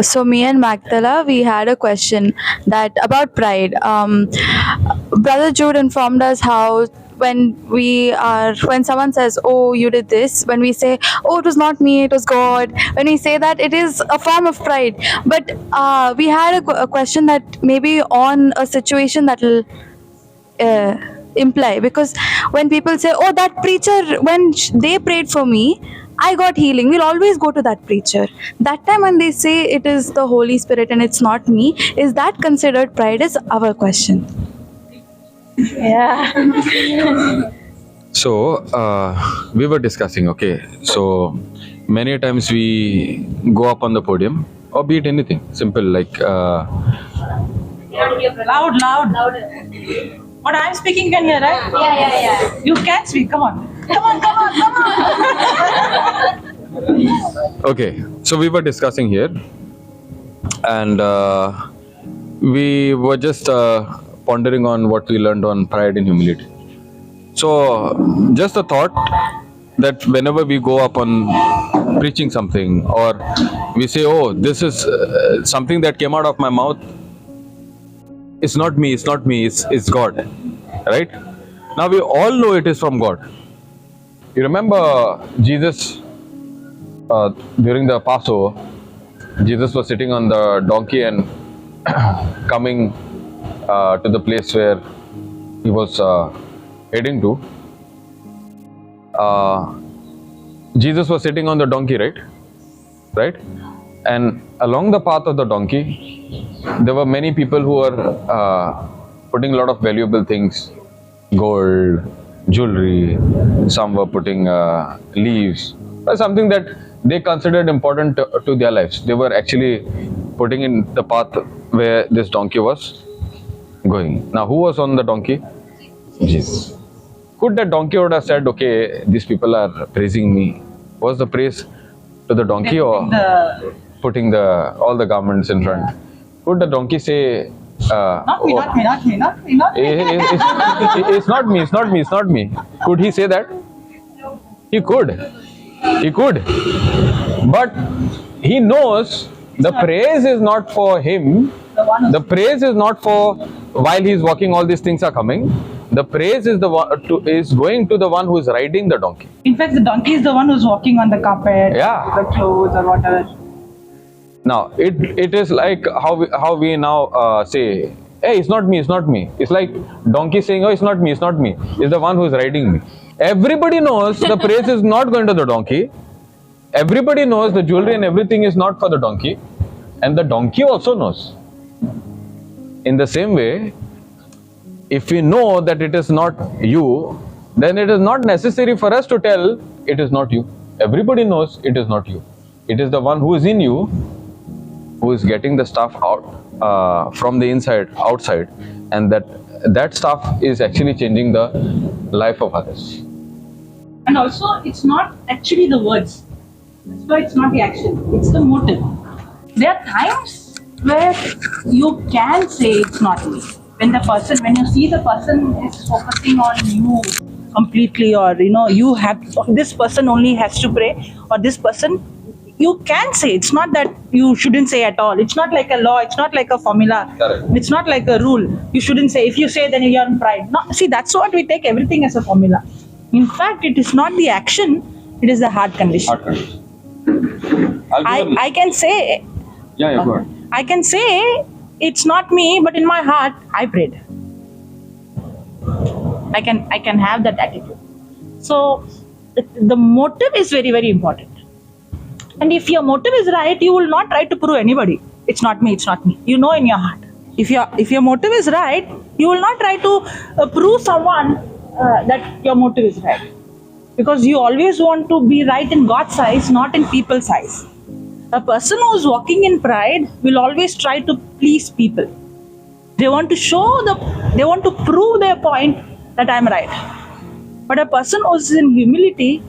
So me and Magdala, we had a question that about pride. Brother Jude informed us how when someone says, "Oh, you did this," when we say, "Oh, it was not me, it was God," when we say that, it is a form of pride. But we had a question that maybe on a situation that will uh, imply, because when people say, "Oh, that preacher, when they prayed for me, I got healing," we'll always go to that preacher. That time when they say it is the Holy Spirit and it's not me, is that considered pride? Is our question. Yeah. So we were discussing, okay, so many times we go up on the podium, or be it anything simple like Loud. What I'm speaking can hear, right? Yeah. You can speak. Come on. okay, so we were discussing here, and we were just pondering on what we learned on pride and humility. So just a thought that whenever we go up on preaching something, or we say, "Oh, this is something that came out of my mouth, it's not me, it's God," right? Now we all know it is from God. You remember Jesus during the Passover, Jesus was sitting on the donkey and coming to the place where he was heading to. Jesus was sitting on the donkey, right? And along the path of the donkey, there were many people who were putting a lot of valuable things, gold, jewelry. Some were putting leaves, or something that they considered important to their lives. They were actually putting in the path where this donkey was going. Now, who was on the donkey? Jesus. Could the donkey would have said, "Okay, these people are praising me"? Was the praise to the donkey, or putting all the garments in front? Could the donkey say, Not me. "It's not me"? Could he say that? He could. But he knows the praise is not for him. The praise is not for while he's walking, all these things are coming. The praise is is going to the one who is riding the donkey. In fact, the donkey is the one who's walking on the carpet, Yeah. the clothes or whatever. Now it is like how we now say, "Hey, it's not me." It's like donkey saying, "Oh, it's not me. It's the one who is riding me." Everybody knows the praise is not going to the donkey. Everybody knows the jewelry and everything is not for the donkey, and the donkey also knows. In the same way, if we know that it is not you, then it is not necessary for us to tell it is not you. Everybody knows it is not you. It is the one who is in you, who is getting the stuff out from the inside, outside, and that stuff is actually changing the life of others. And also, it's not actually the words. That's why it's not the action. It's the motive. There are times where you can say it's not me. When you see the person is focusing on you completely, or you have, this person only has to pray, or this person, you can say. It's not that you shouldn't say at all. It's not like a law. It's not like a formula. Correct. It's not like a rule. You shouldn't say. If you say, then you're in pride. No, see, that's what we take everything as a formula. In fact, it is not the action. It is the heart condition. I can say. Yeah, go ahead. I can say it's not me, but in my heart, I prayed. I can have that attitude. So the motive is very, very important. And if your motive is right, you will not try to prove anybody. It's not me. You know in your heart. If your motive is right, you will not try to prove someone that your motive is right. Because you always want to be right in God's eyes, not in people's eyes. A person who is walking in pride will always try to please people. They want to prove their point that I'm right. But a person who is in humility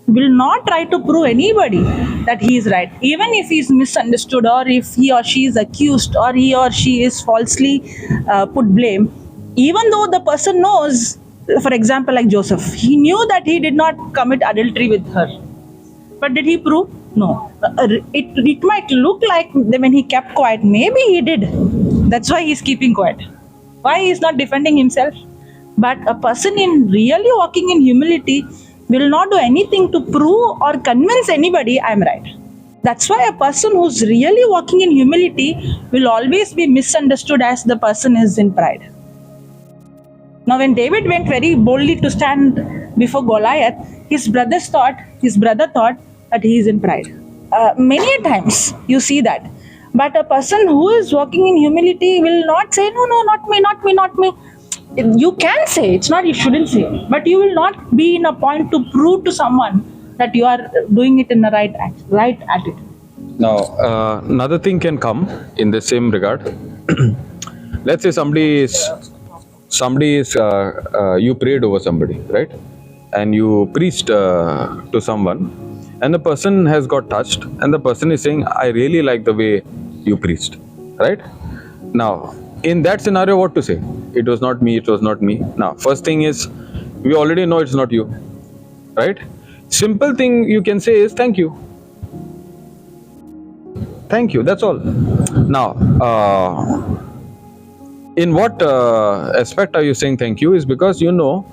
will not try to prove anybody that he is right. Even if he is misunderstood, or if he or she is accused, or he or she is falsely put blame, even though the person knows, for example, like Joseph, he knew that he did not commit adultery with her. But did he prove? No. It might look like when he kept quiet, maybe he did. That's why he's keeping quiet. Why he's not defending himself? But a person in really walking in humility will not do anything to prove or convince anybody I'm right. That's why a person who's really walking in humility will always be misunderstood as the person is in pride. Now, when David went very boldly to stand before Goliath, his brother thought that he is in pride. Many times you see that. But a person who is walking in humility will not say, no, not me, not me, not me. You can say, it's not you shouldn't say, but you will not be in a point to prove to someone that you are doing it in the right attitude. Now, another thing can come in the same regard. Let's say somebody is you prayed over somebody, right? And you preached to someone, and the person has got touched, and the person is saying, I really like the way you preached, right? Now, in that scenario, what to say? It was not me, it was not me. Now, first thing is, we already know it's not you, right? Simple thing you can say is, thank you. Thank you, that's all. Now, in what aspect are you saying thank you? Is because you know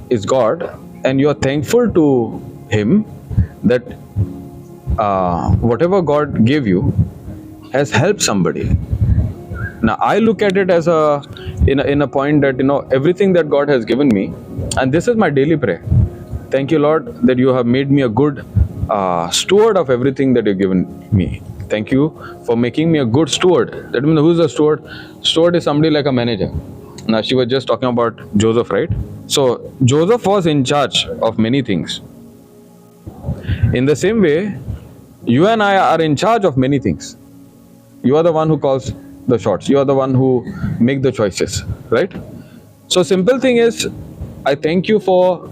it's God, and you are thankful to Him that whatever God gave you has helped somebody. Now I look at it as in a point that everything that God has given me, and this is my daily prayer. Thank you, Lord, that you have made me a good steward of everything that you've given me. Thank you for making me a good steward. That means who's a steward? Steward is somebody like a manager. Now she was just talking about Joseph, right? So Joseph was in charge of many things. In the same way, you and I are in charge of many things. You are the one who calls the shots. You are the one who make the choices, right? So simple thing is, I thank you for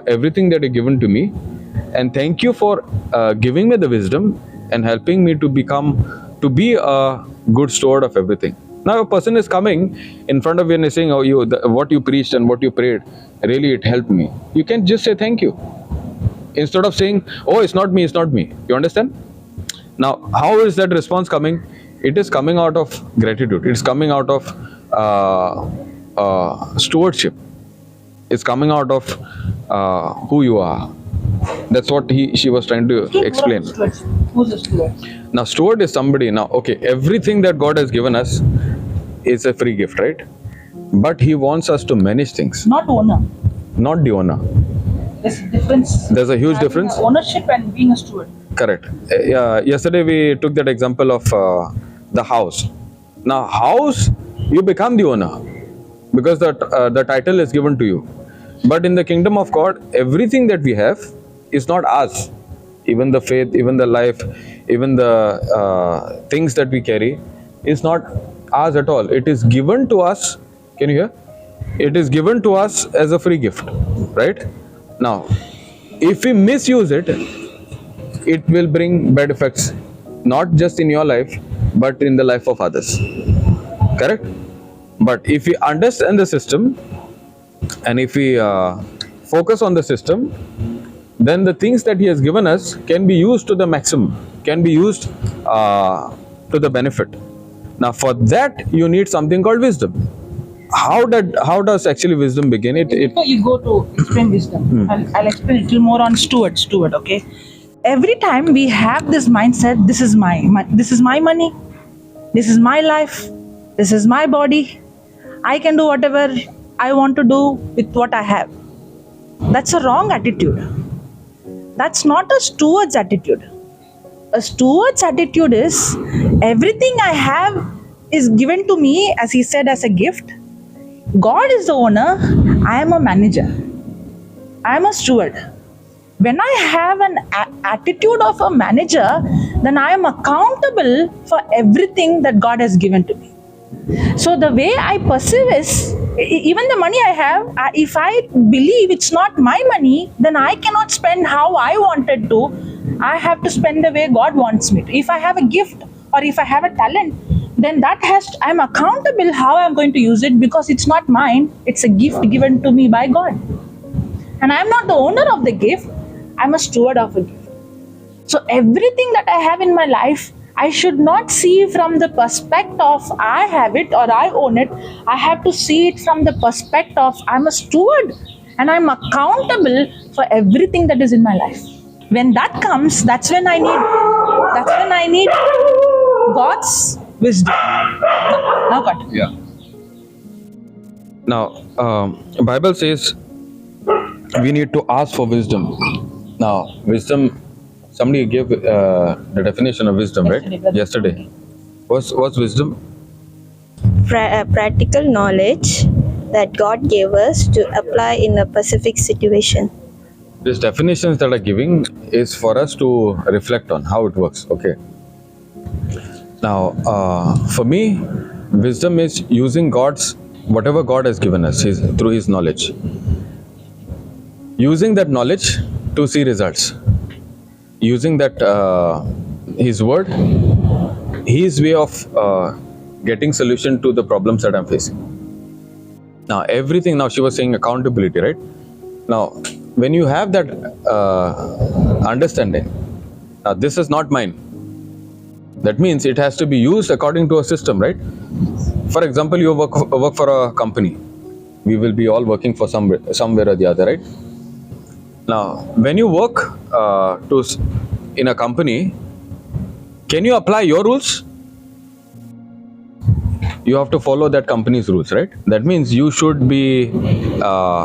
everything that you've given to me, and thank you for giving me the wisdom and helping me to be a good steward of everything. Now a person is coming in front of you and is saying, oh, what you preached and what you prayed, really it helped me. You can just say thank you. Instead of saying, oh, it's not me, it's not me. You understand? Now, how is that response coming? It is coming out of gratitude. It's coming out of stewardship. It's coming out of who you are. That's what she was trying to explain. Who's a steward? Now, steward is somebody. Now, okay, everything that God has given us is a free gift, right? But He wants us to manage things. Not owner. Not the owner. There's a difference. There's a huge difference. Ownership and being a steward. Correct. Yesterday we took that example of the house. Now, house, you become the owner because the title is given to you. But in the kingdom of God, everything that we have is not ours. Even the faith, even the life, even the things that we carry is not ours at all. It is given to us. Can you hear? It is given to us as a free gift, right? Now, if we misuse it, it will bring bad effects, not just in your life, but in the life of others. Correct? But if we understand the system, and if we focus on the system, then the things that He has given us can be used to the maximum, can be used to the benefit. Now, for that, you need something called wisdom. How does actually wisdom begin? Before you go to explain wisdom, I'll explain a little more on steward, okay? Every time we have this mindset, this is my money, this is my life, this is my body, I can do whatever I want to do with what I have. That's a wrong attitude. That's not a steward's attitude. A steward's attitude is, everything I have is given to me, as he said, as a gift. God is the owner, I am a manager, I am a steward. When I have an attitude of a manager, then I am accountable for everything that God has given to me. So the way I perceive is, even the money I have, if I believe it's not my money, then I cannot spend how I wanted to. I have to spend the way God wants me to. If I have a gift or if I have a talent, then I'm accountable how I'm going to use it, because it's not mine, it's a gift given to me by God. And I'm not the owner of the gift, I'm a steward of a gift. So everything that I have in my life, I should not see from the perspective of I have it or I own it. I have to see it from the perspective of I'm a steward and I'm accountable for everything that is in my life. When that comes, that's when I need God's wisdom. Now God. Yeah. Now, Bible says we need to ask for wisdom. Now, wisdom. Somebody gave the definition of wisdom, right? Yesterday. What's wisdom? Practical knowledge that God gave us to apply in a specific situation. These definitions that are giving is for us to reflect on how it works. Okay. Now, for me, wisdom is using whatever God has given us through His knowledge. Using that knowledge to see results. Using that His word, His way of getting solution to the problems that I'm facing. Now, she was saying accountability, right? Now, when you have that understanding, now this is not mine. That means it has to be used according to a system, right? For example, you work for a company. We will be all working for somewhere or the other, right? Now, when you work in a company, can you apply your rules? You have to follow that company's rules, right? That means you should be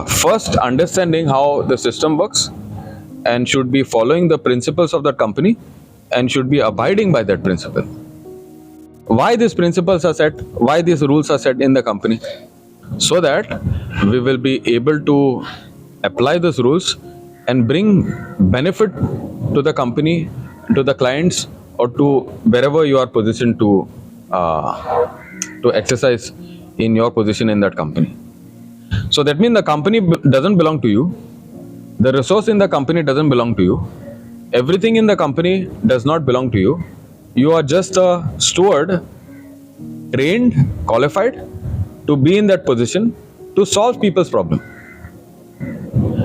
first understanding how the system works and should be following the principles of that company and should be abiding by that principle. Why these principles are set? Why these rules are set in the company? So that we will be able to apply those rules and bring benefit to the company, to the clients, or to wherever you are positioned to exercise in your position in that company. So that means the company doesn't belong to you. The resource in the company doesn't belong to you. Everything in the company does not belong to you. You are just a steward, trained, qualified to be in that position to solve people's problem.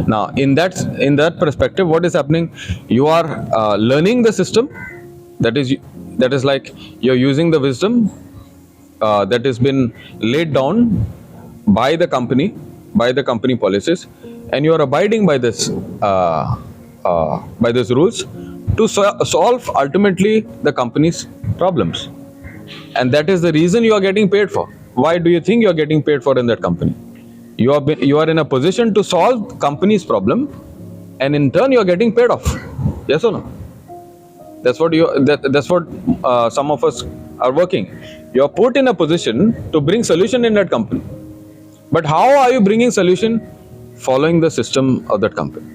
Now, in that perspective, what is happening? You are learning the system. That is like you're using the wisdom that has been laid down by the company policies, and you are abiding by this by these rules to solve ultimately the company's problems. And that is the reason you are getting paid for. Why do you think you are getting paid for in that company? You are in a position to solve company's problem, and in turn you are getting paid off. Yes or no? That's what some of us are working. You are put in a position to bring solution in that company. But how are you bringing solution? Following the system of that company.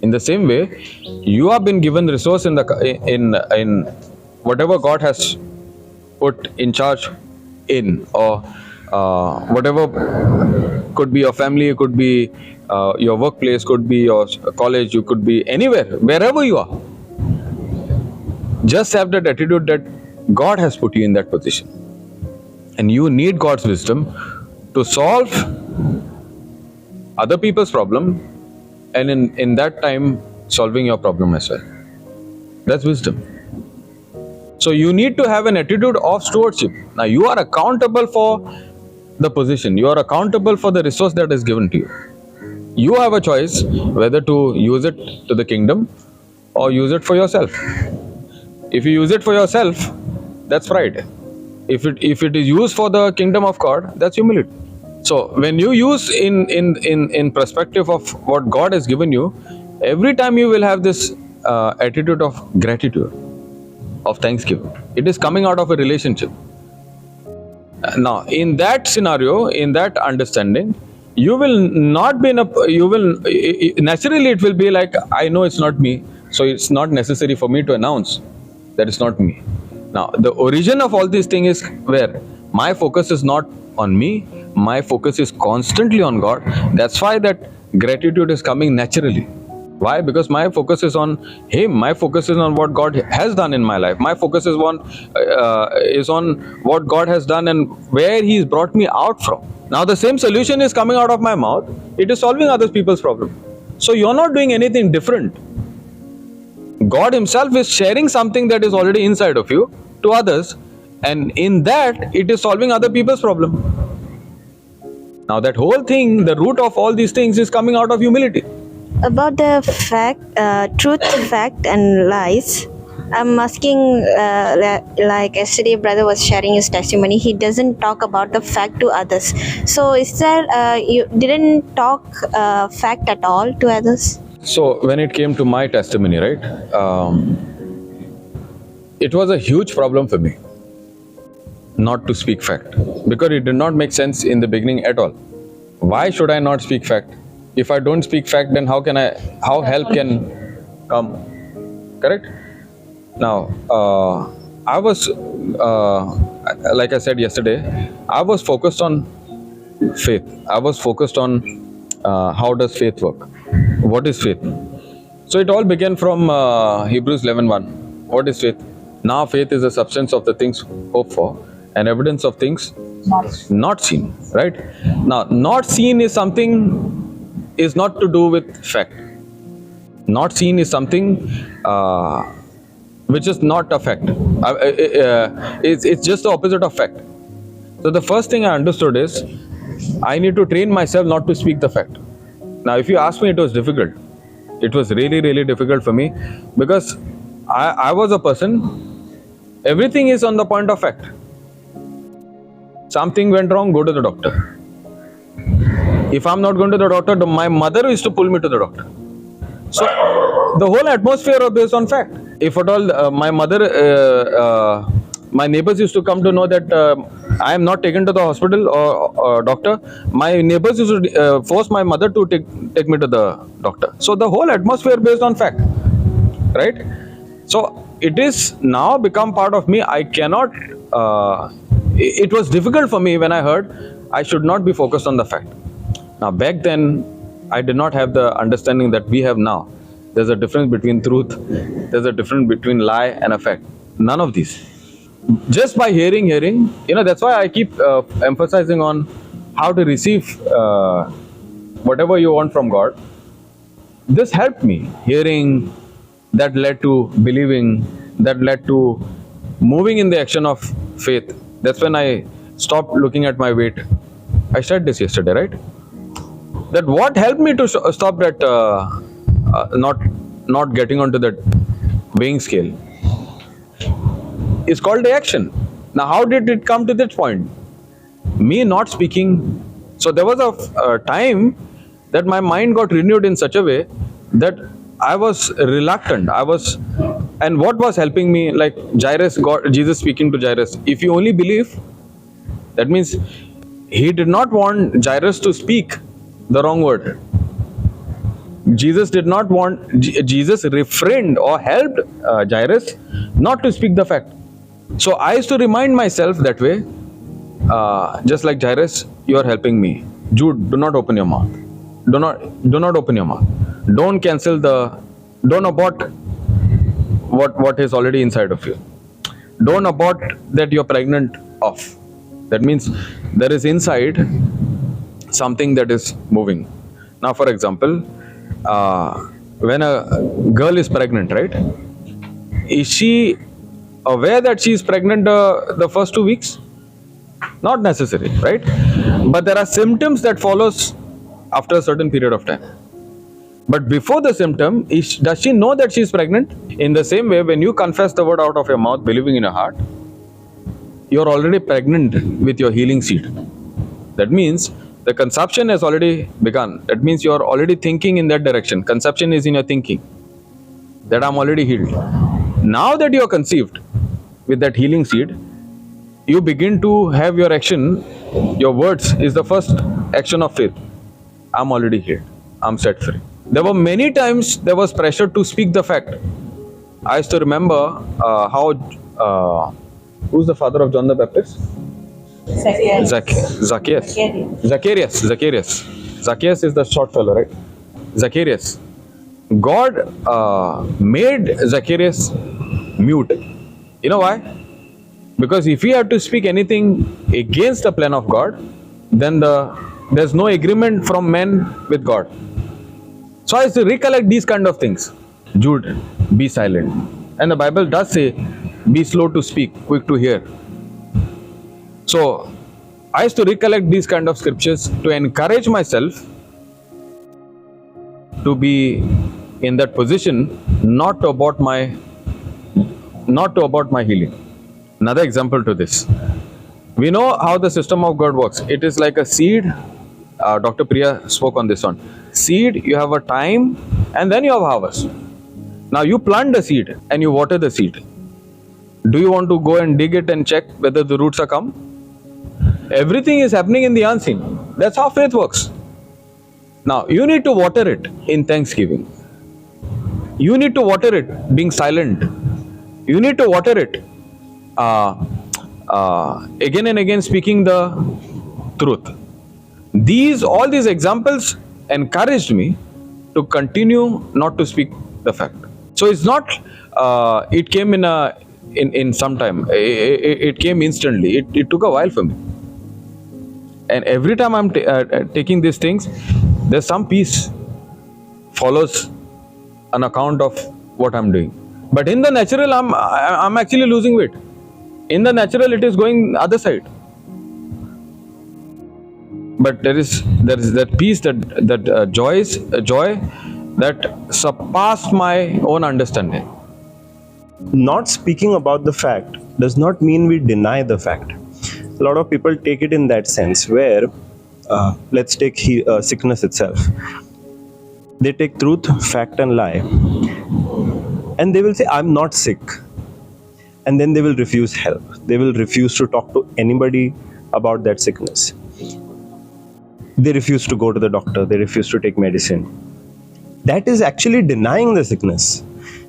In the same way, you have been given resource in whatever God has put in charge in, or whatever, could be your family, it could be your workplace, could be your college, you could be anywhere, wherever you are. Just have that attitude that God has put you in that position, and you need God's wisdom to solve other people's problem, and in that time solving your problem as well. That's wisdom. So you need to have an attitude of stewardship. Now you are accountable for the position. You are accountable for the resource that is given to you. You have a choice whether to use it to the kingdom or use it for yourself. If you use it for yourself, that's pride. If it is used for the kingdom of God, that's humility. So when you use in perspective of what God has given you, every time you will have this attitude of gratitude, of thanksgiving. It is coming out of a relationship. Now, in that scenario, in that understanding, you will not be naturally it will be like, I know it's not me, so it's not necessary for me to announce that it's not me. Now, the origin of all these things is where my focus is not on me, my focus is constantly on God. That's why that gratitude is coming naturally. Why? Because my focus is on Him. My focus is on what God has done in my life. My focus is on what God has done and where He's brought me out from. Now the same solution is coming out of my mouth. It is solving other people's problem. So you're not doing anything different. God himself is sharing something that is already inside of you to others, and in that it is solving other people's problem. Now that whole thing, the root of all these things is coming out of humility. About the fact, truth, fact, and lies. I'm asking, like yesterday, brother was sharing his testimony. He doesn't talk about the fact to others. So, is there you didn't talk fact at all to others? So when it came to my testimony, right, it was a huge problem for me not to speak fact, because it did not make sense in the beginning at all. Why should I not speak fact? If I don't speak fact, then how help can come? Correct? Now, I was, like I said yesterday, I was focused on faith. I was focused on how does faith work? What is faith? So it all began from Hebrews 11:1. What is faith? Now faith is the substance of the things hoped for and evidence of things not seen. Right? Now, not seen is not to do with fact. Not seen is something which is not a fact. It's just the opposite of fact. So the first thing I understood is I need to train myself not to speak the fact. Now, if you ask me, it was difficult. It was really, really difficult for me, because I was a person, everything is on the point of fact. Something went wrong, go to the doctor. If I'm not going to the doctor, my mother used to pull me to the doctor. So the whole atmosphere was based on fact. If at all my neighbors used to come to know that I am not taken to the hospital or doctor, my neighbors used to force my mother to take me to the doctor. So the whole atmosphere based on fact, right? So it is now become part of me. I cannot, it was difficult for me when I heard I should not be focused on the fact. Now back then, I did not have the understanding that we have now. There's a difference between truth, there's a difference between lie and a fact. None of these. Just by hearing, that's why I keep emphasizing on how to receive whatever you want from God. This helped me. Hearing, that led to believing, that led to moving in the action of faith. That's when I stopped looking at my weight. I said this yesterday, right? That what helped me to stop that not getting onto that weighing scale is called the action. Now, how did it come to this point? Me not speaking. So there was a time that my mind got renewed in such a way that I was reluctant. And what was helping me, like Jesus speaking to Jairus, if you only believe, that means he did not want Jairus to speak the wrong word. Jesus refrained or helped Jairus not to speak the fact. So I used to remind myself that way, just like Jairus, you are helping me. Jude, do not open your mouth. Do not open your mouth. Don't abort what is already inside of you. Don't abort that you're pregnant of. That means there is inside something that is moving. Now, for example, when a girl is pregnant, right? Is she aware that she is pregnant the first 2 weeks? Not necessary, right? But there are symptoms that follows after a certain period of time. But before the symptom, does she know that she is pregnant? In the same way, when you confess the word out of your mouth, believing in your heart, you are already pregnant with your healing seed. That means the conception has already begun. That means you are already thinking in that direction. Conception is in your thinking, that I'm already healed. Now that you are conceived with that healing seed, you begin to have your action. Your words is the first action of faith. I'm already healed. I'm set free. There were many times there was pressure to speak the fact. I used to remember who's the father of John the Baptist? Zacchaeus. Zacchaeus is the short fellow, right? Zacchaeus. God made Zacchaeus mute. You know why? Because if he had to speak anything against the plan of God, then there's no agreement from men with God. So I used to recollect these kind of things. Jude, be silent. And the Bible does say, be slow to speak, quick to hear. So I used to recollect these kind of scriptures to encourage myself to be in that position, not to abort my healing. Another example to this. We know how the system of God works. It is like a seed. Dr. Priya spoke on this one. Seed, you have a time and then you have harvest. Now you plant the seed and you water the seed. Do you want to go and dig it and check whether the roots are come? Everything is happening in the unseen. That's how faith works. Now you need to water it in thanksgiving. You need to water it being silent. You need to water it again and again speaking the truth. All these examples encouraged me to continue not to speak the fact. So it's not it came in some time. It came instantly. It took a while for me. And every time I'm taking these things, there's some peace follows an account of what I'm doing. But in the natural, I'm actually losing weight. In the natural, it is going other side. But there is that peace, that joy that surpassed my own understanding. Not speaking about the fact does not mean we deny the fact. A lot of people take it in that sense where, let's take sickness itself. They take truth, fact and lie, and they will say, I'm not sick. And then they will refuse help. They will refuse to talk to anybody about that sickness. They refuse to go to the doctor. They refuse to take medicine. That is actually denying the sickness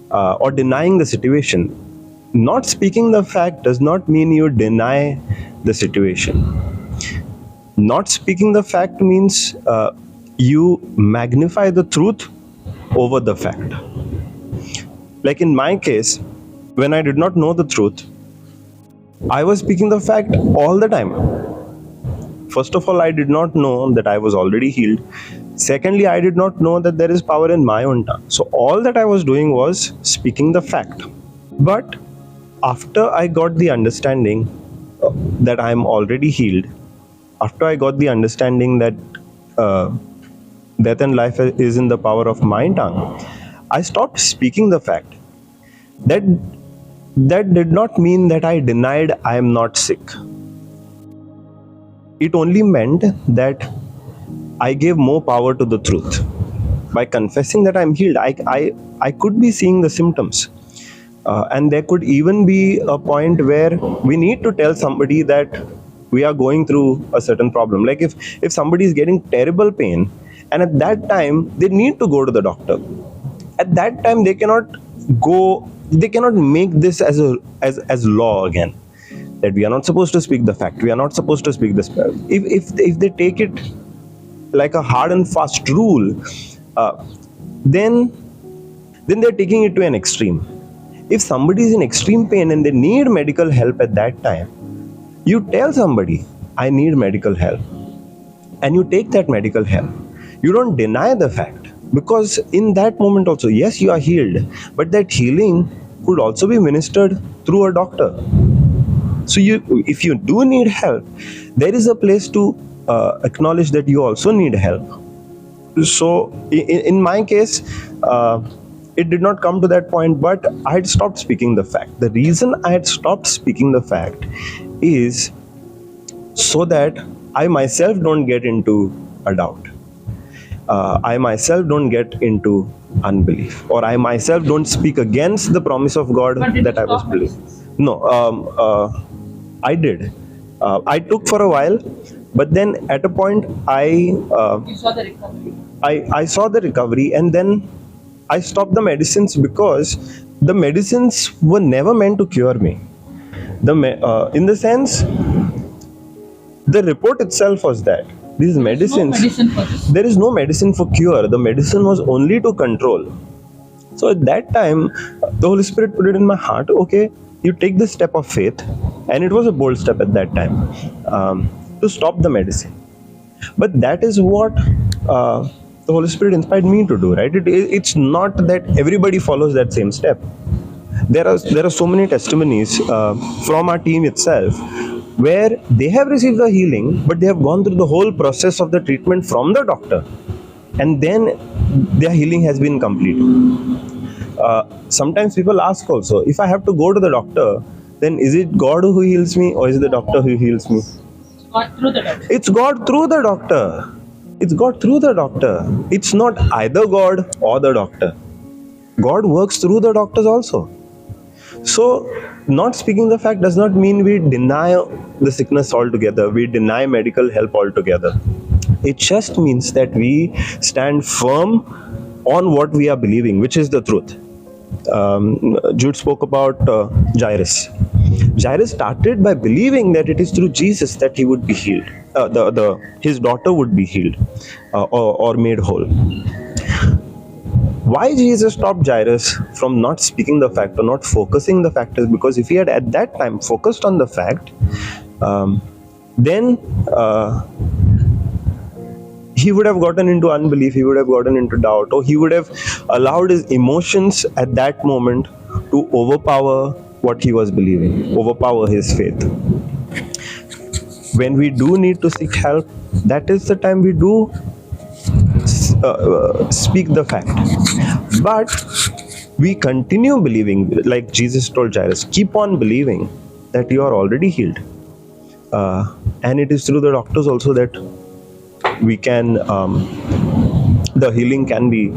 or denying the situation. Not speaking the fact does not mean you deny the situation. Not speaking the fact means you magnify the truth over the fact. Like in my case, when I did not know the truth, I was speaking the fact all the time. First of all, I did not know that I was already healed. Secondly, I did not know that there is power in my own tongue. So all that I was doing was speaking the fact. But after I got the understanding that I am already healed, after I got the understanding that death and life is in the power of my tongue, I stopped speaking the fact. That did not mean that I denied I am not sick. It only meant that I gave more power to the truth. By confessing that I'm healed, I could be seeing the symptoms. And there could even be a point where we need to tell somebody that we are going through a certain problem. Like if somebody is getting terrible pain, and at that time they need to go to the doctor. At that time they cannot make this as law again, that we are not supposed to speak the fact, we are not supposed to speak this. If they take it like a hard and fast rule, then they're taking it to an extreme. If somebody is in extreme pain and they need medical help at that time, you tell somebody, I need medical help, and you take that medical help. You don't deny the fact. Because in that moment also, yes, you are healed, but that healing could also be ministered through a doctor. So if you do need help, there is a place to acknowledge that you also need help. So in my case, it did not come to that point, but I had stopped speaking the fact. The reason I had stopped speaking the fact is so that I myself don't get into a doubt. I myself don't get into unbelief, or I myself don't speak against the promise of God that I was believing. No, I did. I took for a while, but then at a point you saw the recovery. I saw the recovery, and then I stopped the medicines because the medicines were never meant to cure me. In the sense, the report itself was that these medicines, there is no medicine for cure. The medicine was only to control. So at that time, the Holy Spirit put it in my heart, okay, you take this step of faith, and it was a bold step at that time, to stop the medicine. But that is what the Holy Spirit inspired me to do, right? It's not that everybody follows that same step. There are so many testimonies from our team itself where they have received the healing, but they have gone through the whole process of the treatment from the doctor, and then their healing has been complete. Sometimes people ask also, if I have to go to the doctor, then is it God who heals me or is it the doctor who heals me? God through the doctor. It's God through the doctor. It's God through the doctor. It's not either God or the doctor. God works through the doctors also. So, not speaking the fact does not mean we deny the sickness altogether, we deny medical help altogether. It just means that we stand firm on what we are believing, which is the truth. Jude spoke about Jairus. Jairus started by believing that it is through Jesus that he would be healed. His daughter would be healed or made whole. Why Jesus stopped Jairus from not speaking the fact or not focusing the fact is because if he had at that time focused on the fact, then he would have gotten into unbelief, he would have gotten into doubt, or he would have allowed his emotions at that moment to overpower what he was believing, overpower his faith. When we do need to seek help, that is the time we do speak the fact. But we continue believing, like Jesus told Jairus, keep on believing that you are already healed. And it is through the doctors also that we can, the healing can be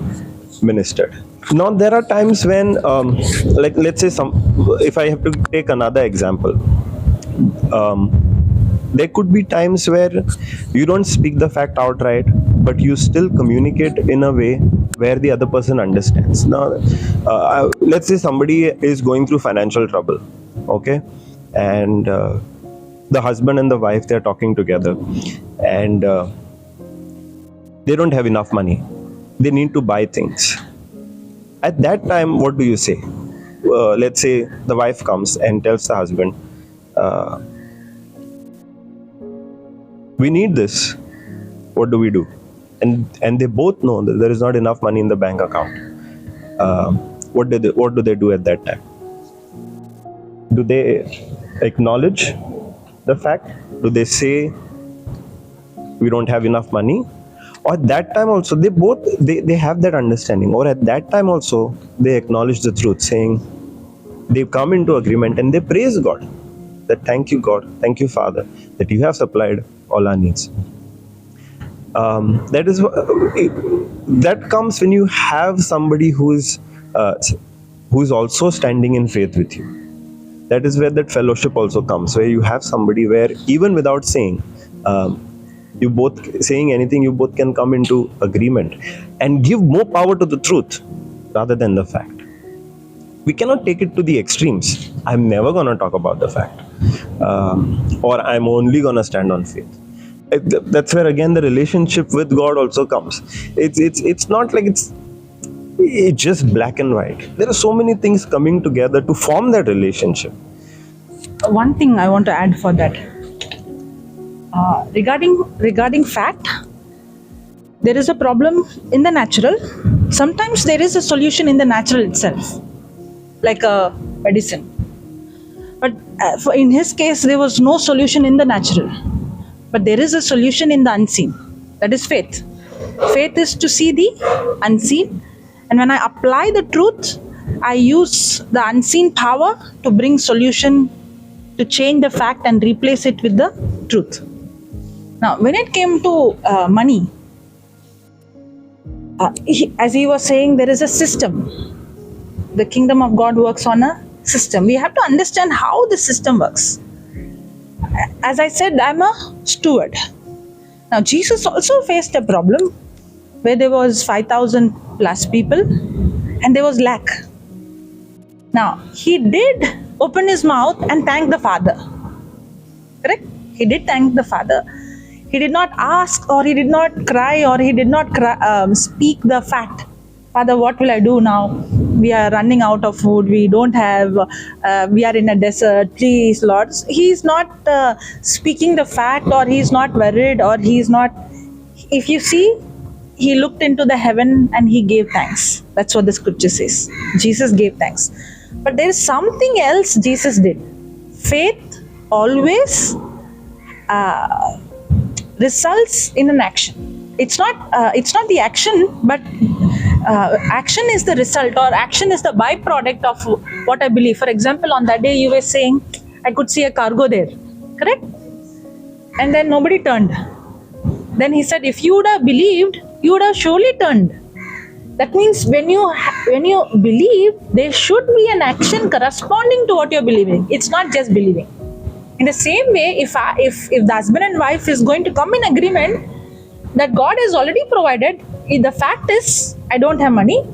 ministered. Now there are times when, like let's say if I have to take another example, there could be times where you don't speak the fact outright, but you still communicate in a way where the other person understands. Now, let's say somebody is going through financial trouble, okay, and the husband and the wife, they're talking together, and they don't have enough money. They need to buy things. At that time, what do you say? Let's say the wife comes and tells the husband, we need this. What do we do? And they both know that there is not enough money in the bank account. What do they do at that time? Do they acknowledge the fact? Do they say we don't have enough money? Or at that time also they have that understanding, or at that time also they acknowledge the truth, saying they come into agreement and they praise God, that thank you God, thank you Father, that you have supplied all our needs. That comes when you have somebody who is also standing in faith with you. That is where that fellowship also comes, where you have somebody where even without saying, you both saying anything, you both can come into agreement and give more power to the truth rather than the fact. We cannot take it to the extremes. I'm never going to talk about the fact, or I'm only going to stand on faith. That's where again the relationship with God also comes. It's not like it's just black and white. There are so many things coming together to form that relationship. One thing I want to add for that, regarding fact, there is a problem in the natural. Sometimes there is a solution in the natural itself, like a medicine. But in his case, there was no solution in the natural. But there is a solution in the unseen. That is faith. Faith is to see the unseen. And when I apply the truth, I use the unseen power to bring solution, to change the fact and replace it with the truth. Now, when it came to money, as he was saying, there is a system. The kingdom of God works on a system. We have to understand how the system works. As I said, I'm a steward. Now, Jesus also faced a problem where there was 5,000 plus people and there was lack. Now, he did open his mouth and thank the Father. Correct? He did thank the Father. He did not ask, or he did not cry, or he did not speak the fact. Father, what will I do now? We are running out of food. We don't have, we are in a desert. Please, Lord. He is not speaking the fact, or he is not worried, or he is not. If you see, he looked into the heaven and he gave thanks. That's what the scripture says. Jesus gave thanks. But there is something else Jesus did. Faith always results in an action. It's not the action, but action is the result, or action is the byproduct of what I believe. For example, on that day you were saying, I could see a cargo there, correct? And then nobody turned. Then he said, if you would have believed, you would have surely turned. That means when you believe, there should be an action corresponding to what you're believing. It's not just believing. In the same way, if the husband and wife is going to come in agreement that God has already provided, the fact is I don't have money,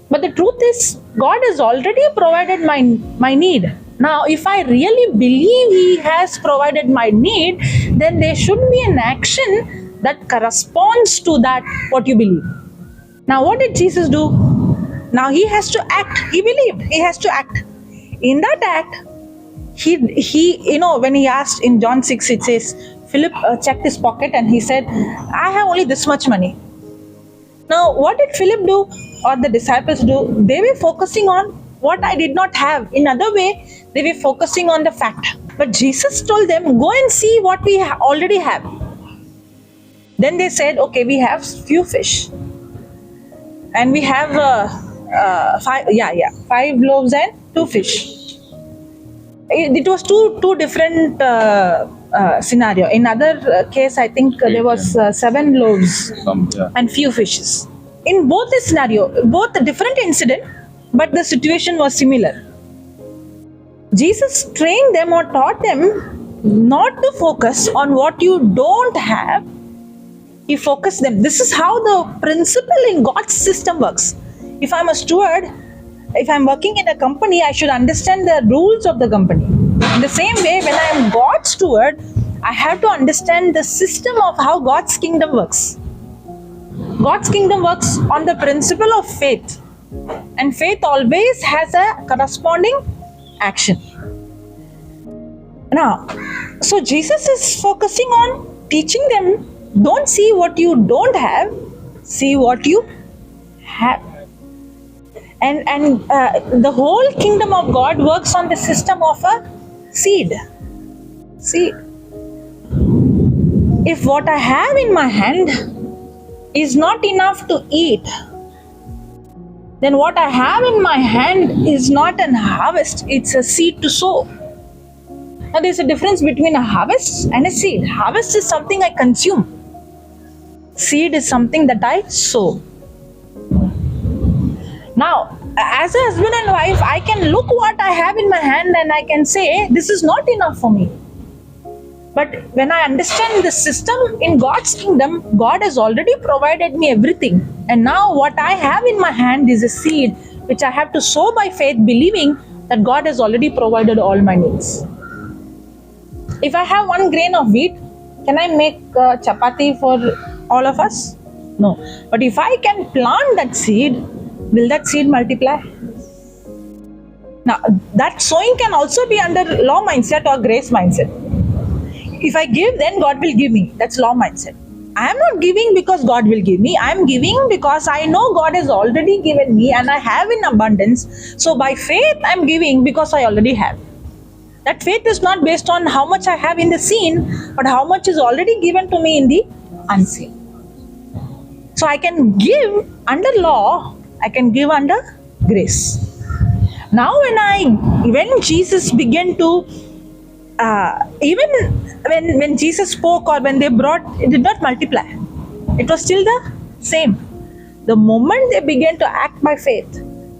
but the truth is God has already provided my need. Now, if I really believe He has provided my need, then there should be an action that corresponds to that what you believe. Now, what did Jesus do? Now He has to act. He believed. He has to act. In that act, he when He asked in John 6, it says, Philip checked his pocket and he said, I have only this much money. Now, what did Philip do, or the disciples do? They were focusing on what I did not have. In other way, they were focusing on the fact. But Jesus told them, go and see what we already have. Then they said, okay, we have few fish. And we have 5 loaves and 2 fish. It was two different scenario. In other case, I think there was 7 loaves and few fishes. In both the scenario, both a different incident, but the situation was similar. Jesus trained them or taught them not to focus on what you don't have. He focused them. This is how the principle in God's system works. If I'm a steward, if I'm working in a company, I should understand the rules of the company. In the same way, when I am God's steward, I have to understand the system of how God's kingdom works. God's kingdom works on the principle of faith. And faith always has a corresponding action. Now, so Jesus is focusing on teaching them, don't see what you don't have, see what you have. And the whole kingdom of God works on the system of a seed. See, if what I have in my hand is not enough to eat, then what I have in my hand is not an harvest, it's a seed to sow. Now there's a difference between a harvest and a seed. Harvest is something I consume. Seed is something that I sow. Now, as a husband and wife, I can look what I have in my hand and I can say, this is not enough for me. But when I understand the system in God's kingdom, God has already provided me everything. And now what I have in my hand is a seed which I have to sow by faith, believing that God has already provided all my needs. If I have 1 grain of wheat, can I make chapati for all of us? No. But if I can plant that seed, will that seed multiply? Now, that sowing can also be under law mindset or grace mindset. If I give, then God will give me. That's law mindset. I am not giving because God will give me. I am giving because I know God has already given me and I have in abundance. So by faith, I am giving because I already have. That faith is not based on how much I have in the seen, but how much is already given to me in the unseen. So I can give under law, I can give under grace. Now when Jesus began to, even when Jesus spoke or when they brought, it did not multiply. It was still the same. The moment they began to act by faith,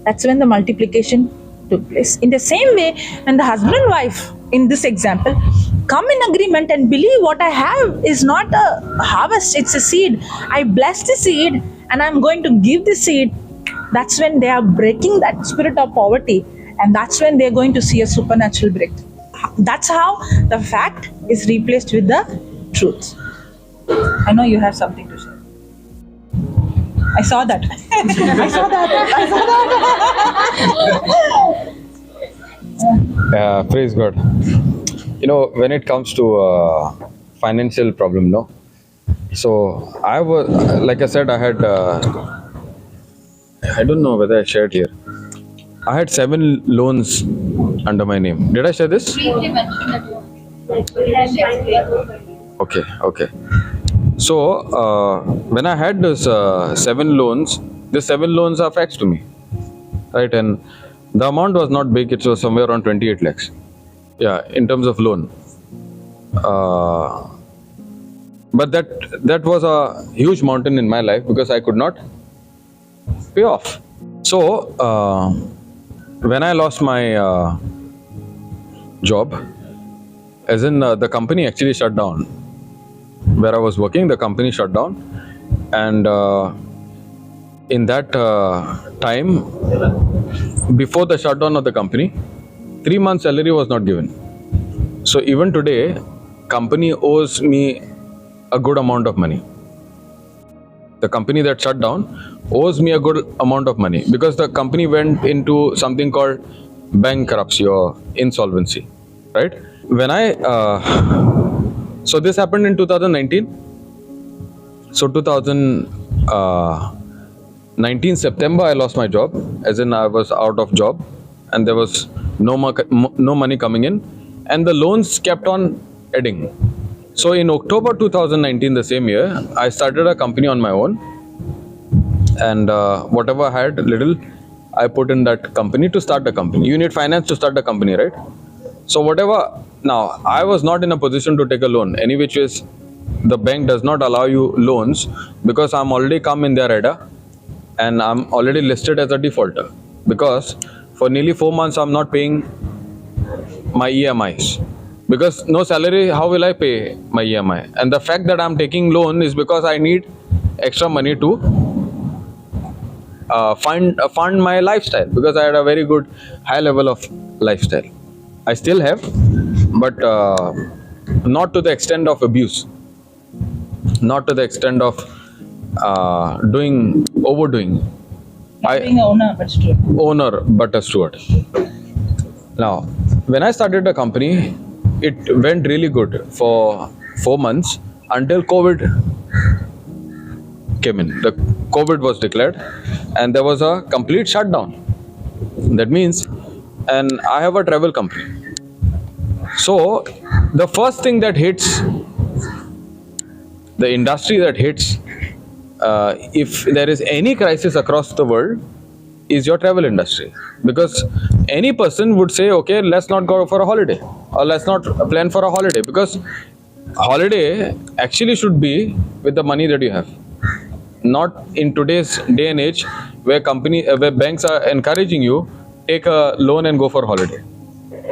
that's when the multiplication took place. In the same way, when the husband and wife, in this example, come in agreement and believe what I have is not a harvest, it's a seed. I bless the seed and I'm going to give the seed. That's when they are breaking that spirit of poverty, and that's when they're going to see a supernatural breakthrough. That's how the fact is replaced with the truth. I know you have something to say. I saw that. I saw that. Praise God. When it comes to financial problem, So I was, like I said, I had, I don't know whether I shared here. I had 7 loans under my name. Did I share this? Okay, okay. So when I had this 7 loans, the 7 loans are facts to me, right? And the amount was not big. It was somewhere around 28 lakhs. Yeah, in terms of loan. But that was a huge mountain in my life because I could not pay off. So when I lost my job, as in the company actually shut down. Where I was working, the company shut down, and in that time, before the shutdown of the company, 3 months salary was not given. So even today, company owes me a good amount of money. The company that shut down owes me a good amount of money because the company went into something called bankruptcy or insolvency, right? When I so this happened in 2019. So 2019 September, I lost my job, as in I was out of job, and there was no money coming in, and the loans kept on adding. So in October 2019, the same year, I started a company on my own, and whatever I had little, I put in that company to start the company. You need finance to start the company, right? So whatever. Now I was not in a position to take a loan. Any which is, the bank does not allow you loans because I'm already come in their radar, and I'm already listed as a defaulter because for nearly 4 months I'm not paying my EMIs. Because no salary, how will I pay my EMI? And the fact that I'm taking loan is because I need extra money to fund my lifestyle, because I had a very good high level of lifestyle. I still have, but not to the extent of abuse, not to the extent of overdoing. Being an owner, but steward. Owner but a steward. Now, when I started the company, it went really good for 4 months until COVID came in. The COVID was declared and there was a complete shutdown. That means, and I have a travel company. So the first thing that hits the industry, that hits if there is any crisis across the world, is your travel industry. Because any person would say, okay, let's not go for a holiday, or let's not plan for a holiday, because holiday actually should be with the money that you have, not in today's day and age where where banks are encouraging you take a loan and go for holiday.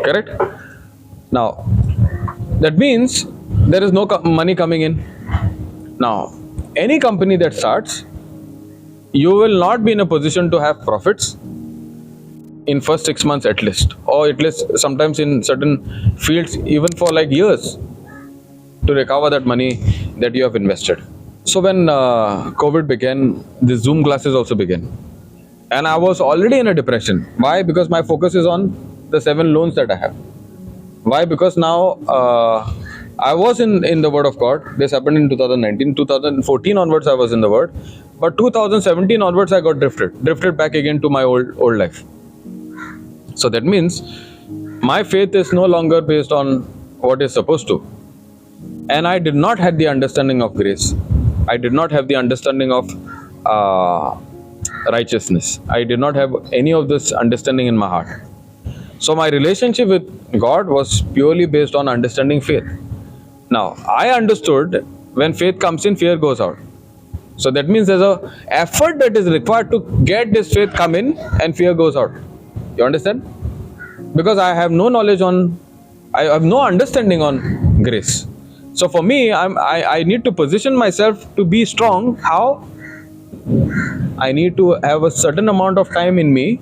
Correct? Now that means there is no money coming in. Now any company that starts, you will not be in a position to have profits in first 6 months at least, or at least sometimes in certain fields even for like years to recover that money that you have invested. So when COVID began, the Zoom classes also began, and I was already in a depression. Why? Because my focus is on the 7 loans that I have. Why? Because now I was in the Word of God. This happened in 2019. 2014 onwards I was in the Word, but 2017 onwards I got drifted back again to my old life. So that means my faith is no longer based on what is supposed to, and I did not have the understanding of grace. I did not have the understanding of righteousness. I did not have any of this understanding in my heart. So my relationship with God was purely based on understanding faith. Now I understood when faith comes in, fear goes out. So that means there's a effort that is required to get this faith come in, and fear goes out. You understand? Because I have no knowledge on, I have no understanding on grace. So for me, I need to position myself to be strong. How? I need to have a certain amount of time in me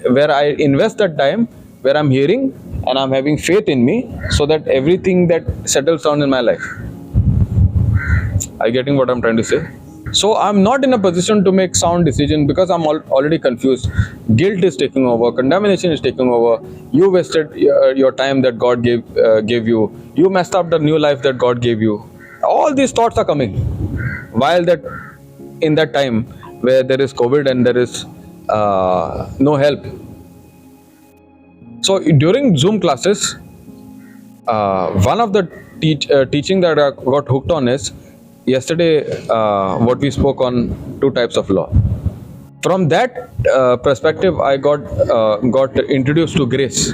where I invest that time, where I'm hearing and I'm having faith in me, so that everything that settles down in my life. Are you getting what I'm trying to say? So I'm not in a position to make sound decision because I'm already confused. Guilt is taking over, condemnation is taking over. You wasted your time that God gave you. You messed up the new life that God gave you. all these thoughts are coming while that in that time where there is COVID and there is no help. So during Zoom classes, one of the teaching that I got hooked on is yesterday what we spoke on 2 types of law. From that perspective, I got introduced to grace,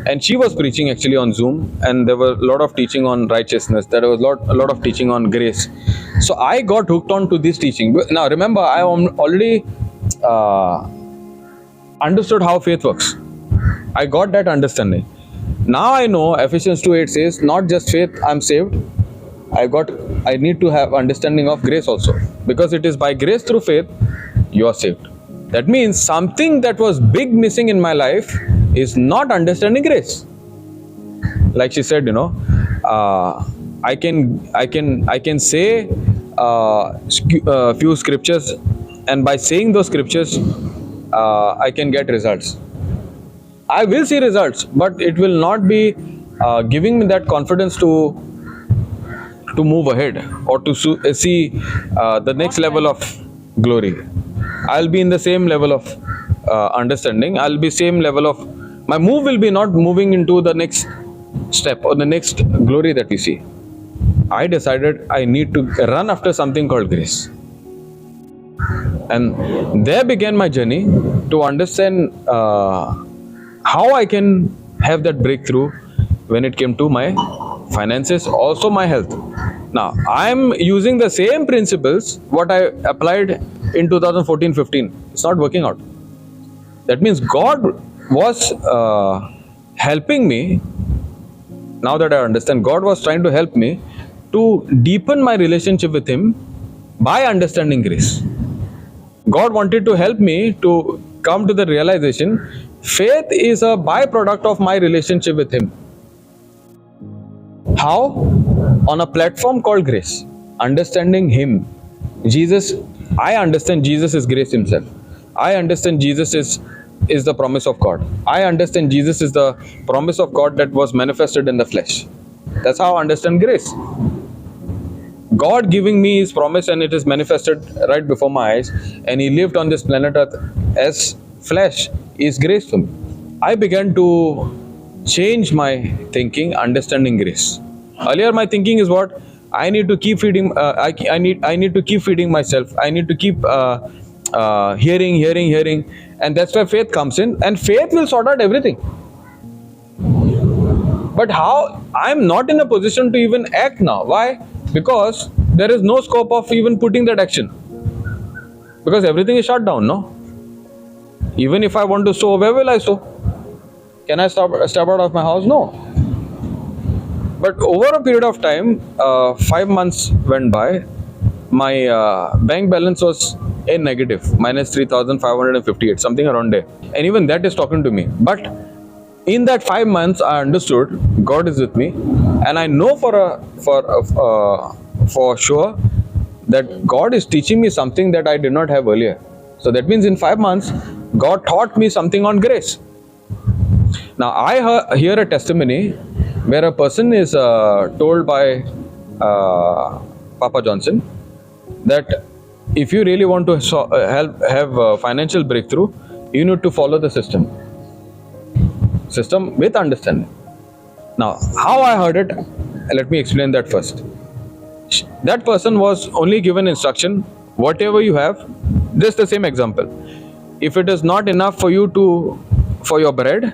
and she was preaching actually on Zoom, and there were a lot of teaching on righteousness. There was a lot of teaching on grace. So I got hooked on to this teaching. Now remember, I already understood how faith works. I got that understanding. Now I know Ephesians 2:8 says, not just faith, I'm saved. I need to have understanding of grace also, because it is by grace through faith you are saved. That means something that was big missing in my life is not understanding grace. Like she said, I can say few scriptures, and by saying those scriptures, I can get results. I will see results, but it will not be giving me that confidence to move ahead or to see the next level of glory. I'll be in the same level of understanding. I'll be same level of, my move will be not moving into the next step or the next glory that we see. I decided I need to run after something called grace. And there began my journey to understand how I can have that breakthrough when it came to my finances, also my health. Now, I'm using the same principles what I applied in 2014-15. It's not working out. That means God was helping me. Now that I understand, God was trying to help me to deepen my relationship with Him by understanding grace. God wanted to help me to come to the realization faith is a byproduct of my relationship with Him. How? On a platform called grace. Understanding Him. Jesus, I understand Jesus is grace Himself. I understand Jesus is the promise of God. I understand Jesus is the promise of God that was manifested in the flesh. That's how I understand grace. God giving me His promise, and it is manifested right before my eyes, and He lived on this planet Earth as flesh, is grace for me. I began to change my thinking, understanding grace. Earlier my thinking is what? I need to keep feeding, I need to keep feeding myself. I need to keep hearing, and that's where faith comes in, and faith will sort out everything. But how? I'm not in a position to even act now. Why? Because there is no scope of even putting that action. Because everything is shut down, no? Even if I want to sow, where will I sow? Can I step out of my house? No. But over a period of time, 5 months went by, my bank balance was in negative, minus 3,558, something around there. And even that is talking to me. But in that 5 months, I understood God is with me, and I know for sure that God is teaching me something that I did not have earlier. So that means in 5 months, God taught me something on grace. Now I hear a testimony where a person is told by Papa Johnson that if you really want to have a financial breakthrough, you need to follow the system with understanding. Now, how I heard it, let me explain that first. That person was only given instruction, whatever you have, just the same example. If it is not enough for you for your bread,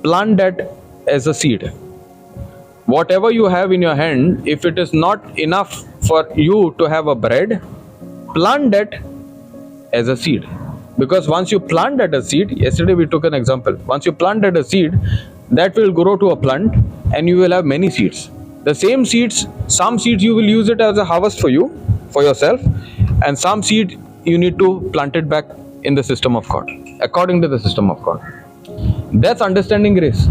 plant that as a seed. Whatever you have in your hand, if it is not enough for you to have a bread, plant that as a seed. Because once you plant that as a seed, yesterday we took an example, once you plant that as a seed, that will grow to a plant and you will have many seeds. The same seeds, some seeds you will use it as a harvest for you, for yourself, and some seed you need to plant it back in the system of God, according to the system of God. That's understanding grace.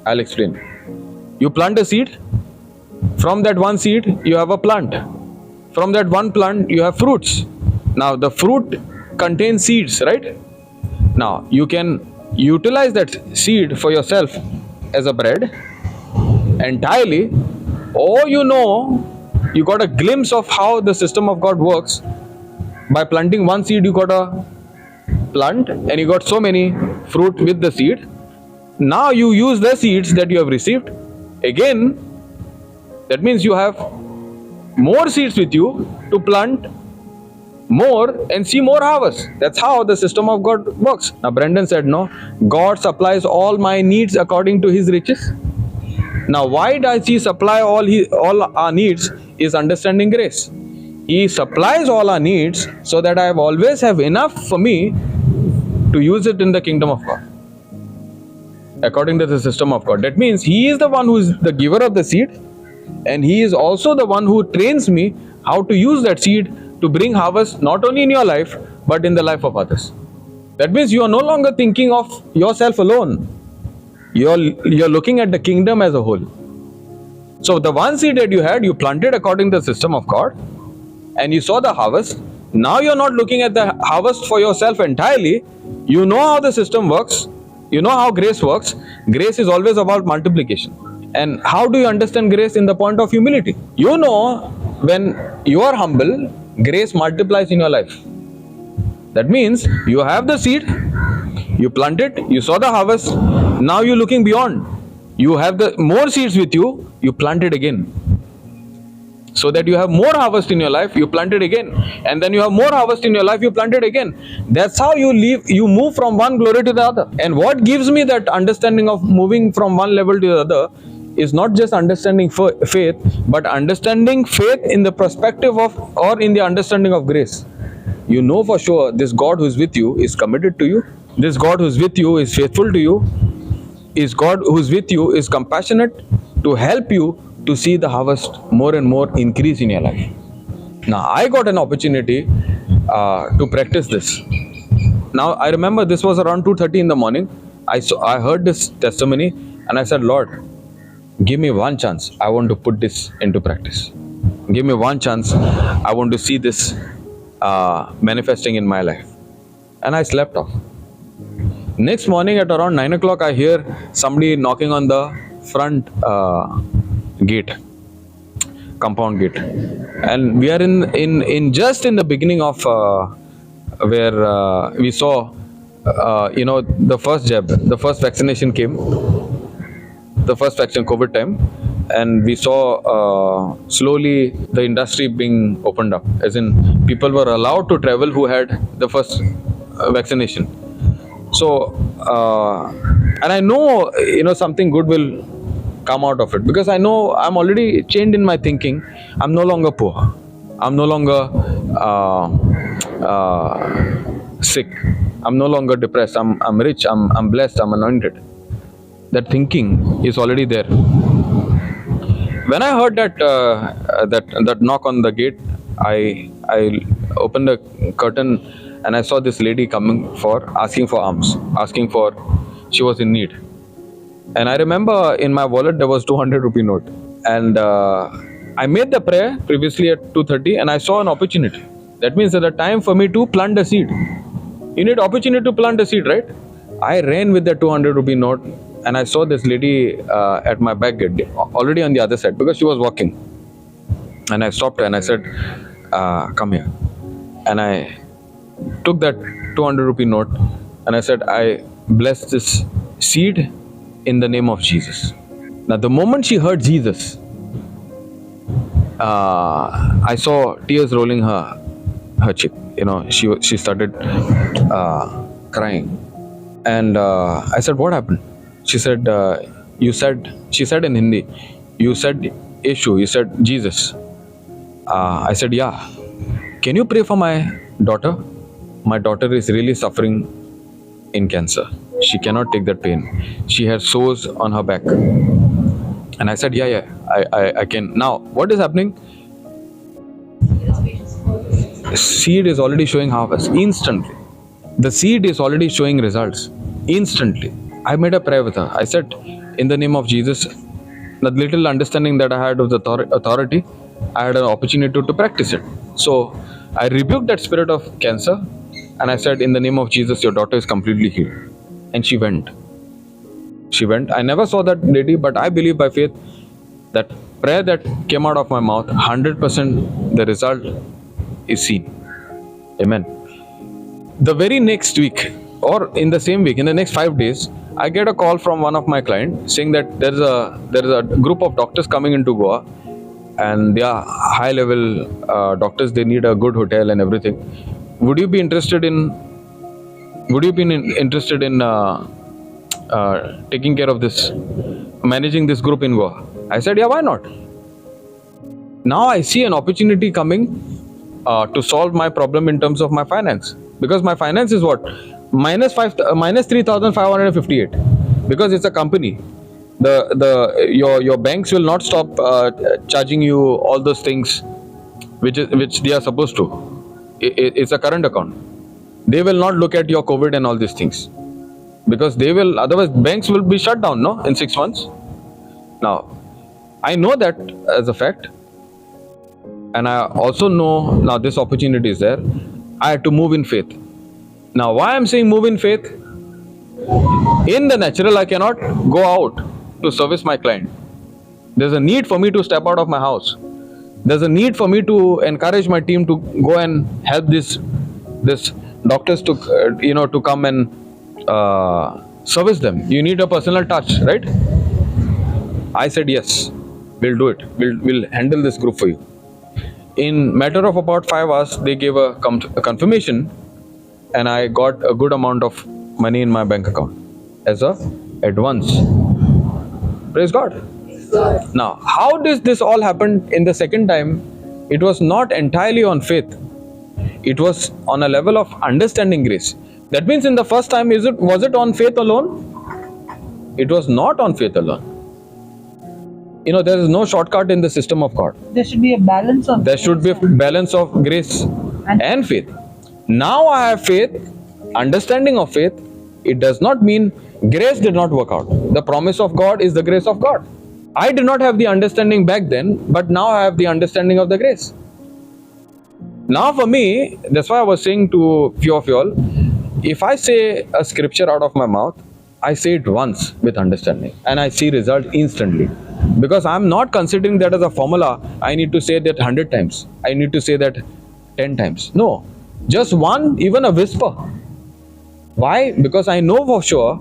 I'll explain. You plant a seed, from that one seed you have a plant. From that one plant you have fruits. Now the fruit contains seeds, right? Now you can utilize that seed for yourself as a bread entirely, Or you got a glimpse of how the system of God works. By planting one seed, you got a plant and you got so many fruit with the seed. Now you use the seeds that you have received. Again, that means you have more seeds with you to plant more and see more harvest. That's how the system of God works. Now Brendan said, no, God supplies all my needs according to his riches. Now why does he supply all our needs? Is understanding grace. He supplies all our needs so that I always have enough for me to use it in the kingdom of God, according to the system of God. That means he is the one who is the giver of the seed, and he is also the one who trains me how to use that seed to bring harvest not only in your life but in the life of others. That means you are no longer thinking of yourself alone. You're looking at the kingdom as a whole. So the one seed that you had, you planted according to the system of God, and you saw the harvest. Now you're not looking at the harvest for yourself entirely. You know how the system works. You know how grace works. Grace is always about multiplication. And how do you understand grace? In the point of humility. You know, when you are humble, grace multiplies in your life. That means you have the seed, you plant it, you saw the harvest. Now you're looking beyond. You have the more seeds with you, you plant it again. So that you have more harvest in your life, you plant it again. And then you have more harvest in your life, you plant it again. That's how you move from one glory to the other. And what gives me that understanding of moving from one level to the other is not just understanding faith, but understanding faith in the perspective of, or in the understanding of grace. You know for sure this God who is with you is committed to you. This God who is with you is faithful to you. Is God who is with you is compassionate to help you to see the harvest more and more increase in your life. Now I got an opportunity to practice this. Now I remember this was around 2:30 in the morning. I heard this testimony and I said, Lord, give me one chance. I want to put this into practice. Give me one chance. I want to see this manifesting in my life. And I slept off. Next morning at around 9 o'clock, I hear somebody knocking on the front gate, compound gate. And we are in just in the beginning of where we saw, the first jab, the first vaccination came. The first vaccine, COVID time, and we saw slowly the industry being opened up, as in people were allowed to travel who had the first vaccination. So, and I know, something good will come out of it, because I know I'm already changed in my thinking. I'm no longer poor. I'm no longer sick. I'm no longer depressed. I'm rich. I'm blessed. I'm anointed. That thinking is already there. When I heard that knock on the gate, I opened the curtain and I saw this lady coming asking for alms, she was in need. And I remember in my wallet there was 200 rupee note. And I made the prayer previously at 2:30 and I saw an opportunity. That means that the time for me to plant a seed. You need opportunity to plant a seed, right? I ran with the 200 rupee note. And I saw this lady at my back gate, already on the other side, because she was walking. And I stopped her and I said, come here. And I took that 200 rupee note and I said, I bless this seed in the name of Jesus. Now, the moment she heard Jesus, I saw tears rolling her cheek. She started crying. And I said, what happened? She said, she said in Hindi, you said Yeshu, you said Jesus. I said, yeah. Can you pray for my daughter? My daughter is really suffering in cancer. She cannot take that pain. She has sores on her back. And I said, yeah, I can. Now, what is happening? Seed is already showing harvest instantly. The seed is already showing results instantly. I made a prayer with her. I said, in the name of Jesus, the little understanding that I had of the authority, I had an opportunity to practice it. So I rebuked that spirit of cancer and I said, in the name of Jesus, your daughter is completely healed. And she went. I never saw that lady, but I believe by faith, That prayer that came out of my mouth, 100% the result is seen. Amen. The very next week, or in the same week, in the next 5 days, I get a call from one of my clients saying that there is a group of doctors coming into Goa, and they are high level doctors. They need a good hotel and everything. Would you be interested in taking care of this, managing this group in Goa? I said, yeah, why not? Now I see an opportunity coming to solve my problem in terms of my finance, because my finance is what? minus 3,558, because it's a company. Your banks will not stop charging you all those things which they are supposed to. It's a current account. They will not look at your COVID and all these things, because they will, otherwise banks will be shut down, no, in 6 months. Now I know that as a fact, and I also know now this opportunity is there. I had to move in faith. Now why I'm saying move in faith? In the natural, I cannot go out to service my client. There's a need for me to step out of my house. There's a need for me to encourage my team to go and help this doctors to to come and service them. You need a personal touch, right? I said yes, we'll do it. We'll handle this group for you. In matter of about 5 hours, they gave a confirmation, and I got a good amount of money in my bank account as a advance. Praise God. Now, how does this all happen in the second time? It was not entirely on faith. It was on a level of understanding grace. That means in the first time, was it on faith alone? It was not on faith alone. There is no shortcut in the system of God. There should be a balance of There should be a balance of grace and faith. Now I have faith, understanding of faith. It does not mean grace did not work out. The promise of God is the grace of God. I did not have the understanding back then, but now I have the understanding of the grace. Now for me, that's why I was saying to few of you all, if I say a scripture out of my mouth, I say it once with understanding, and I see result instantly. Because I'm not considering that as a formula. I need to say that 100 times. I need to say that 10 times. No, just one, even a whisper. Why? Because I know for sure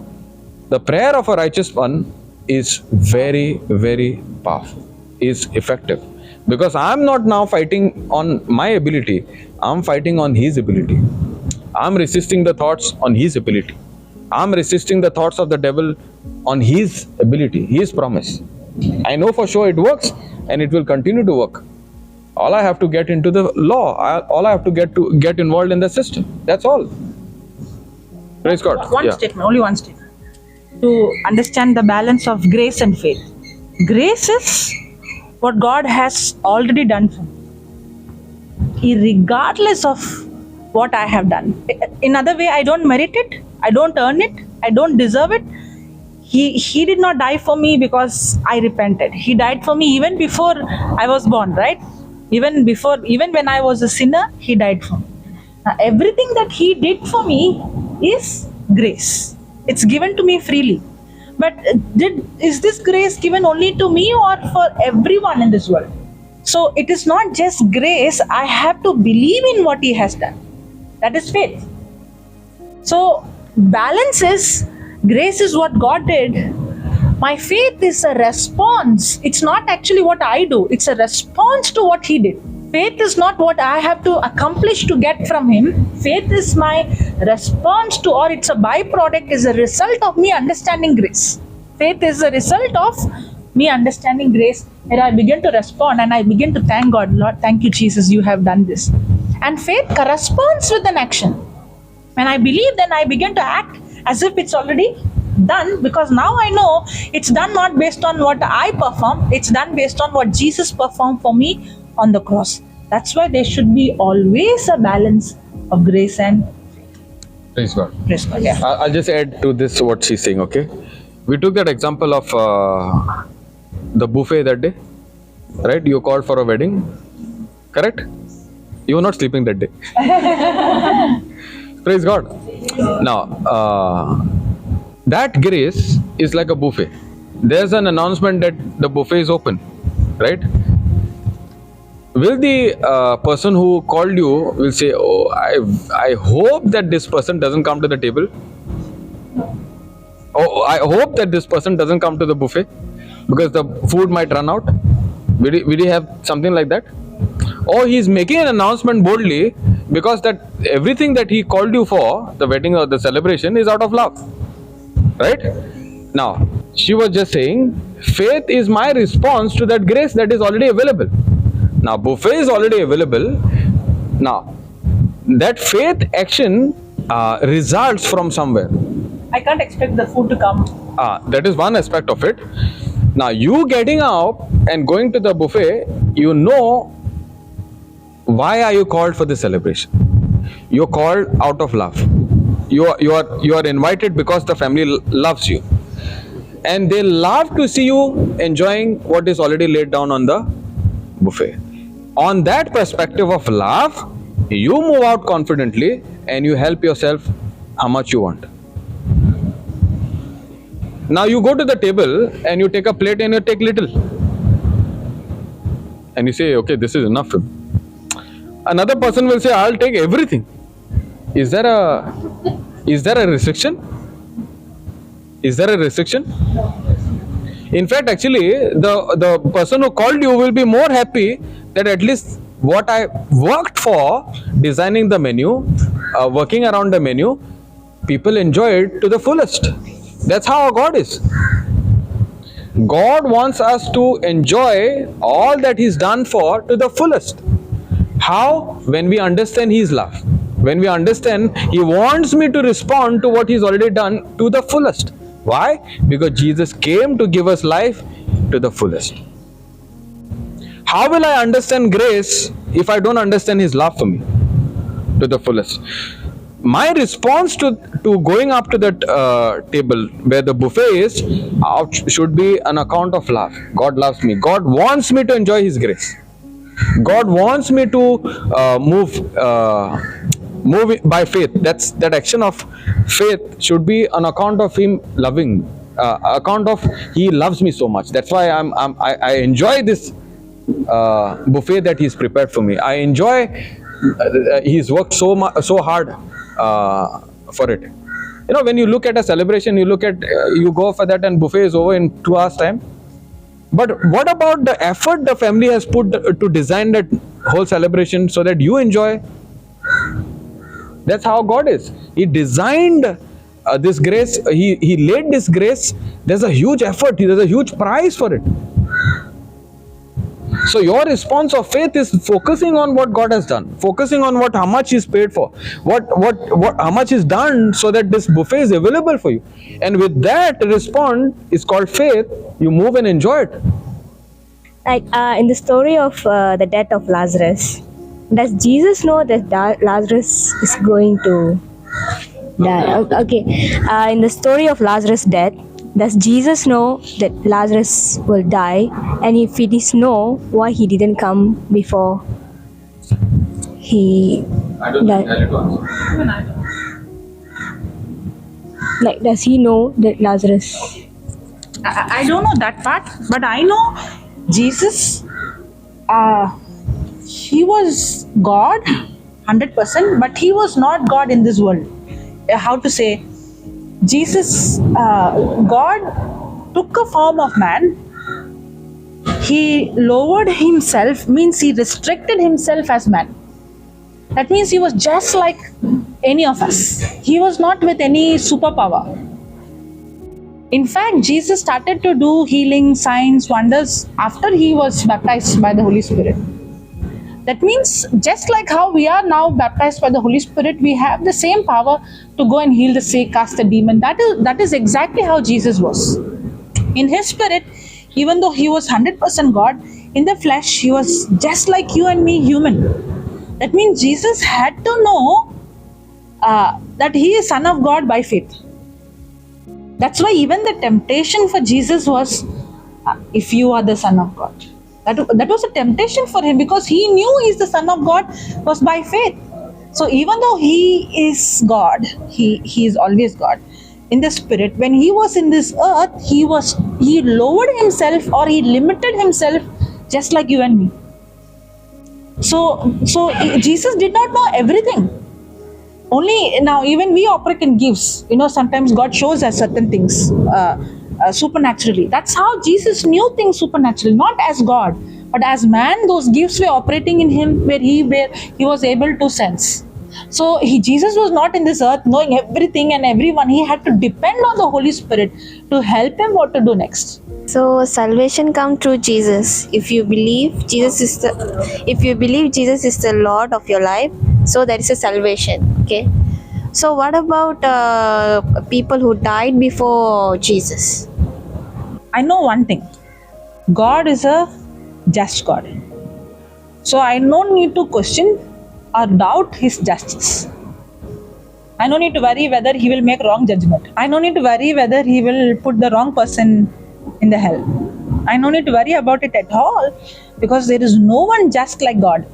the prayer of a righteous one is very, very powerful, is effective. Because I'm not now fighting on my ability, I'm fighting on his ability. I'm resisting the thoughts on his ability. I'm resisting the thoughts of the devil on his ability, his promise. I know for sure it works, and it will continue to work. All I have to get into the law. All I have to get involved in the system. That's all. Praise God. One statement, only one statement. To understand the balance of grace and faith. Grace is what God has already done for me, irregardless of what I have done. In other way, I don't merit it, I don't earn it, I don't deserve it. He did not die for me because I repented. He died for me even before I was born, right? Even when I was a sinner, he died for me. Now, everything that he did for me is grace. It's given to me freely. But is this grace given only to me or for everyone in this world? So it is not just grace. I have to believe in what he has done. That is faith. So balance is, grace is what God did. My faith is a response. It's not actually what I do. It's a response to what he did. Faith is not what I have to accomplish to get from him. Faith is my response to, or it's a byproduct, is a result of me understanding grace. Faith is a result of me understanding grace, where I begin to respond and I begin to thank God. Lord, thank you, Jesus, you have done this. And faith corresponds with an action. When I believe, then I begin to act as if it's already done, because now I know it's done not based on what I perform, it's done based on what Jesus performed for me on the cross. That's why there should be always a balance of grace and faith. Praise God. Praise God. Yeah. I'll just add to this what she's saying, okay? We took that example of the buffet that day, right? You called for a wedding, correct? You were not sleeping that day. Praise God. Now, that grace is like a buffet. There's an announcement that the buffet is open. right? Will the person who called you will say, oh, I hope that this person doesn't come to the table? Oh, I hope that this person doesn't come to the buffet because the food might run out. Will he have something like that? Or he's making an announcement boldly because that everything that he called you for, the wedding or the celebration, is out of love, right? Now, she was just saying, faith is my response to that grace that is already available. Now, buffet is already available. Now, that faith action results from somewhere. I can't expect the food to come. That is one aspect of it. Now, you getting up and going to the buffet, you know why are you called for the celebration. You're called out of love. You are invited because the family loves you, and they love to see you enjoying what is already laid down on the buffet. On that perspective of love, you move out confidently and you help yourself how much you want. Now you go to the table and you take a plate and you take little, and you say, okay, this is enough. Another person will say, I'll take everything. Is there a restriction? Is there a restriction? In fact, actually, the person who called you will be more happy that at least what I worked for, designing the menu, working around the menu, people enjoy it to the fullest. That's how our God is. God wants us to enjoy all that He's done for to the fullest. How? When we understand His love. When we understand He wants me to respond to what He's already done to the fullest. Why? Because Jesus came to give us life to the fullest. How will I understand grace if I don't understand His love for me to the fullest? My response to going up to that table where the buffet is should be an account of love. God loves me. God wants me to enjoy His grace. God wants me to move by faith. That action of faith should be an account of Him loving, account of He loves me so much. That's why I enjoy this buffet that He's prepared for me. I enjoy. He's worked so hard for it. You know, when you look at a celebration, you go for that and buffet is over in 2 hours time. But what about the effort the family has put to design that whole celebration so that you enjoy? That's how God is. He designed this grace. He laid this grace. There's a huge effort. There's a huge price for it. So your response of faith is focusing on what God has done, focusing on how much is paid for, how much is done so that this buffet is available for you. And with that response is called faith. You move and enjoy it. Like in the story of the death of Lazarus, does Jesus know that Lazarus is going to die? Okay. In the story of Lazarus' death, does Jesus know that Lazarus will die? And if it is no, why he didn't come before he died? Like, does he know that Lazarus? I don't know that part, but I know Jesus, He was God 100%, but He was not God in this world. How to say? Jesus, God took a form of man. He lowered Himself, means He restricted Himself as man. That means He was just like any of us. He was not with any superpower. In fact, Jesus started to do healing, signs, wonders after He was baptized by the Holy Spirit. That means just like how we are now baptized by the Holy Spirit, we have the same power to go and heal the sick, cast the demon. That is exactly how Jesus was. In His spirit, even though He was 100% God, in the flesh, He was just like you and me, human. That means Jesus had to know that He is Son of God by faith. That's why even the temptation for Jesus was, if you are the Son of God. That was a temptation for Him because He knew He's the Son of God was by faith. So even though He is God, He is always God. In the spirit, when He was in this earth, He lowered Himself, or He limited Himself just like you and me. So Jesus did not know everything. Only now, even we operate in gifts. Sometimes God shows us certain things supernaturally. That's how Jesus knew things supernaturally, not as God, but as man. Those gifts were operating in him, where he was able to sense. So Jesus was not in this earth knowing everything and everyone. He had to depend on the Holy Spirit to help him what to do next. So salvation comes through Jesus. If you believe Jesus is the Lord of your life, so there is a salvation. Okay. So what about people who died before Jesus? I know one thing. God is a just God. So I don't need to question or doubt his justice. I don't need to worry whether he will make wrong judgment. I don't need to worry whether he will put the wrong person in the hell. I don't need to worry about it at all, because there is no one just like God.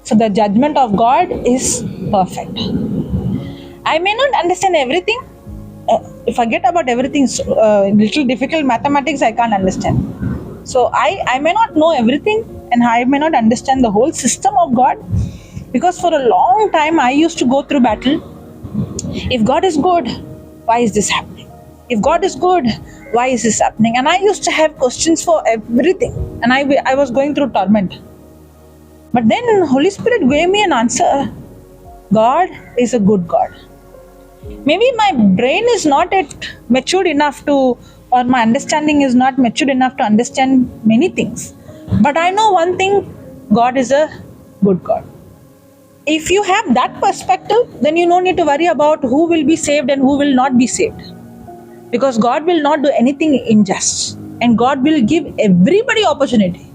So the judgment of God is perfect. I may not understand everything. Forget about everything. Little difficult mathematics I can't understand. So I may not know everything, and I may not understand the whole system of God, because for a long time I used to go through battle. If God is good, why is this happening? If God is good, why is this happening? And I used to have questions for everything, and I was going through torment. But then Holy Spirit gave me an answer. God is a good God. Maybe my brain is not yet matured enough to, or my understanding is not matured enough to understand many things. But I know one thing, God is a good God. If you have that perspective, then you don't need to worry about who will be saved and who will not be saved. Because God will not do anything unjust. And God will give everybody opportunity.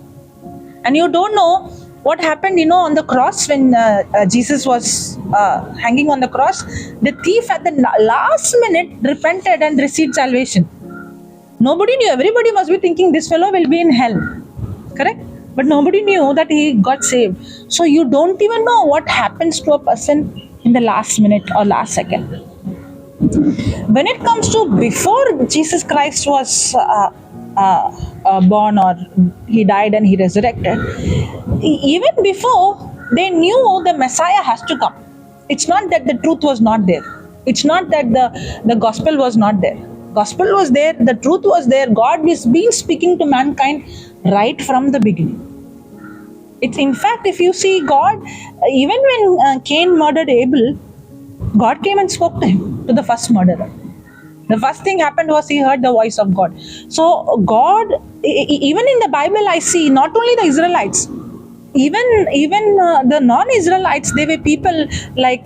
And you don't know what happened, on the cross when Jesus was hanging on the cross. The thief at the last minute repented and received salvation. Nobody knew. Everybody must be thinking this fellow will be in hell. Correct? But nobody knew that he got saved. So you don't even know what happens to a person in the last minute or last second. When it comes to before Jesus Christ was born, or he died and he resurrected, even before, they knew the Messiah has to come. It's not that the truth was not there. It's not that the gospel was not there. Gospel was there, the truth was there. God has been speaking to mankind right from the beginning. It's, in fact, if you see God, even when Cain murdered Abel, God came and spoke to him, to the first murderer. The first thing happened was he heard the voice of God. So God, even in the Bible, I see not only the Israelites, even the non-Israelites, they were people like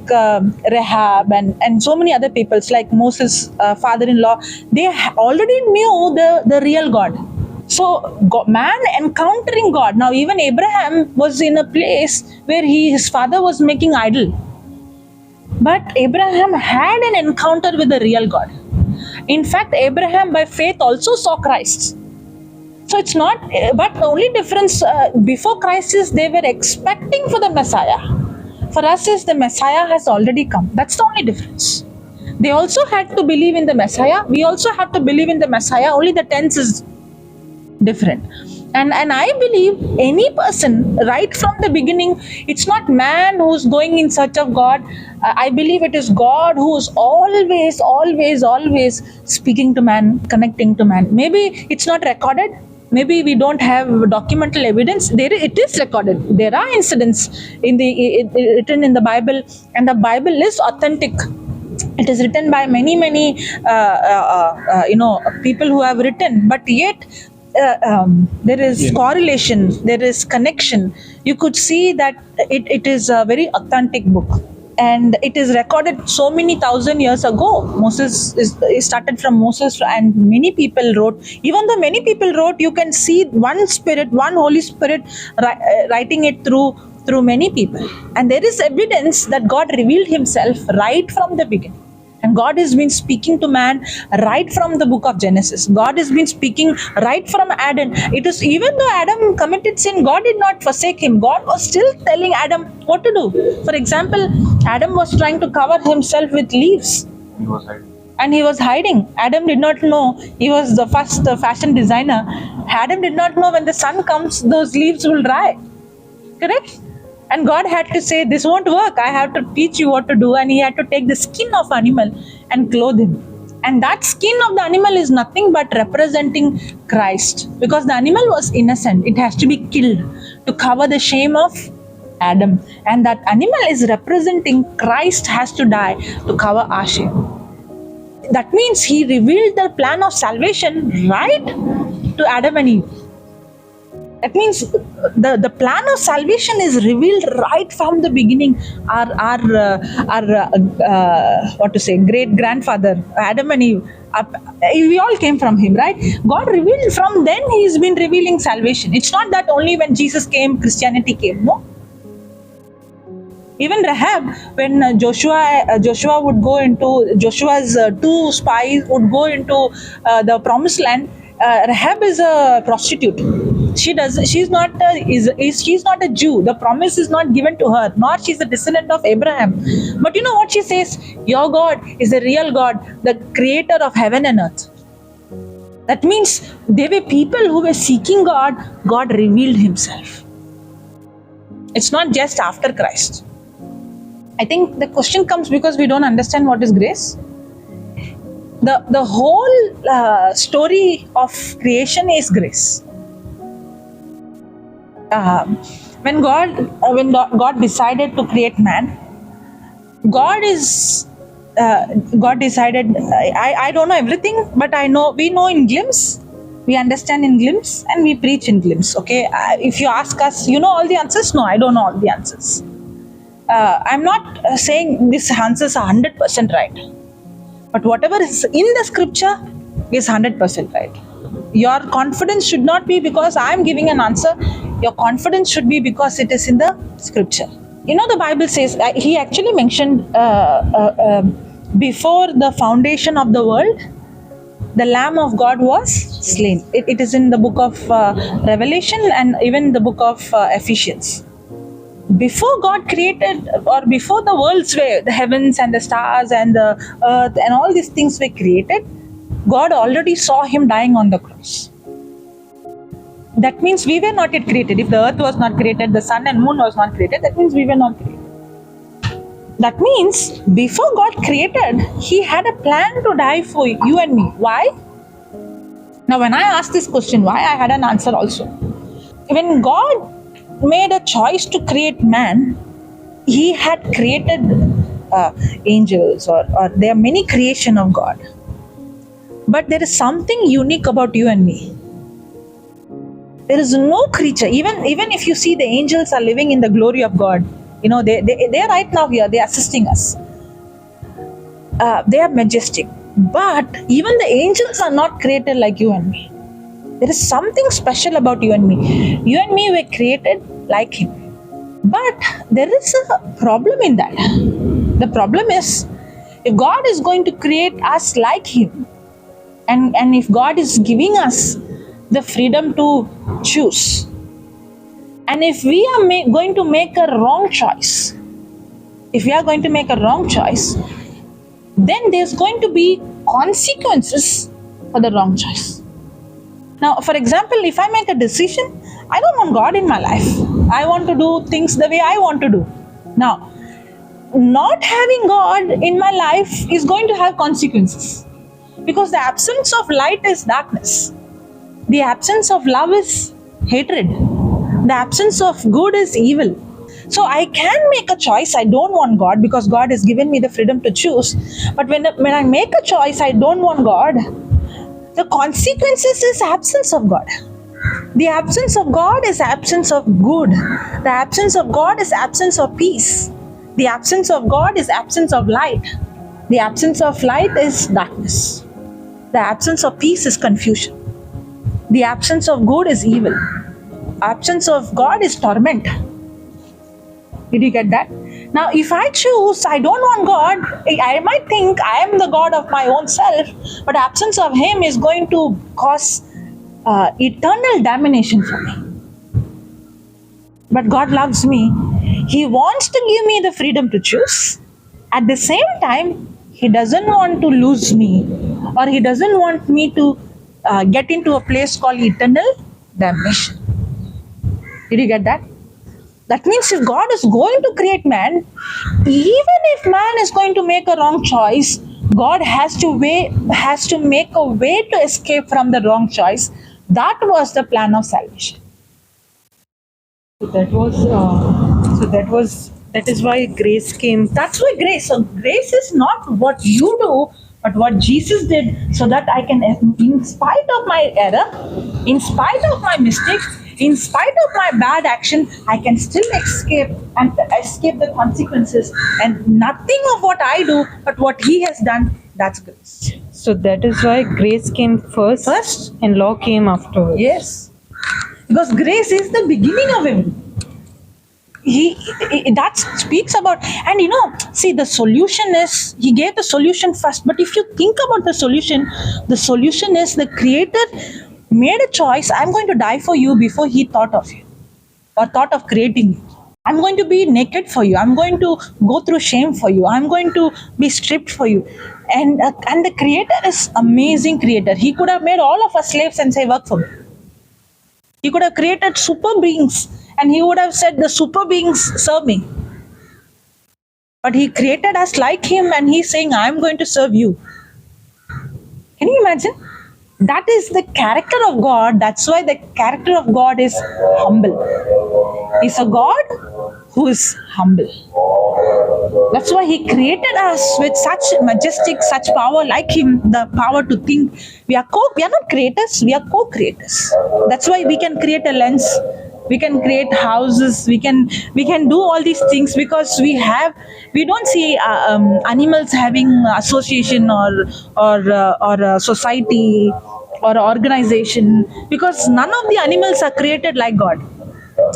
Rahab and so many other peoples, like Moses' father-in-law. They already knew the real God. So man encountering God. Now even Abraham was in a place where his father was making idol. But Abraham had an encounter with the real God. In fact, Abraham by faith also saw Christ. So it's not, but the only difference before Christ is they were expecting for the Messiah. For us is the Messiah has already come. That's the only difference. They also had to believe in the Messiah. We also have to believe in the Messiah. Only the tense is different. And I believe any person right from the beginning, it's not man who's going in search of God. I believe it is God who is always speaking to man, connecting to man. Maybe it's not recorded. Maybe we don't have documental evidence. It is recorded. There are incidents written in the Bible, and the Bible is authentic. It is written by many people who have written, but yet there is correlation, there is connection. You could see that it is a very authentic book, and it is recorded so many thousand years ago. Moses is started from Moses, and many people wrote. Even though many people wrote, you can see one Spirit, one Holy Spirit writing it through many people, and there is evidence that God revealed Himself right from the beginning. And God has been speaking to man right from the book of Genesis. God has been speaking right from Adam. It is, even though Adam committed sin, God did not forsake him. God was still telling Adam what to do. For example, Adam was trying to cover himself with leaves. He was hiding. And he was hiding. Adam did not know he was the first fashion designer, Adam did not know when the sun comes, those leaves will dry. Correct? And God had to say, this won't work. I have to teach you what to do. And he had to take the skin of animal and clothe him. And that skin of the animal is nothing but representing Christ. Because the animal was innocent. It has to be killed to cover the shame of Adam. And that animal is representing Christ has to die to cover our shame. That means he revealed the plan of salvation right to Adam and Eve. That means the plan of salvation is revealed right from the beginning. Our great grandfather Adam and Eve, we all came from him, right? God revealed from then. He's been revealing salvation. It's not that only when Jesus came, Christianity came. No. Even Rahab, when Joshua would go into Joshua's two spies would go into the promised land. Rahab is a prostitute. She's not a Jew. The promise is not given to her, nor she's a descendant of Abraham. But you know what she says? Your God is a real God, the creator of heaven and earth. That means they were people who were seeking God. God revealed himself. It's not just after Christ. I think the question comes because we don't understand what is grace. The whole story of creation is grace. When God decided to create man, God decided. I don't know everything, but we know in glimpse, we understand in glimpse, and we preach in glimpse. Okay, if you ask us, you know all the answers? No, I don't know all the answers. I'm not saying these answers are 100% right, but whatever is in the scripture is 100% right. Your confidence should not be because I am giving an answer. Your confidence should be because it is in the scripture. You know, the Bible says, he actually mentioned before the foundation of the world, the Lamb of God was slain. It is in the book of Revelation and even the book of Ephesians. Before God created, or before the worlds were, the heavens and the stars and the earth and all these things were created, God already saw him dying on the cross. That means we were not yet created. If the earth was not created, the sun and moon was not created, that means we were not created. That means before God created, he had a plan to die for you and me. Why? Now when I asked this question, why, I had an answer also. When God made a choice to create man, he had created angels or there are many creation of God. But there is something unique about you and me. There is no creature, even if you see the angels are living in the glory of God, you know, they're right now here, they're assisting us. They are majestic. But even the angels are not created like you and me. There is something special about you and me. You and me were created like him. But there is a problem in that. The problem is, if God is going to create us like him, and if God is giving us the freedom to choose, and if we are going to make a wrong choice, then there's going to be consequences for the wrong choice. Now, for example, if I make a decision, I don't want God in my life. I want to do things the way I want to do. Now, not having God in my life is going to have consequences. Because the absence of light is darkness. The absence of love is hatred. The absence of good is evil. So I can make a choice, I don't want God, because God has given me the freedom to choose. But when I make a choice, I don't want God, the consequences is absence of God. The absence of God is absence of good. The absence of God is absence of peace. The absence of God is absence of light. The absence of light is darkness. The absence of peace is confusion. The absence of good is evil. Absence of God is torment. Did you get that? Now, if I choose, I don't want God, I might think I am the God of my own self, but absence of him is going to cause eternal damnation for me. But God loves me. He wants to give me the freedom to choose. At the same time, he doesn't want to lose me, or he doesn't want me to get into a place called eternal damnation. Did you get that? That means if God is going to create man, even if man is going to make a wrong choice, God has to make a way to escape from the wrong choice. That was the plan of salvation. That is why grace came. That's why grace. So grace is not what you do, but what Jesus did, so that I can, in spite of my error, in spite of my mistakes, in spite of my bad action, I can still escape the consequences. And nothing of what I do, but what He has done, that's grace. So that is why grace came first and law came afterwards. Yes. Because grace is the beginning of everything. That speaks about, and see, the solution is, He gave the solution first. But if you think about the solution is the Creator made a choice. I'm going to die for you before He thought of you or thought of creating you. I'm going to be naked for you. I'm going to go through shame for you. I'm going to be stripped for you. And the Creator is amazing Creator. He could have made all of us slaves and say, work for me. He could have created super beings and He would have said, the super beings serve me. But He created us like Him and He's saying, I'm going to serve you. Can you imagine? That is the character of God. That's why the character of God is humble. He's a God who is humble. That's why He created us with such majestic, such power, like Him, the power to think. We are not creators, we are co-creators. That's why we can create a lens, we can create houses, we can do all these things, because we don't see animals having association or society or organization, because none of the animals are created like God.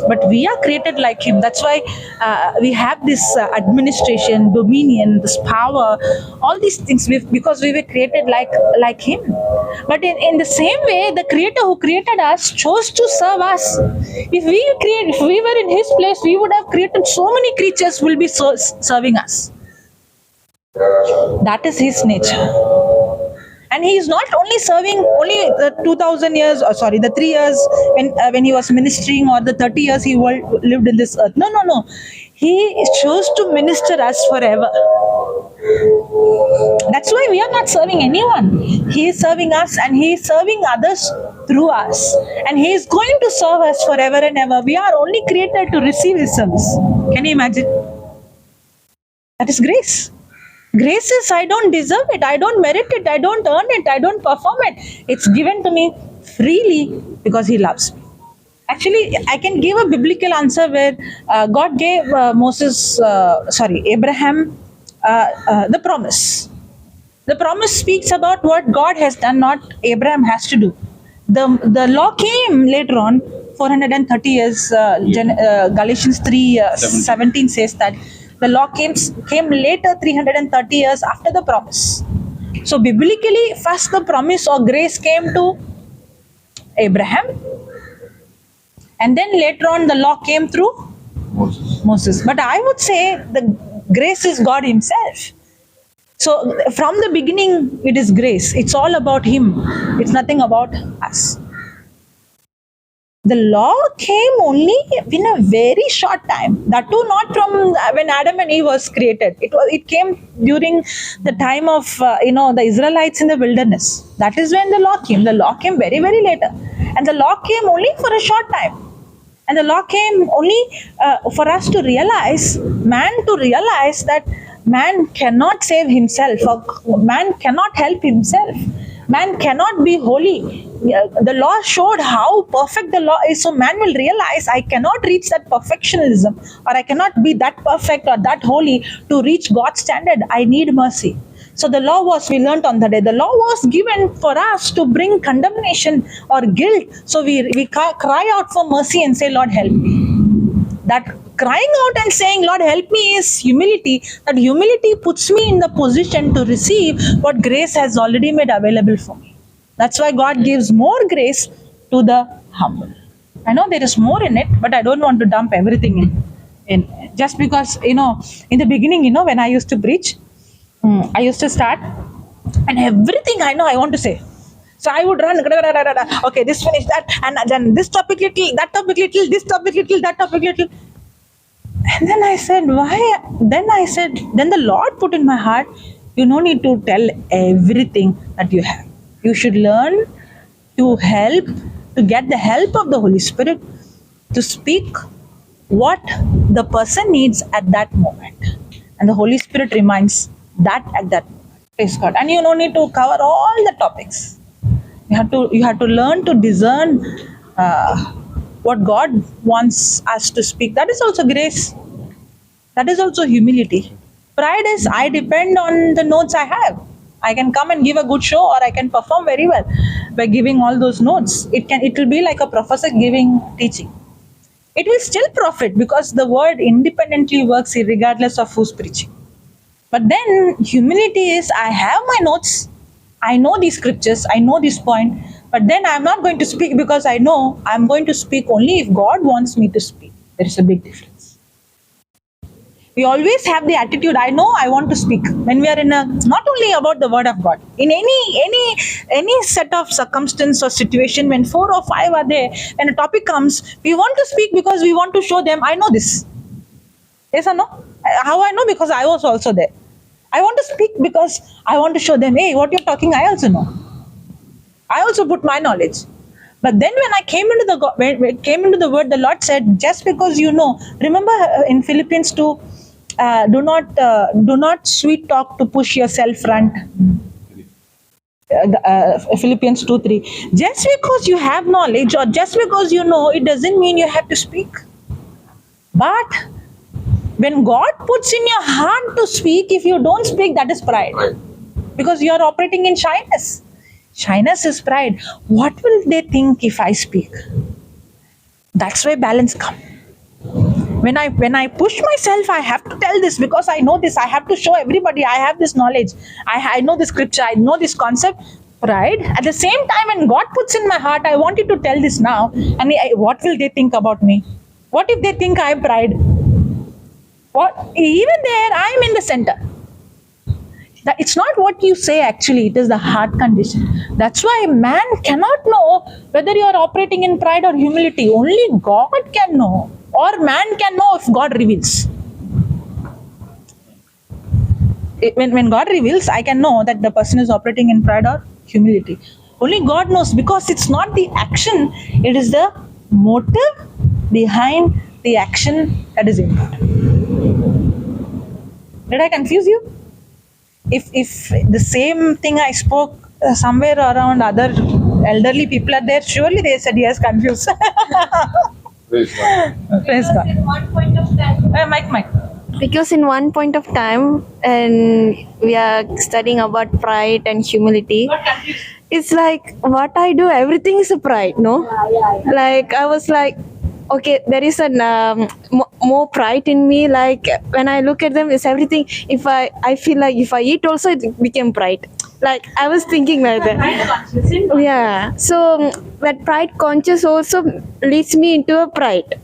But we are created like Him. That's why we have this administration, dominion, this power, all these things, because we were created like Him. But in the same way, the Creator who created us chose to serve us. If we were in His place, we would have created so many creatures who will be serving us. That is His nature. And He is not only serving the 2,000 years, or sorry, the 3 years when He was ministering, or the 30 years He lived in this earth. No. He chose to minister us forever. That's why we are not serving anyone. He is serving us, and He is serving others through us. And He is going to serve us forever and ever. We are only created to receive His service. Can you imagine? That is grace. Grace is, I don't deserve it, I don't merit it, I don't earn it, I don't perform it. It's given to me freely because He loves me. Actually, I can give a biblical answer where God gave Abraham the promise. The promise speaks about what God has done, not Abraham has to do. The law came later on, 430 years. Galatians 3:17 says that the law came later, 330 years after the promise. So biblically, first the promise or grace came to Abraham, and then later on the law came through Moses. But I would say the grace is God Himself. So from the beginning, it is grace. It's all about Him. It's nothing about us. The law came only in a very short time. That too, not from when Adam and Eve was created. It came during the time of the Israelites in the wilderness. That is when the law came. The law came very, very later, and the law came only for a short time. And the law came only for us to realize, that man cannot save himself, or man cannot help himself. Man cannot be holy. The law showed how perfect the law is, so man will realize, I cannot reach that perfectionism, or I cannot be that perfect or that holy to reach God's standard. I need mercy. So the law was, we learned on the day, the law was given for us to bring condemnation or guilt. So we cry out for mercy and say, Lord, help me. That crying out and saying, Lord, help me, is humility. That humility puts me in the position to receive what grace has already made available for me. That's why God gives more grace to the humble. I know there is more in it, but I don't want to dump everything in. Just because, in the beginning, when I used to preach, I used to start, and everything I know I want to say. So I would run, okay, this finish that, and then this topic little, that topic little, this topic little, that topic little. And then I said, why? Then the Lord put in my heart, you no need to tell everything that you have. You should learn to get the help of the Holy Spirit to speak what the person needs at that moment. And the Holy Spirit reminds that at that moment. Praise God. And you no need to cover all the topics. You have to learn to discern what God wants us to speak. That is also grace. That is also humility. Pride is I depend on the notes I have. I can come and give a good show, or I can perform very well by giving all those notes. It will be like a professor giving teaching. It will still profit because the word independently works regardless of who's preaching. But then humility is I have my notes, I know these scriptures, I know this point, but then I'm not going to speak because I know I'm going to speak only if God wants me to speak. There is a big difference. We always have the attitude, I know I want to speak. When we are in not only about the word of God, in any set of circumstance or situation, when 4 or 5 are there, when a topic comes, we want to speak because we want to show them, I know this. Yes or no? How I know? Because I was also there. I want to speak because I want to show them, hey, what you're talking, I also know. I also put my knowledge. But then when I came into the word, the Lord said, just because you know, remember in Philippians 2, do not sweet talk to push yourself front. Philippians 2:3. Just because you have knowledge or just because you know, it doesn't mean you have to speak. But when God puts in your heart to speak, if you don't speak, that is pride. Because you are operating in shyness. Shyness is pride. What will they think if I speak? That's why balance comes. When I push myself, I have to tell this because I know this. I have to show everybody I have this knowledge. I know the scripture. I know this concept. Pride. At the same time, when God puts in my heart, I want you to tell this now. And what will they think about me? What if they think I am pride? What? Even there, I am in the center. It's not what you say actually, it is the heart condition. That's why man cannot know whether you are operating in pride or humility. Only God can know, or man can know if God reveals. When God reveals, I can know that the person is operating in pride or humility. Only God knows, because it's not the action, it is the motive behind the action that is important. Did I confuse you? If the same thing I spoke somewhere around other elderly people are there, surely they said yes, confused. Praise God. Praise God. In one point of time. Mike. Because in one point of time, and we are studying about pride and humility, it's like what I do, everything is a pride, no? Like I was like, okay, there is a more pride in me. Like when I look at them, it's everything. If I feel like if I eat also, it became pride. Like I was thinking like that. Yeah. So that pride conscious also leads me into a pride.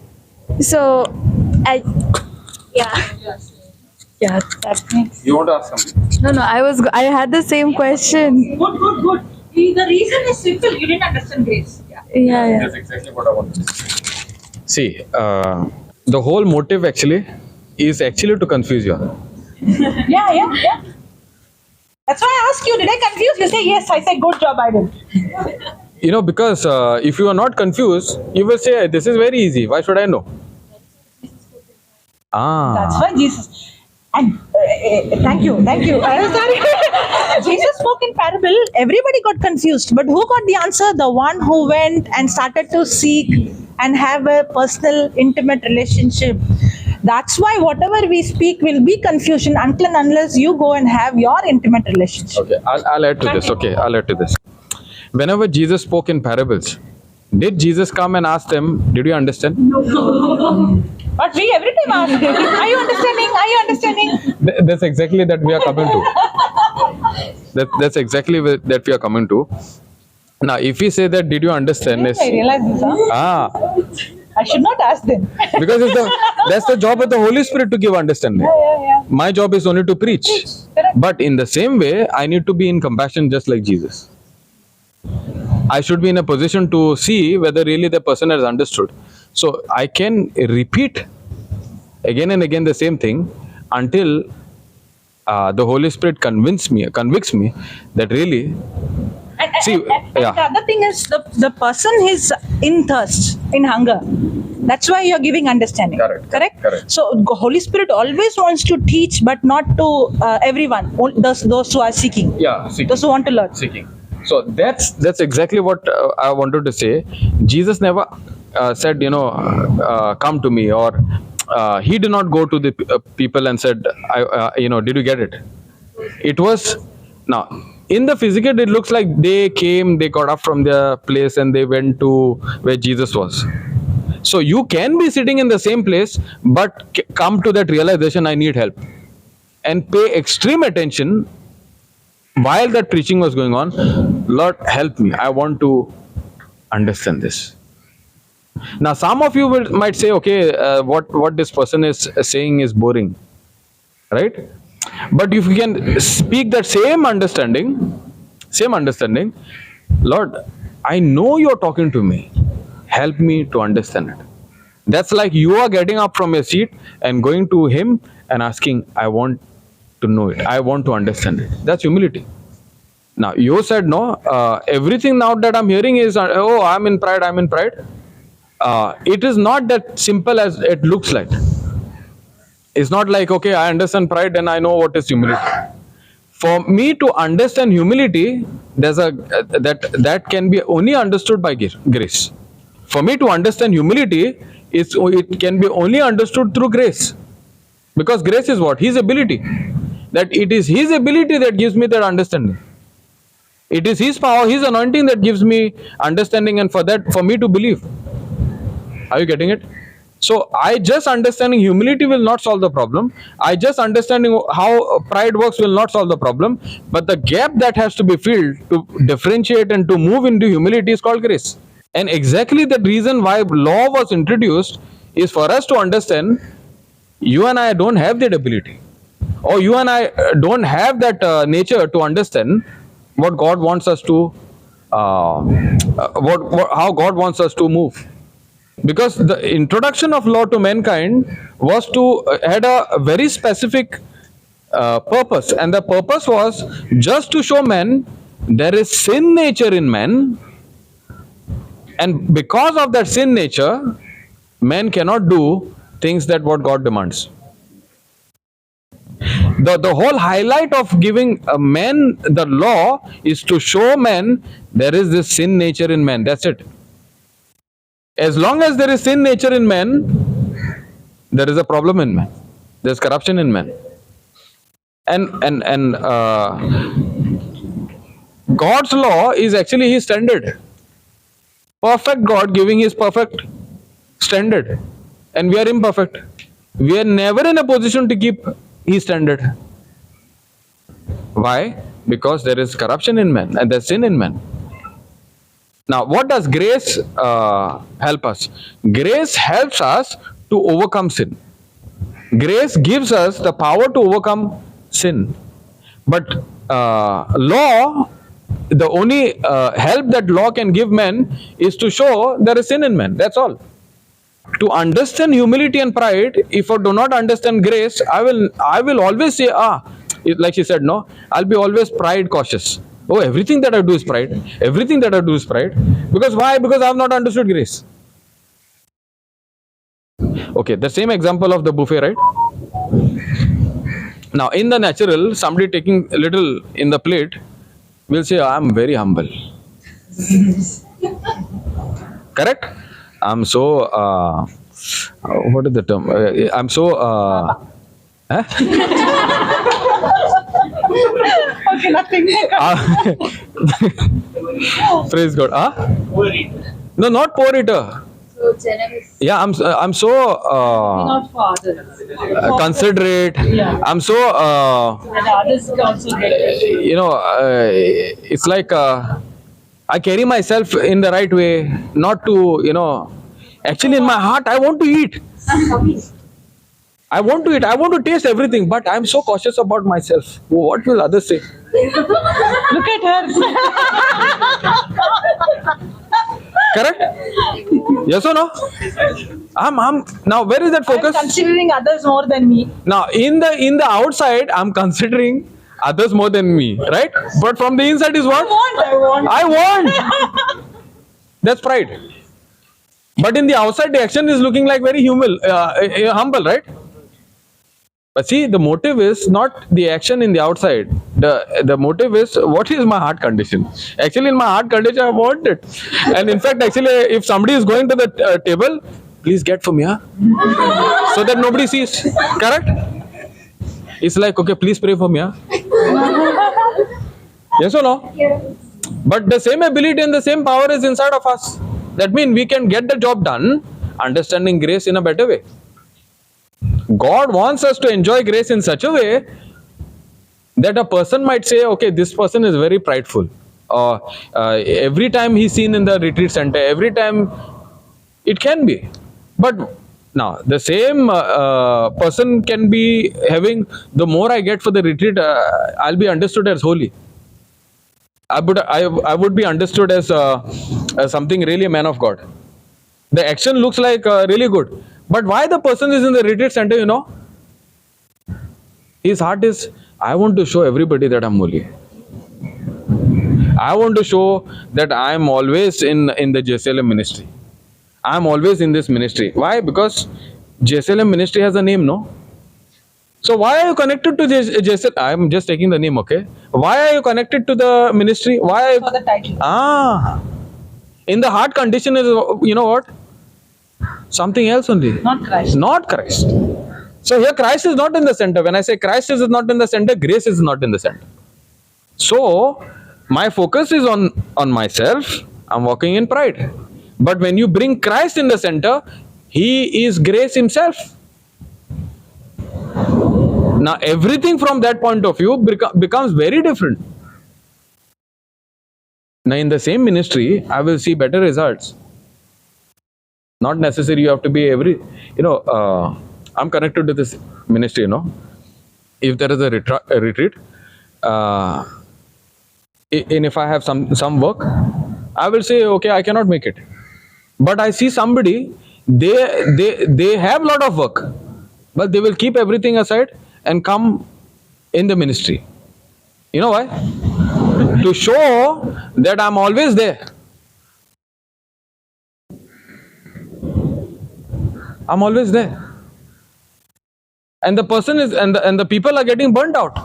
So yeah. That makes You want to ask something? No, I had the same question. good. The reason is simple. You didn't understand grace. Yeah. That's exactly what I want to say. See, the whole motive actually is actually to confuse you. Yeah. That's why I asked you, did I confuse? You say yes. I say good job, I did. You know, because if you are not confused, you will say, this is very easy. Why should I know? That's why Jesus. And thank you. I'm sorry. Jesus spoke in parable. Everybody got confused, but who got the answer? The one who went and started to seek and have a personal, intimate relationship. That's why whatever we speak will be confusion until and unless you go and have your intimate relationship. Okay, I'll add to this. Okay, I'll add to this. Whenever Jesus spoke in parables, did Jesus come and ask them, did you understand? No. But we every time ask, are you understanding? That's exactly that we are coming to. That's exactly that we are coming to. Now, if we say that, did you understand? Yes, I realize this. I should not ask them. Because that's the job of the Holy Spirit to give understanding. Yeah. My job is only to preach. Correct. But in the same way, I need to be in compassion just like Jesus. I should be in a position to see whether really the person has understood. So I can repeat again and again the same thing until the Holy Spirit convicts me that really. See, And yeah. the other thing is the person is in thirst, in hunger. That's why you're giving understanding. Correct. So Holy Spirit always wants to teach, but not to everyone. Those who are seeking. Yeah, seeking. Those who want to learn. Seeking. So that's exactly what I wanted to say. Jesus never said, come to me, or he did not go to the people and said, did you get it? It was now in the physical. It looks like they came, they got up from their place, and they went to where Jesus was. So you can be sitting in the same place, but come to that realization, I need help, and pay extreme attention while that preaching was going on. Lord, help me. I want to understand this. Now, some of you might say, okay, what this person is saying is boring, right? But if you can speak that same understanding, Lord, I know you're talking to me. Help me to understand it. That's like you are getting up from your seat and going to him and asking, I want to know it. I want to understand it. That's humility. Now, you said, no, everything now that I'm hearing is, oh, I'm in pride. It is not that simple as it looks like. It's not like, okay, I understand pride and I know what is humility. For me to understand humility, that can be only understood by grace. For me to understand humility, it can be only understood through grace. Because grace is what? His ability. That it is his ability that gives me that understanding. It is his power, his anointing that gives me understanding, and for me to believe. Are you getting it? So I just understanding humility will not solve the problem. I just understanding how pride works will not solve the problem. But the gap that has to be filled to differentiate and to move into humility is called grace. And exactly the reason why law was introduced is for us to understand you and I don't have that ability, or you and I don't have that nature to understand what God wants us to, how God wants us to move. Because the introduction of law to mankind was had a very specific purpose, and the purpose was just to show men there is sin nature in men, and because of that sin nature, men cannot do things that what God demands. The whole highlight of giving men the law is to show men there is this sin nature in men. That's it. As long as there is sin nature in men, there is a problem in men. There is corruption in men. And God's law is actually his standard. Perfect God giving his perfect standard. And we are imperfect. We are never in a position to keep his standard. Why? Because there is corruption in men and there is sin in men. Now, what does grace help us? Grace helps us to overcome sin. Grace gives us the power to overcome sin. But law, the only help that law can give men is to show there is sin in men. That's all. To understand humility and pride, if I do not understand grace, I will always say, like she said, no, I'll be always pride cautious. Oh, everything that I do is pride. Everything that I do is pride. Because why? Because I have not understood grace. Okay, the same example of the buffet, right? Now, in the natural, somebody taking a little in the plate will say, I'm very humble. Correct? I'm so, what is the term? I'm so, Okay, nothing. Praise God. No, not poor eater. So generous. Yeah, I'm so Not for others. considerate. Yeah. I'm so And others also get it. it's like I carry myself in the right way, not to actually in my heart I want to eat. I want to eat. I want to taste everything, but I'm so cautious about myself. What will others say? Look at her. Correct? Yes or no? I'm now where is that focus? I'm considering others more than me. Now in the outside, I'm considering others more than me, right? But from the inside is what? I want. That's pride. But in the outside, the action is looking like very humble, right? But see, the motive is not the action in the outside. The motive is what is my heart condition. Actually, in my heart condition, I want it. And in fact, actually, if somebody is going to the table, please get for me, huh? So that nobody sees. Correct? It's like, okay, please pray for me, huh? Yes or no? Yes. But the same ability and the same power is inside of us. That means we can get the job done, understanding grace in a better way. God wants us to enjoy grace in such a way that a person might say, okay, this person is very prideful. Every time he's seen in the retreat center, every time it can be. But now the same person can be having, the more I get for the retreat, I'll be understood as holy. I would be understood as something really a man of God. The action looks like really good. But why the person is in the retreat center, you know? His heart is, I want to show everybody that I'm holy. I want to show that I'm always in the JCILM ministry. I'm always in this ministry. Why? Because JCILM ministry has a name, no? So why are you connected to JCILM? I'm just taking the name, okay? Why are you connected to the ministry? Why? For the title. In the heart condition is, you know what? Something else only. Not Christ. Not Christ. So here Christ is not in the center. When I say Christ is not in the center, grace is not in the center. So my focus is on myself. I'm walking in pride. But when you bring Christ in the center, He is grace Himself. Now everything from that point of view becomes very different. Now in the same ministry, I will see better results. Not necessary you have to be I'm connected to this ministry, you know. If there is a retreat, and if I have some work, I will say, okay, I cannot make it. But I see somebody, they have a lot of work, but they will keep everything aside and come in the ministry. You know why? To show that I'm always there. I'm always there. And the person is, and the people are getting burnt out.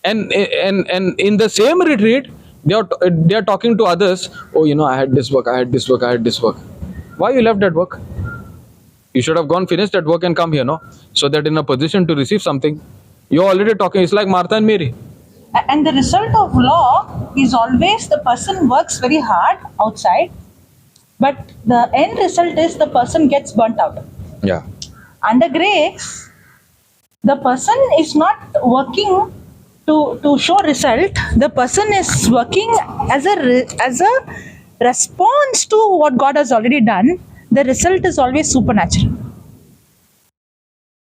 And in the same retreat, they are talking to others. Oh, you know, I had this work, I had this work, I had this work. Why you left that work? You should have gone, finished that work and come here, no? So that in a position to receive something. You're already talking. It's like Martha and Mary. And the result of law is always the person works very hard outside, but the end result is the person gets burnt out. Yeah. Under grace, the person is not working to show result. The person is working as a response to what God has already done. The result is always supernatural.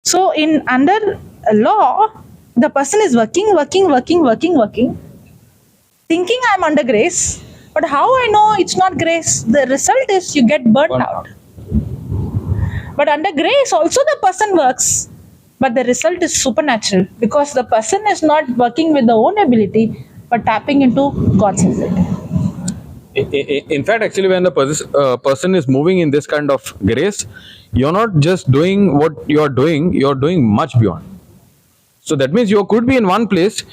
So in under law, the person is working, thinking I'm under grace. But how I know it's not grace? The result is you get burnt out. But under grace also the person works, but the result is supernatural because the person is not working with their own ability but tapping into God's ability. In fact, actually, when the person is moving in this kind of grace, you're not just doing what you're doing much beyond. So that means you could be in one place,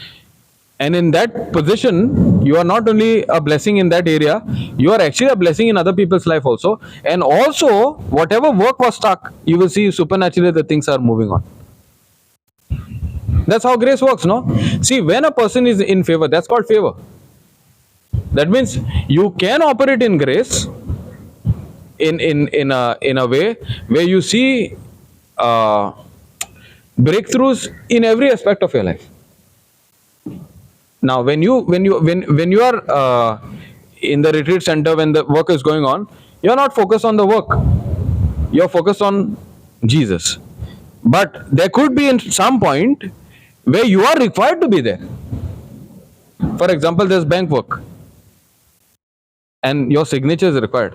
and in that position, you are not only a blessing in that area, you are actually a blessing in other people's life also. And also, whatever work was stuck, you will see supernaturally the things are moving on. That's how grace works, no? See, when a person is in favor, that's called favor. That means you can operate in grace in a way where you see breakthroughs in every aspect of your life. Now, when you are in the retreat center, when the work is going on, you are not focused on the work. You are focused on Jesus. But there could be in some point where you are required to be there. For example, there's bank work and your signature is required.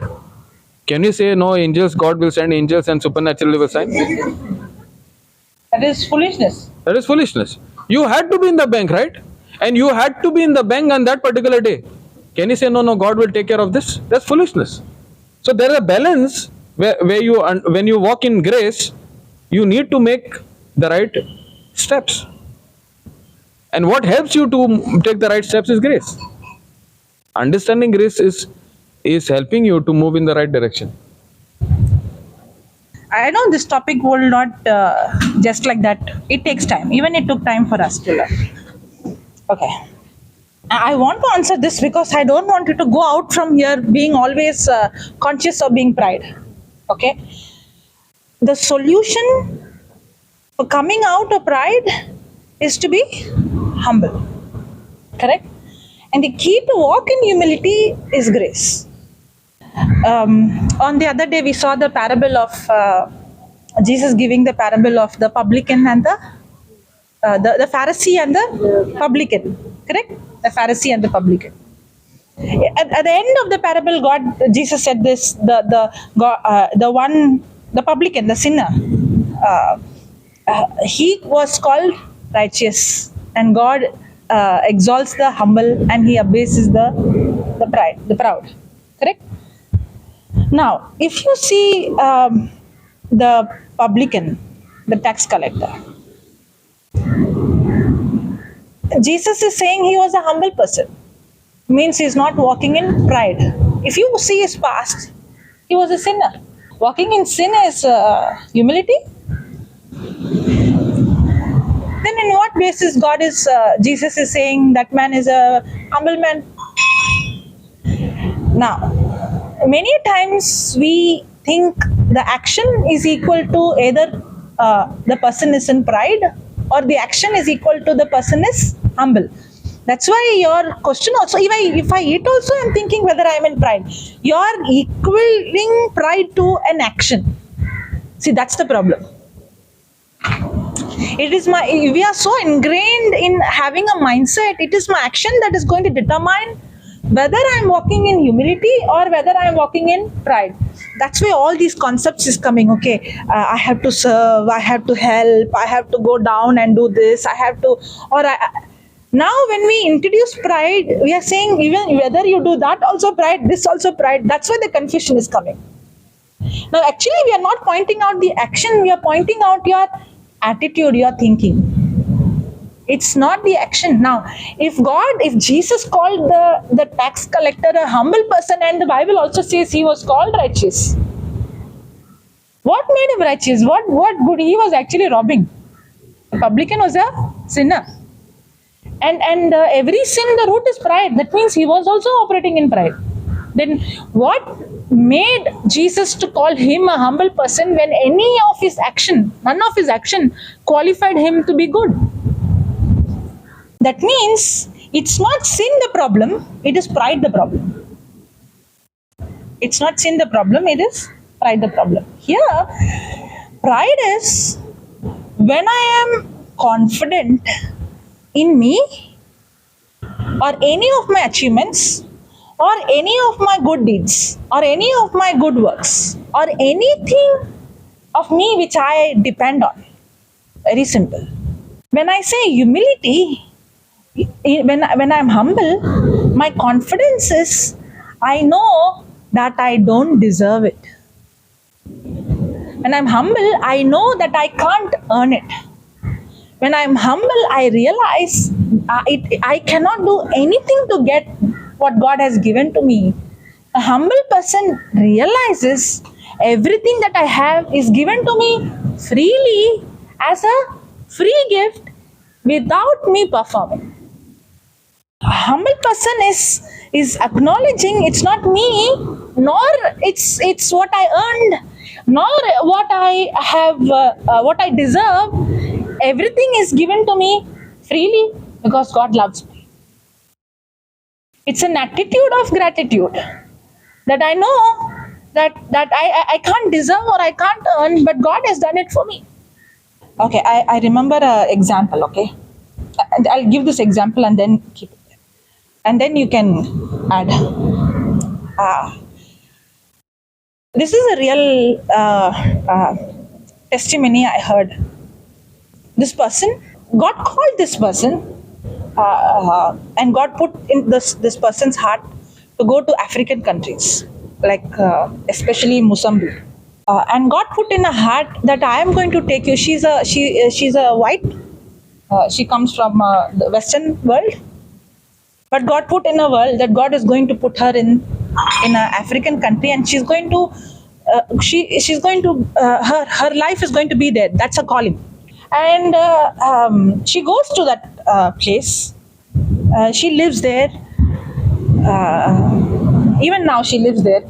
Can you say no angels, God will send angels and supernaturally will sign? That is foolishness. That is foolishness. You had to be in the bank, right? And you had to be in the bank on that particular day. Can you say no, God will take care of this? That's foolishness. So there is a balance where you, when you walk in grace, you need to make the right steps. And what helps you to take the right steps is grace. Understanding grace is helping you to move in the right direction. I know this topic will not just like that. It takes time. Even it took time for us to learn. Okay. I want to answer this because I don't want you to go out from here being always conscious of being pride. Okay. The solution for coming out of pride is to be humble. Correct? And the key to walk in humility is grace. On the other day, we saw the parable of Jesus giving the parable of the publican and the Pharisee and the publican. Correct? The Pharisee and the publican. At the end of the parable, Jesus said this: the publican, the sinner, he was called righteous, and God exalts the humble, and He abases the proud. Correct? Now, if you see the publican, the tax collector, Jesus is saying he was a humble person. Means he's not walking in pride. If you see his past, he was a sinner. Walking in sin is humility. Then in what basis Jesus is saying that man is a humble man? Now, many times we think the action is equal to either the person is in pride or the action is equal to the person is humble. That's why your question also, if I eat also, I'm thinking whether I'm in pride. You're equaling pride to an action. See, that's the problem. We are so ingrained in having a mindset, it is my action that is going to determine whether I'm walking in humility or whether I'm walking in pride. That's why all these concepts is coming. Okay, I have to serve, I have to help, I have to go down and do this, now when we introduce pride, we are saying even whether you do that also pride, this also pride. That's why the confusion is coming. Now actually we are not pointing out the action, we are pointing out your attitude, your thinking. It's not the action. Now, if Jesus called the tax collector a humble person, and the Bible also says he was called righteous, what made him righteous? What good? He was actually robbing. The publican was a sinner. And every sin, the root is pride. That means he was also operating in pride. Then what made Jesus to call him a humble person when none of his action qualified him to be good? That means it's not sin the problem, it is pride the problem. It's not sin the problem, it is pride the problem. Here, pride is when I am confident in me or any of my achievements or any of my good deeds or any of my good works or anything of me which I depend on. Very simple. When I say humility, when I'm humble, my confidence is I know that I don't deserve it. When I'm humble, I know that I can't earn it. When I'm humble, I realize I cannot do anything to get what God has given to me. A humble person realizes everything that I have is given to me freely as a free gift without me performing. A humble person is acknowledging it's not me, nor it's what I earned, nor what I have, what I deserve. Everything is given to me freely because God loves me. It's an attitude of gratitude that I know that I can't deserve or I can't earn, but God has done it for me. Okay, I remember an example, okay? I'll give this example and then keep it there. and then you can add. This is a real testimony I heard. This person, God called this person, and God put in this person's heart to go to African countries, like especially Mozambique. And God put in a heart that I am going to take you. She's a white. She comes from the Western world, but God put in a world that God is going to put her in an African country, and she's going to her life is going to be there. That's a calling. And she goes to that place. She lives there. Even now she lives there,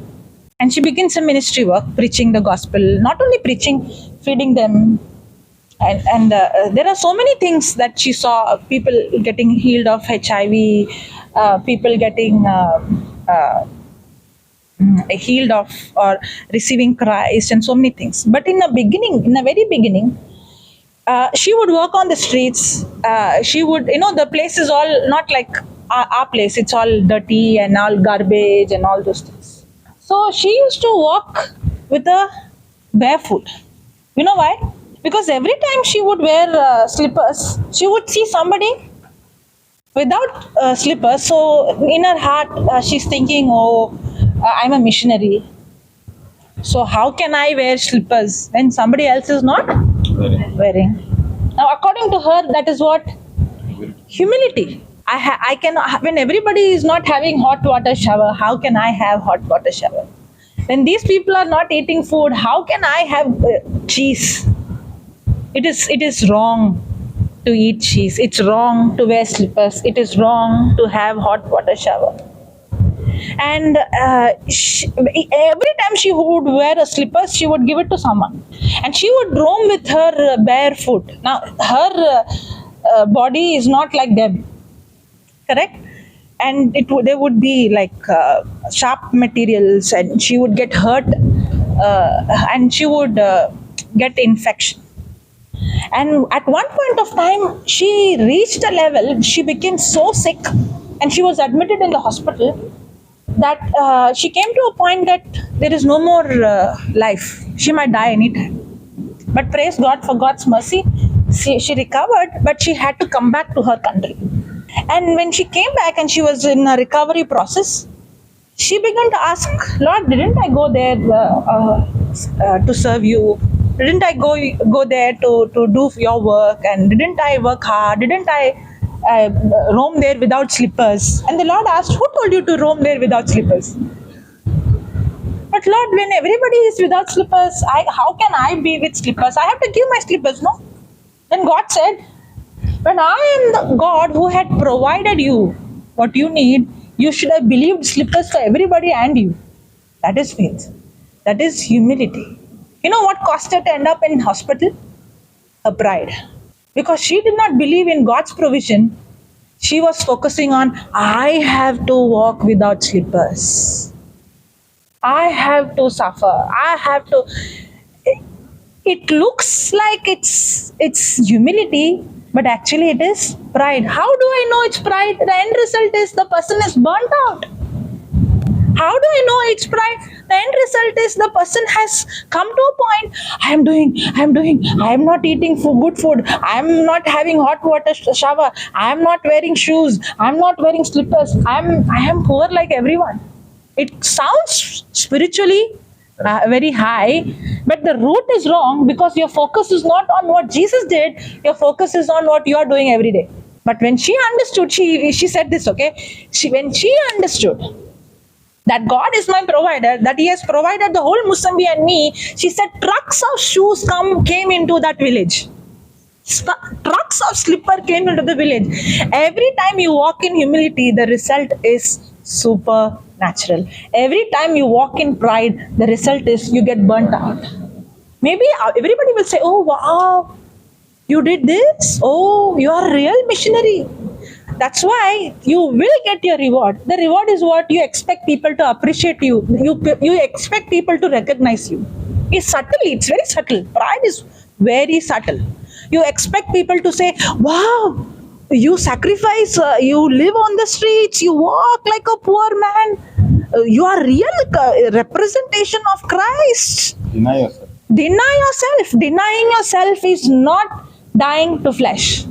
and she begins a ministry work, preaching the gospel. Not only preaching, feeding them, and there are so many things that she saw: people getting healed of HIV, people getting healed of or receiving Christ, and so many things. But in the very beginning, she would walk on the streets. She would, the place is all not like our place. It's all dirty and all garbage and all those things. So she used to walk with a barefoot. You know why? Because every time she would wear slippers, she would see somebody without slippers. So in her heart, she's thinking, oh, I'm a missionary. So how can I wear slippers when somebody else is not wearing? Now, according to her, that is what? Humility. I can, when everybody is not having hot water shower, how can I have hot water shower? When these people are not eating food, how can I have cheese? It is wrong to eat cheese. It's wrong to wear slippers. It is wrong to have hot water shower. And every time she would wear a slipper, she would give it to someone, and she would roam with her barefoot. Now her body is not like them, correct? And there would be like sharp materials, and she would get hurt, and she would get infection. And at one point of time, she reached a level, she became so sick, and she was admitted in the hospital, that she came to a point that there is no more life. She might die anytime. But praise God for God's mercy, she recovered, but she had to come back to her country. And when she came back and she was in a recovery process, she began to ask, Lord, didn't I go there to serve you? Didn't I go there to do your work? And didn't I work hard? Didn't I roam there without slippers? And the Lord asked, who told you to roam there without slippers? But Lord, when everybody is without slippers, how can I be with slippers? I have to give my slippers, no? Then God said, when I am the God who had provided you what you need, you should have believed slippers for everybody and you. That is faith. That is humility. You know what caused her to end up in hospital? Her pride. Because she did not believe in God's provision, she was focusing on, I have to walk without slippers. I have to suffer. I have to. It looks like it's humility, but actually it is pride. How do I know it's pride? The end result is the person is burnt out. How do I know it's pride? The end result is the person has come to a point, I am not eating good food, I am not having hot water shower, I am not wearing shoes, I am not wearing slippers, I am poor like everyone. It sounds spiritually very high, but the root is wrong, because your focus is not on what Jesus did, your focus is on what you are doing every day. But when she understood, she said this, okay? When she understood that God is my provider, that He has provided the whole Musambi and me, she said trucks of shoes came into that village. Trucks of slipper came into the village. Every time you walk in humility, the result is supernatural. Every time you walk in pride, the result is you get burnt out. Maybe everybody will say, oh wow, you did this? Oh, you are a real missionary. That's why you will get your reward. The reward is what? You expect people to appreciate you. You expect people to recognize you. It's subtle. It's very subtle. Pride is very subtle. You expect people to say, wow, you sacrifice, you live on the streets, you walk like a poor man. You are real representation of Christ. Deny yourself. Deny yourself. Denying yourself is not dying to flesh.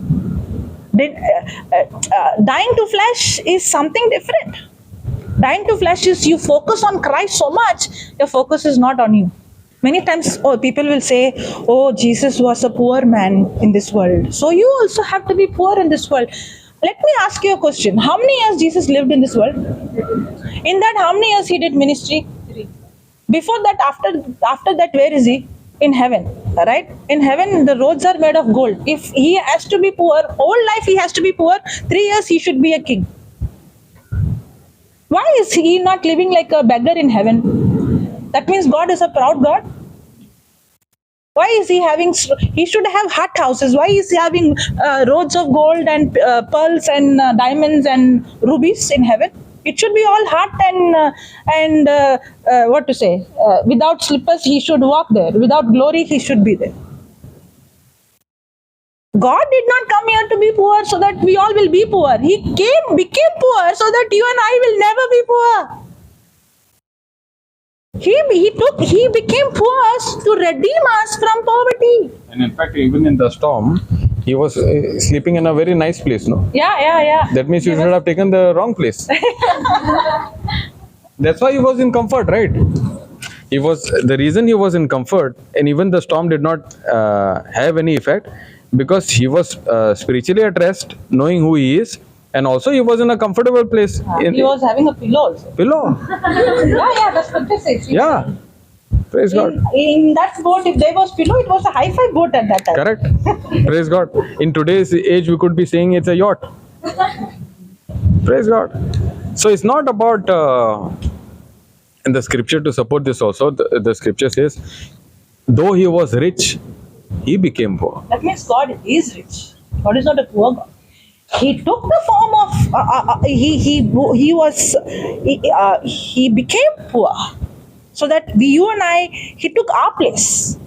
Dying to flesh is something different. Dying to flesh is you focus on Christ so much, your focus is not on you. Many times, people will say, oh, Jesus was a poor man in this world, so you also have to be poor in this world. Let me ask you a question. How many years Jesus lived in this world? In that, how many years he did ministry? 3. Before that, after that, where is he? In heaven, right? In heaven, the roads are made of gold. If he has to be poor, whole life he has to be poor, 3 years he should be a king. Why is he not living like a beggar in heaven? That means God is a proud God. Why is he having, he should have hut houses. Why is he having roads of gold and pearls and diamonds and rubies in heaven? It should be all hut and what to say, without slippers he should walk there. Without glory he should be there. God did not come here to be poor so that we all will be poor. He became poor so that you and I will never be poor. He became poor to redeem us from poverty. And in fact, even in the storm, he was sleeping in a very nice place, no? Yeah. That means you should have taken the wrong place. That's why he was in comfort, right? The reason he was in comfort, and even the storm did not have any effect, because he was spiritually at rest, knowing who he is, and also he was in a comfortable place. He was having a pillow also. Pillow. Yeah, that's what this is. Yeah. Praise God. In that boat, if there was pillow, it was a hi-fi boat at that time. Correct. Praise God. In today's age, we could be saying it's a yacht. Praise God. So it's not about, in the scripture to support this also, the scripture says, though he was rich, he became poor. That means God is rich. God is not a poor God. He took the form of, he became poor. So that you and I, he took our place.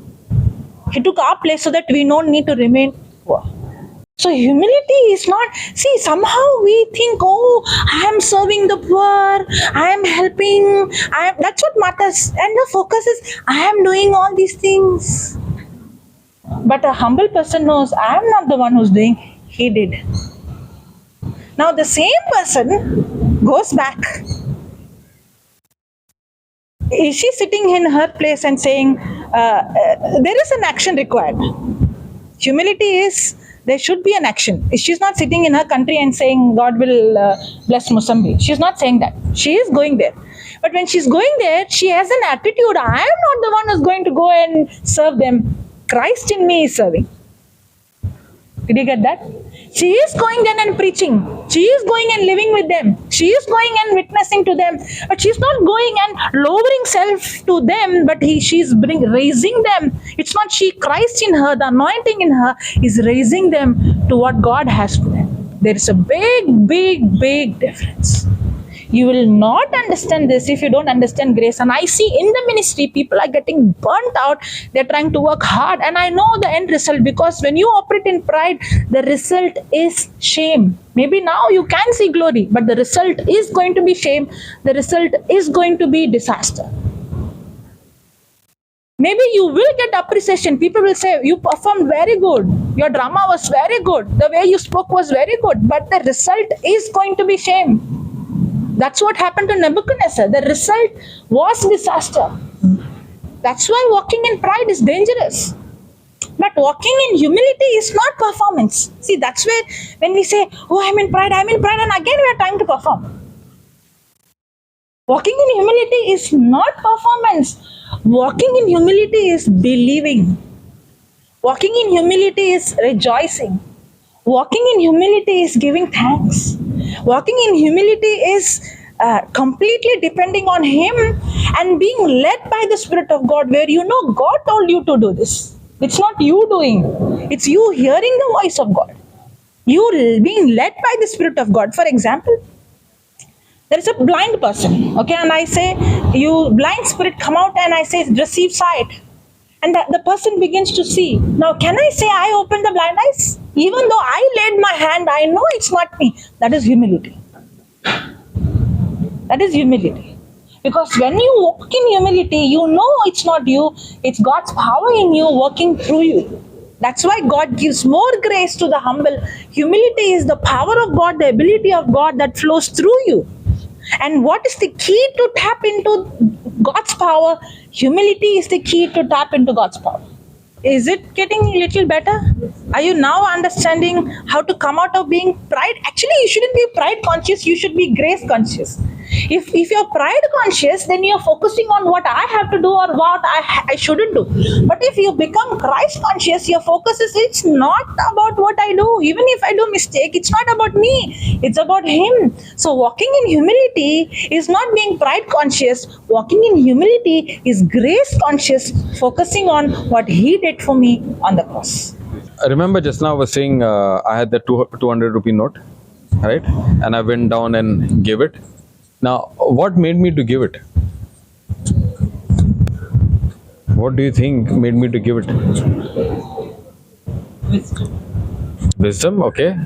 He took our place so that we don't need to remain poor. So humility is not, see, somehow we think, oh, I am serving the poor, I am helping, that's what matters. And the focus is, I am doing all these things. But a humble person knows, I am not the one who's doing, he did. Now the same person goes back. Is she sitting in her place and saying, there is an action required? Humility is, there should be an action. She's not sitting in her country and saying, God will bless Mozambique. She's not saying that. She is going there. But when she's going there, she has an attitude, I am not the one who's going to go and serve them. Christ in me is serving. Did you get that? She is going then and preaching. She is going and living with them. She is going and witnessing to them. But she's not going and lowering self to them, but she's raising them. It's not she, Christ in her, the anointing in her is raising them to what God has for them. There is a big difference. You will not understand this if you don't understand grace. And I see in the ministry, people are getting burnt out. They're trying to work hard. And I know the end result, because when you operate in pride, the result is shame. Maybe now you can see glory, but the result is going to be shame. The result is going to be disaster. Maybe you will get appreciation. People will say, you performed very good. Your drama was very good. The way you spoke was very good. But the result is going to be shame. That's what happened to Nebuchadnezzar. The result was disaster. That's why walking in pride is dangerous. But walking in humility is not performance. See, that's where when we say, oh, I'm in pride, and again we are trying to perform. Walking in humility is not performance. Walking in humility is believing. Walking in humility is rejoicing. Walking in humility is giving thanks. Walking in humility is completely depending on Him and being led by the Spirit of God, where you know God told you to do this. It's not you doing. It's you hearing the voice of God. You being led by the Spirit of God. For example, there is a blind person, okay, and I say, you blind spirit, come out, and I say, receive sight. And the person begins to see. Now, can I say I opened the blind eyes? Even though I laid my hand, I know it's not me. That is humility. That is humility. Because when you walk in humility, you know it's not you, it's God's power in you working through you. That's why God gives more grace to the humble. Humility is the power of God, the ability of God that flows through you. And what is the key to tap into God's power? Humility is the key to tap into God's power. Is it getting a little better? Are you now understanding how to come out of being pride? Actually, you shouldn't be pride conscious, you should be grace conscious. If you're pride conscious, then you're focusing on what I have to do or what I shouldn't do. But if you become Christ conscious, your focus is, it's not about what I do. Even if I do mistake, it's not about me, it's about Him. So walking in humility is not being pride conscious. Walking in humility is grace conscious, focusing on what He did for me on the cross. I remember just now I was saying I had the 200 rupee note, right? And I went down and gave it. Now, what made me to give it? What do you think made me to give it? Wisdom, okay.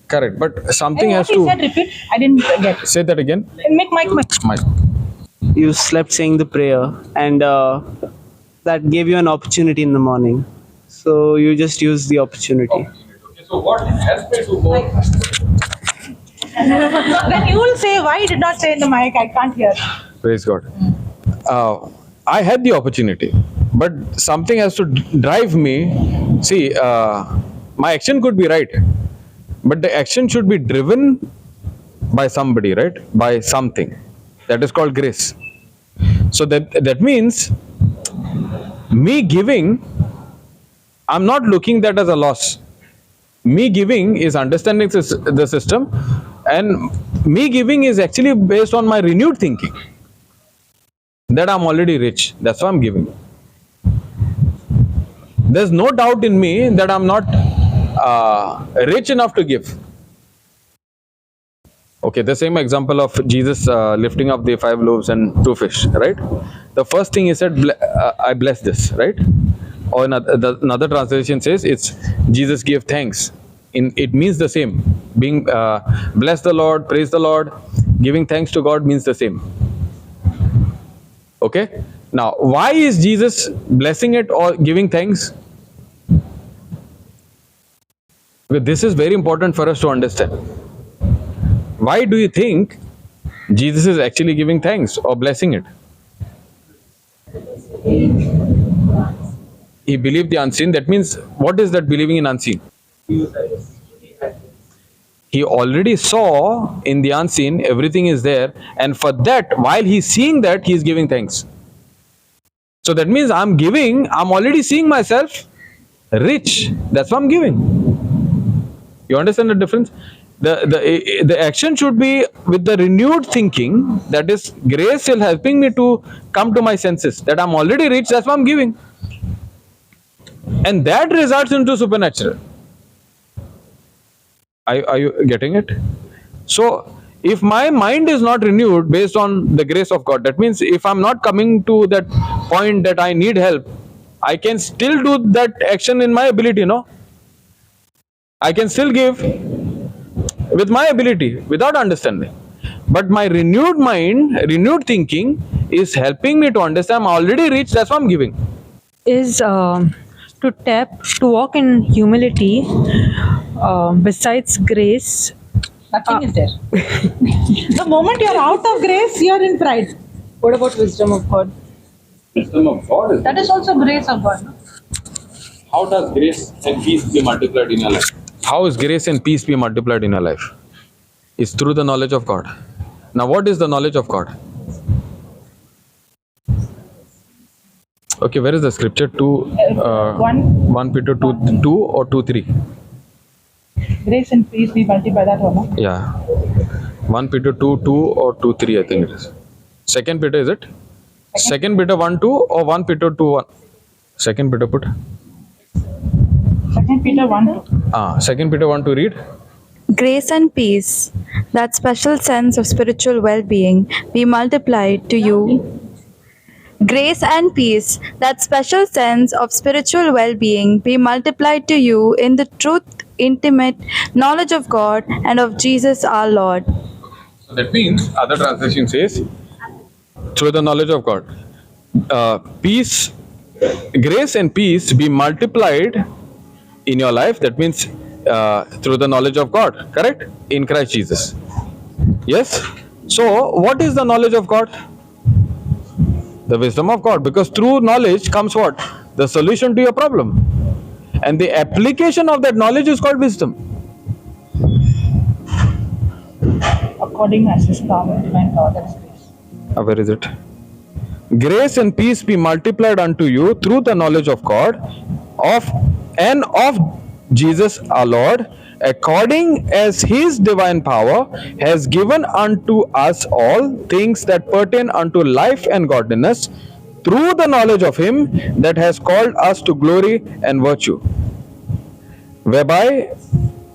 Correct, but something has to. Said, repeat. I didn't get it. Say that again. Make mic. You slept saying the prayer, and that gave you an opportunity in the morning. So you just used the opportunity. So what helped me to go? Then you will say, why you did not say in the mic? I can't hear. Praise God. I had the opportunity, but something has to drive me. See, my action could be right, but the action should be driven by somebody, right? By something. That is called grace. So that means me giving, I'm not looking that as a loss. Me giving is understanding the system, and me giving is actually based on my renewed thinking that I'm already rich. That's why I'm giving. There's no doubt in me that I'm not rich enough to give. Okay, the same example of Jesus lifting up the 5 loaves and 2 fish, right? The first thing he said, I bless this, right? Or another translation says it's Jesus gave thanks. It means the same. Being bless the Lord, praise the Lord, giving thanks to God means the same. Okay? Now, why is Jesus blessing it or giving thanks? Because this is very important for us to understand. Why do you think Jesus is actually giving thanks or blessing it? He believed the unseen. That means, what is that believing in unseen? He already saw in the unseen, everything is there, and for that, while he's seeing that, he is giving thanks. So that means I'm giving, I'm already seeing myself rich. That's why I'm giving. You understand the difference? The action should be with the renewed thinking, that is grace is helping me to come to my senses, that I'm already rich, that's why I'm giving. And that results into supernatural. Are you getting it? So, if my mind is not renewed based on the grace of God, that means if I'm not coming to that point that I need help, I can still do that action in my ability, no? I can still give with my ability, without understanding. But my renewed mind, renewed thinking is helping me to understand I'm already rich, that's why I'm giving. Is to walk in humility, besides grace. Nothing is there. The moment you're out of grace, you're in pride. What about wisdom of God? Wisdom of God is. That is also grace of God. How does grace and peace be multiplied in your life? How is grace and peace be multiplied in your life? It's through the knowledge of God. Now, what is the knowledge of God? Okay, where is the scripture? 1 Peter 2 or 2:3? Grace and peace be multiplied, that one. Yeah. 1 Peter 2:2 or 2:3, I think it is. 2 Peter, is it? 2 Peter 1:2 or 1 Peter 2:1? 2 Peter put. 2 Peter 1:2. 2 Peter 1:2 read. Grace and peace, that special sense of spiritual well being, be multiplied to you. Grace and peace, that special sense of spiritual well being, be multiplied to you in the truth, intimate knowledge of God and of Jesus our Lord. So that means, other translation says, through the knowledge of God. Peace, grace and peace be multiplied in your life. That means through the knowledge of God, correct? In Christ Jesus. Yes? So, what is the knowledge of God? The wisdom of God. Because through knowledge comes what? The solution to your problem. And the application of that knowledge is called wisdom. According as His power, divine power, that is grace. Where is it? Grace and peace be multiplied unto you through the knowledge of God, of Jesus our Lord, according as His divine power has given unto us all things that pertain unto life and godliness, through the knowledge of Him that has called us to glory and virtue, whereby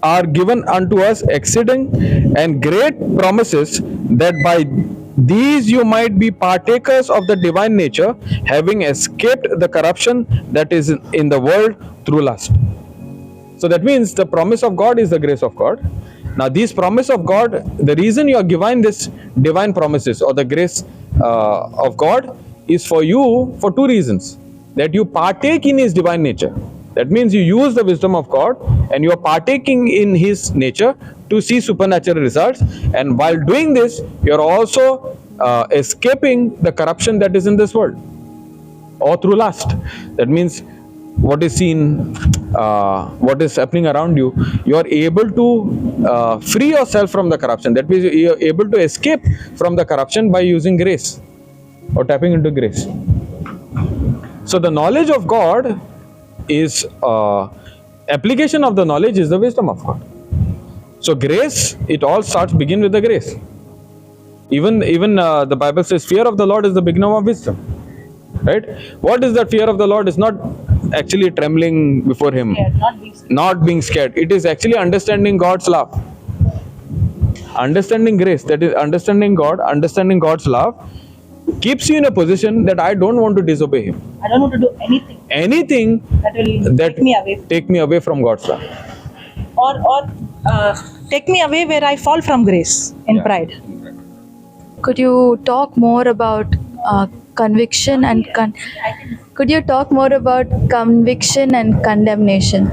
are given unto us exceeding and great promises, that by these you might be partakers of the divine nature, having escaped the corruption that is in the world through lust. So that means the promise of God is the grace of God. Now these promise of God, the reason you are given this divine promises or the grace of God is for you for two reasons. That you partake in His divine nature. That means you use the wisdom of God and you are partaking in His nature to see supernatural results. And while doing this, you are also escaping the corruption that is in this world or through lust. That means what is seen, what is happening around you, you are able to free yourself from the corruption. That means you are able to escape from the corruption by using grace or tapping into grace. So the knowledge of God is application of the knowledge is the wisdom of God. So grace, it all begin with the grace. Even the Bible says fear of the Lord is the beginning of wisdom. Right? What is that fear of the Lord? Is not actually trembling before Him, not being scared. It is actually understanding God's love, understanding grace. That is understanding God, understanding God's love keeps you in a position that I don't want to disobey Him. I don't want to do anything that will take me away from God's love, or take me away where I fall from grace in pride. Could you talk more about conviction and could you talk more about conviction and condemnation?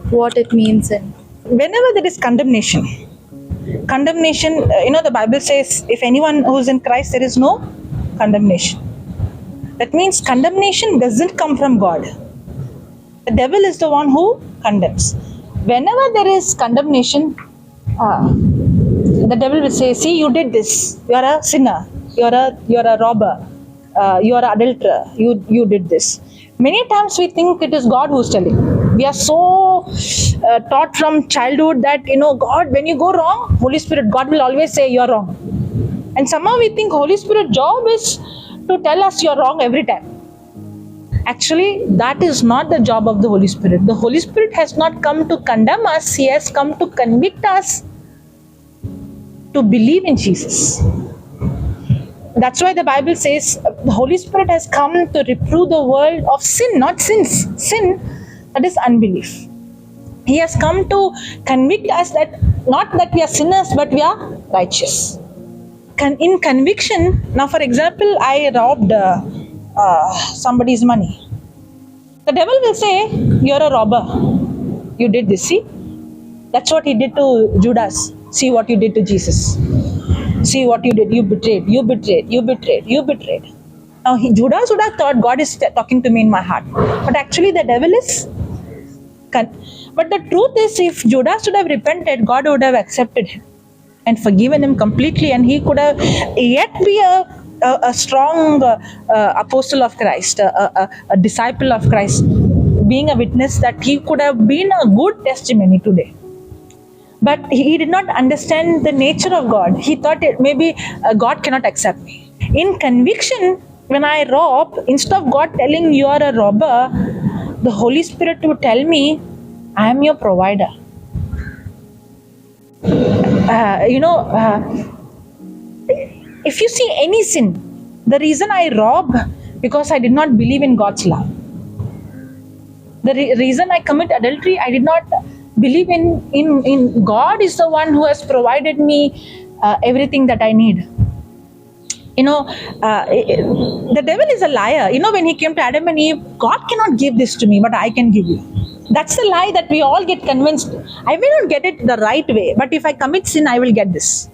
What it means in Whenever there is condemnation, the Bible says, if anyone who is in Christ, there is no condemnation. That means condemnation doesn't come from God. The devil is the one who condemns. Whenever there is condemnation, the devil will say, see, you did this, you are a sinner, you are a robber, you are an adulterer, you did this. Many times we think it is God who is telling. We are so taught from childhood that, God, when you go wrong, Holy Spirit, God will always say you are wrong. And somehow we think Holy Spirit's job is to tell us you are wrong every time. Actually, that is not the job of the Holy Spirit. The Holy Spirit has not come to condemn us. He has come to convict us to believe in Jesus. That's why the Bible says the Holy Spirit has come to reprove the world of sin, not sins. Sin, that is unbelief. He has come to convict us that not that we are sinners, but we are righteous. In conviction, now for example, I robbed somebody's money. The devil will say, you're a robber. You did this, see? That's what he did to Judas. See what you did to Jesus. See what you did. You betrayed. Now Judas would have thought God is talking to me in my heart. But actually the devil is. But the truth is, if Judas would have repented, God would have accepted him and forgiven him completely, and he could have yet be a strong apostle of Christ, a disciple of Christ, being a witness that he could have been a good testimony today. But he did not understand the nature of God. He thought maybe God cannot accept me. In conviction, when I rob, instead of God telling you are a robber, the Holy Spirit would tell me, I am your provider. If you see any sin, the reason I rob because I did not believe in God's love. The reason I commit adultery, I did not believe in God is the one who has provided me everything that I need. The devil is a liar. When he came to Adam and Eve, God cannot give this to me, but I can give you. That's the lie that we all get convinced. I may not get it the right way, but if I commit sin, I will get this.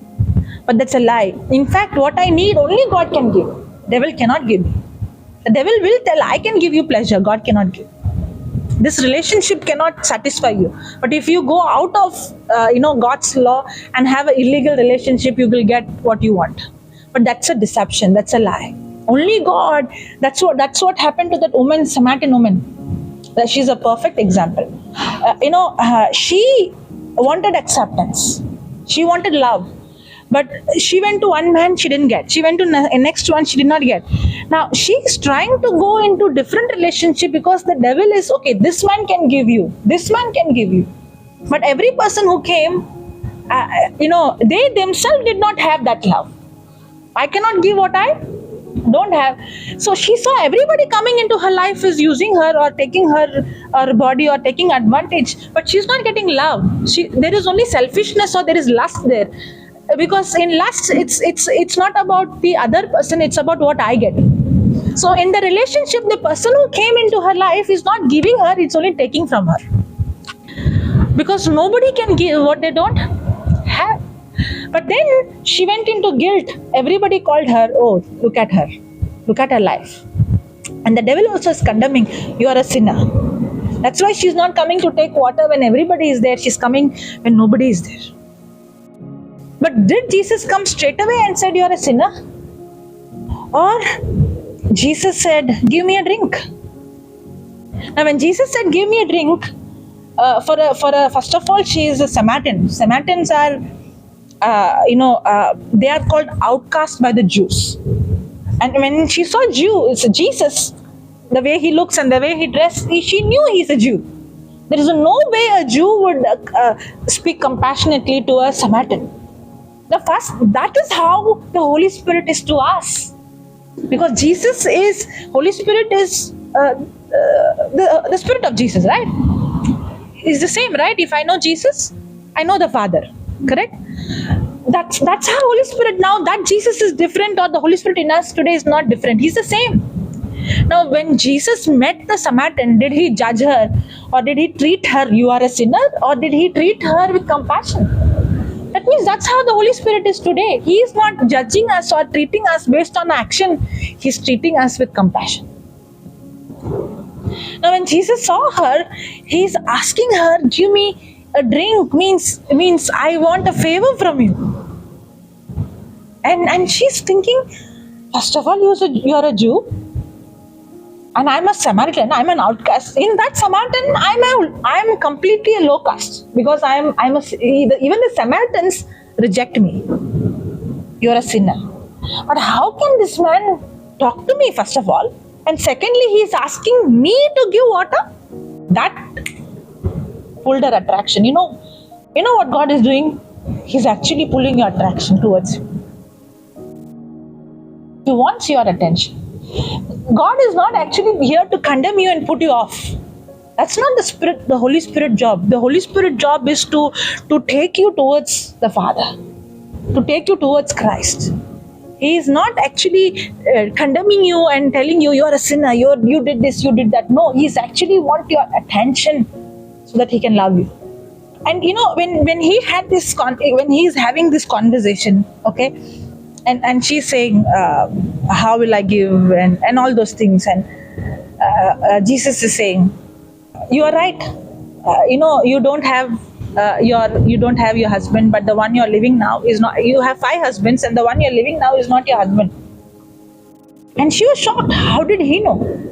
But that's a lie. In fact, what I need, only God can give. Devil cannot give me. The devil will tell, I can give you pleasure, God cannot give. This relationship cannot satisfy you. But if you go out of God's law and have an illegal relationship, you will get what you want. But that's a deception. That's a lie. Only God. That's what happened to that woman, Samaritan woman. She's a perfect example. She wanted acceptance. She wanted love. But she went to one man, she didn't get. She went to the next one, she did not get. Now, she's trying to go into different relationship because the devil is, okay, this man can give you. This man can give you. But every person who came, they themselves did not have that love. I cannot give what I don't have. So she saw everybody coming into her life is using her or taking her body or taking advantage. But she's not getting love. There is only selfishness or there is lust there. Because in lust, it's not about the other person, it's about what I get. So in the relationship, the person who came into her life is not giving her, it's only taking from her. Because nobody can give what they don't have. But then she went into guilt. Everybody called her, oh, look at her. Look at her life. And the devil also is condemning, you are a sinner. That's why she's not coming to take water when everybody is there. She's coming when nobody is there. But did Jesus come straight away and said, you are a sinner? Or Jesus said, give me a drink. Now when Jesus said, give me a drink, first of all, she is a Samaritan. Samaritans are, they are called outcast by the Jews. And when she saw Jesus, the way he looks and the way he dressed, she knew he's a Jew. There is no way a Jew would speak compassionately to a Samaritan. That is how the Holy Spirit is to us. Because Holy Spirit is the Spirit of Jesus, right? It's the same, right? If I know Jesus, I know the Father, correct? That's how Holy Spirit, now that Jesus is different or the Holy Spirit in us today is not different. He's the same. Now when Jesus met the Samaritan, did he judge her or did he treat her, you are a sinner, or did he treat her with compassion? That means that's how the Holy Spirit is today. He is not judging us or treating us based on action. He's treating us with compassion. Now when Jesus saw her, he's asking her, give me a drink, means I want a favor from you. And she's thinking, first of all, you're a Jew. And I'm a Samaritan, I'm an outcast. In that Samaritan, I'm completely a low caste because even the Samaritans reject me. You're a sinner. But how can this man talk to me, first of all? And secondly, he's asking me to give water? That pulled her attraction. You know what God is doing? He's actually pulling your attraction towards you. He wants your attention. God is not actually here to condemn you and put you off. That's not the Holy Spirit job. The Holy Spirit job is to take you towards the Father, to take you towards Christ. He is not actually condemning you and telling you are a sinner, you did this, you did that. No, He's actually want your attention so that He can love you. And when he had this when he's having this conversation, okay, and she's saying, how will I give and all those things, and Jesus is saying, you are right. You don't have your husband, but the one you're living now is not. You have 5 husbands, and the one you're living now is not your husband. And she was shocked. How did he know?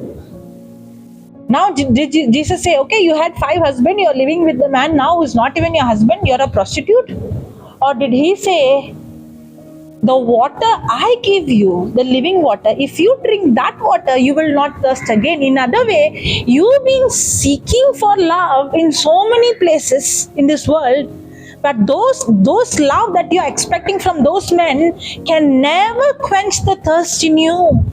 Now did Jesus say, okay, you had 5 husbands, you're living with the man now who's not even your husband, you're a prostitute? Or did he say, the water I give you, the living water, if you drink that water, you will not thirst again. In other way, you've been seeking for love in so many places in this world, But those love that you're expecting from those men can never quench the thirst in you.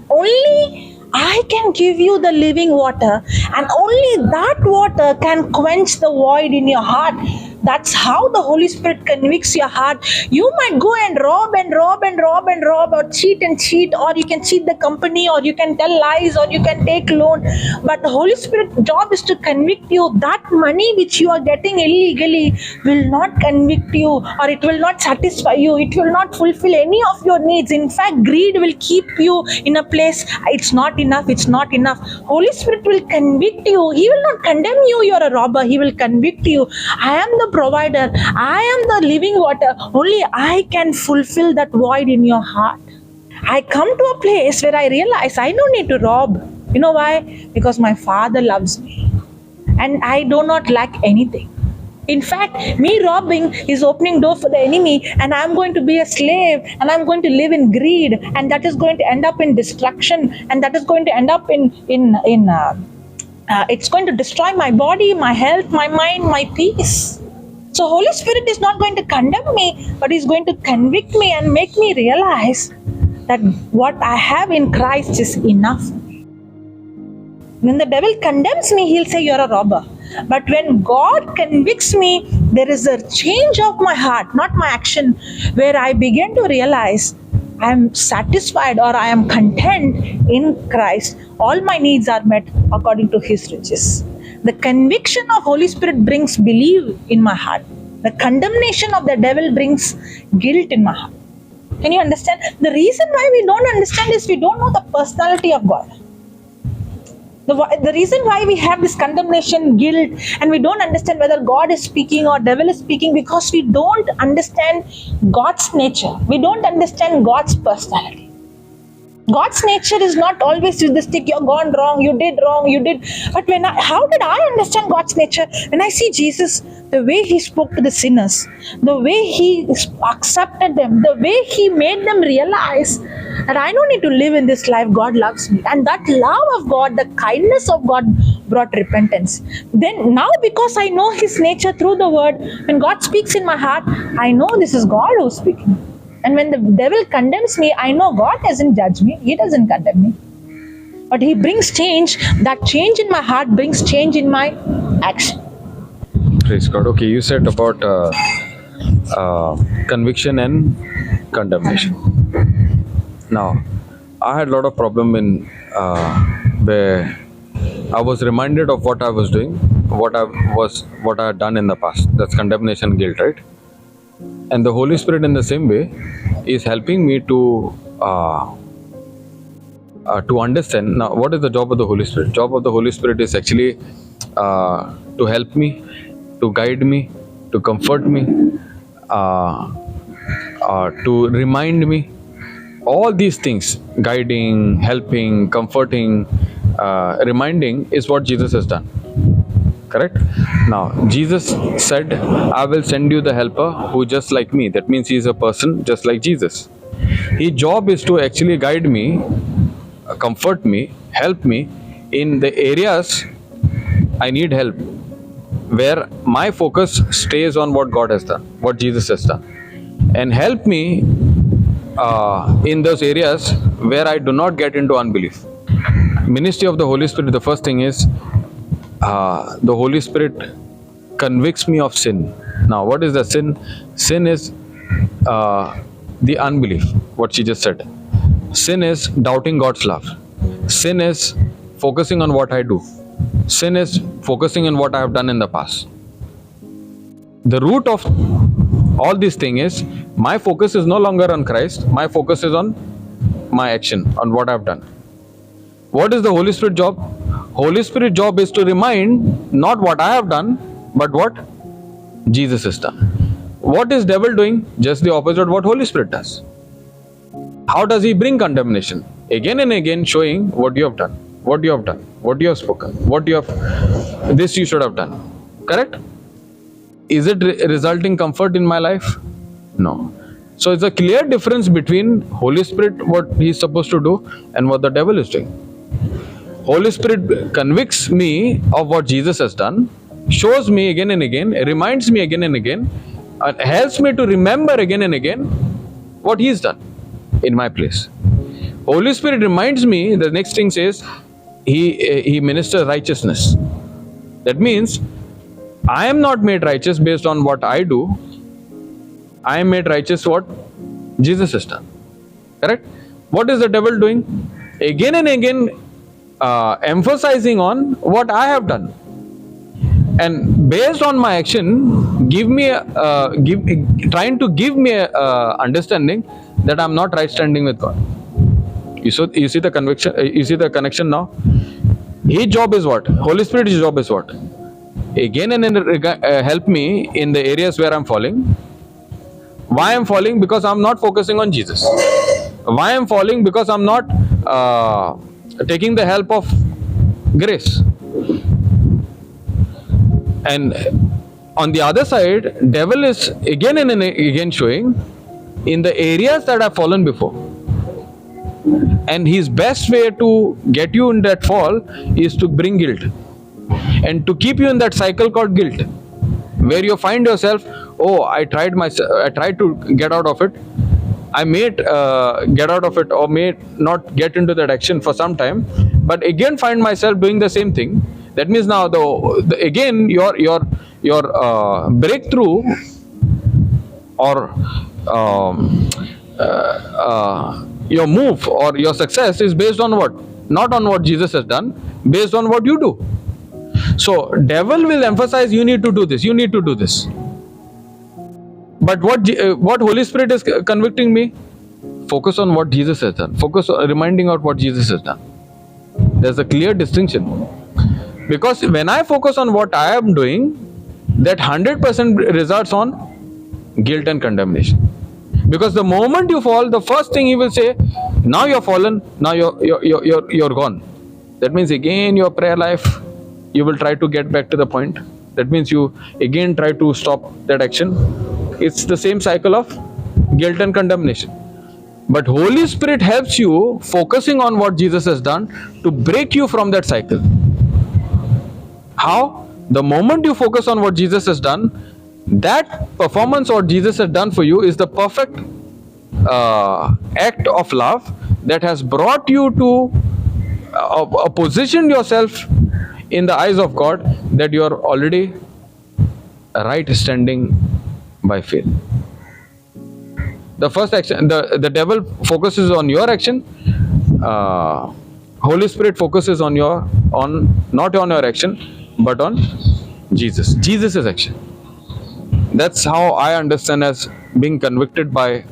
Only I can give you the living water, and only that water can quench the void in your heart. That's how the Holy Spirit convicts your heart. You might go and rob and rob and rob and rob, or cheat and cheat, or you can cheat the company, or you can tell lies, or you can take loan. But the Holy Spirit's job is to convict you. That money which you are getting illegally will not convict you, or it will not satisfy you. It will not fulfill any of your needs. In fact, greed will keep you in a place. It's not enough. It's not enough. Holy Spirit will convict you. He will not condemn you. You're a robber. He will convict you. I am the provider. I am the living water. Only I can fulfill that void in your heart. I come to a place where I realize I don't need to rob. You know why? Because my Father loves me, and I do not lack anything. In fact, me robbing is opening door for the enemy, and I'm going to be a slave, and I'm going to live in greed, and that is going to end up in destruction, and that is going to end up in it's going to destroy my body, my health, my mind, my peace. So Holy Spirit is not going to condemn me, but He's going to convict me and make me realize that what I have in Christ is enough. When the devil condemns me, he'll say, you're a robber. But when God convicts me, there is a change of my heart, not my action, where I begin to realize I am satisfied, or I am content in Christ. All my needs are met according to His riches. The conviction of Holy Spirit brings belief in my heart. The condemnation of the devil brings guilt in my heart. Can you understand? The reason why we don't understand is we don't know the personality of God. The reason why we have this condemnation, guilt, and we don't understand whether God is speaking or devil is speaking, because we don't understand God's nature. We don't understand God's personality. God's nature is not always with the stick, you're gone wrong, you did wrong, you did. But how did I understand God's nature? When I see Jesus, the way He spoke to the sinners, the way He accepted them, the way He made them realize that I don't need to live in this life, God loves me. And that love of God, the kindness of God brought repentance. Then now, because I know His nature through the word, when God speaks in my heart, I know this is God who's speaking. And when the devil condemns me, I know God doesn't judge me. He doesn't condemn me. But He brings change. That change in my heart brings change in my action. Praise God. Okay, you said about conviction and condemnation. Now, I had a lot of problem in where I was reminded of what I was doing, what I had done in the past. That's condemnation, guilt, right? And the Holy Spirit, in the same way, is helping me to understand. Now, what is the job of the Holy Spirit? Job of the Holy Spirit is actually to help me, to guide me, to comfort me, to remind me. All these things, guiding, helping, comforting, reminding, is what Jesus has done. Correct? Now, Jesus said, I will send you the helper who just like me. That means he is a person just like Jesus. His job is to actually guide me, comfort me, help me in the areas I need help, where my focus stays on what God has done, what Jesus has done, and help me in those areas where I do not get into unbelief. Ministry of the Holy Spirit, the first thing is the Holy Spirit convicts me of sin. Now, what is the sin? Sin is the unbelief, what she just said. Sin is doubting God's love. Sin is focusing on what I do. Sin is focusing on what I have done in the past. The root of all these things is my focus is no longer on Christ. My focus is on my action, on what I have done. What is the Holy Spirit job? Holy Spirit job is to remind not what I have done, but what Jesus has done. What is devil doing? Just the opposite of what Holy Spirit does. How does he bring condemnation? Again and again showing what you have done, what you have done, what you have spoken, what you have, this you should have done. Correct? Is it resulting comfort in my life? No. So it's a clear difference between Holy Spirit, what he is supposed to do, and what the devil is doing. Holy Spirit convicts me of what Jesus has done, shows me again and again, reminds me again and again, and helps me to remember again and again what He's done in my place. Holy Spirit reminds me, the next thing says, He ministers righteousness. That means I am not made righteous based on what I do. I am made righteous what Jesus has done. Correct? What is the devil doing? Again and again emphasizing on what I have done. And based on my action, trying to give me a understanding that I'm not right standing with God. You see the conviction. You see the connection now. His job is what? Holy Spirit's job is what? Again and again help me in the areas where I'm falling. Why I'm falling? Because I'm not focusing on Jesus. Why I'm falling? Because I'm not taking the help of grace. And on the other side, devil is again and again showing in the areas that I've fallen before. And his best way to get you in that fall is to bring guilt and to keep you in that cycle called guilt, where you find yourself, oh, I tried to get out of it. I may get out of it or may not get into that action for some time, but again find myself doing the same thing. That means now again your breakthrough or your move or your success is based on what? Not on what Jesus has done, based on what you do. So devil will emphasize, you need to do this, you need to do this. But what Holy Spirit is convicting me? Focus on what Jesus has done. Focus on reminding out what Jesus has done. There's a clear distinction. Because when I focus on what I am doing, that 100% results on guilt and condemnation. Because the moment you fall, the first thing he will say, now you're fallen, now you're gone. That means again your prayer life, you will try to get back to the point. That means you again try to stop that action. It's the same cycle of guilt and condemnation. But Holy Spirit helps you focusing on what Jesus has done to break you from that cycle. How? The moment you focus on what Jesus has done, that performance what Jesus has done for you is the perfect act of love that has brought you to position yourself in the eyes of God that you are already right standing by faith. The first action, the devil focuses on your action. Holy Spirit focuses on not on your action, but on Jesus' action. That's how I understand as being convicted by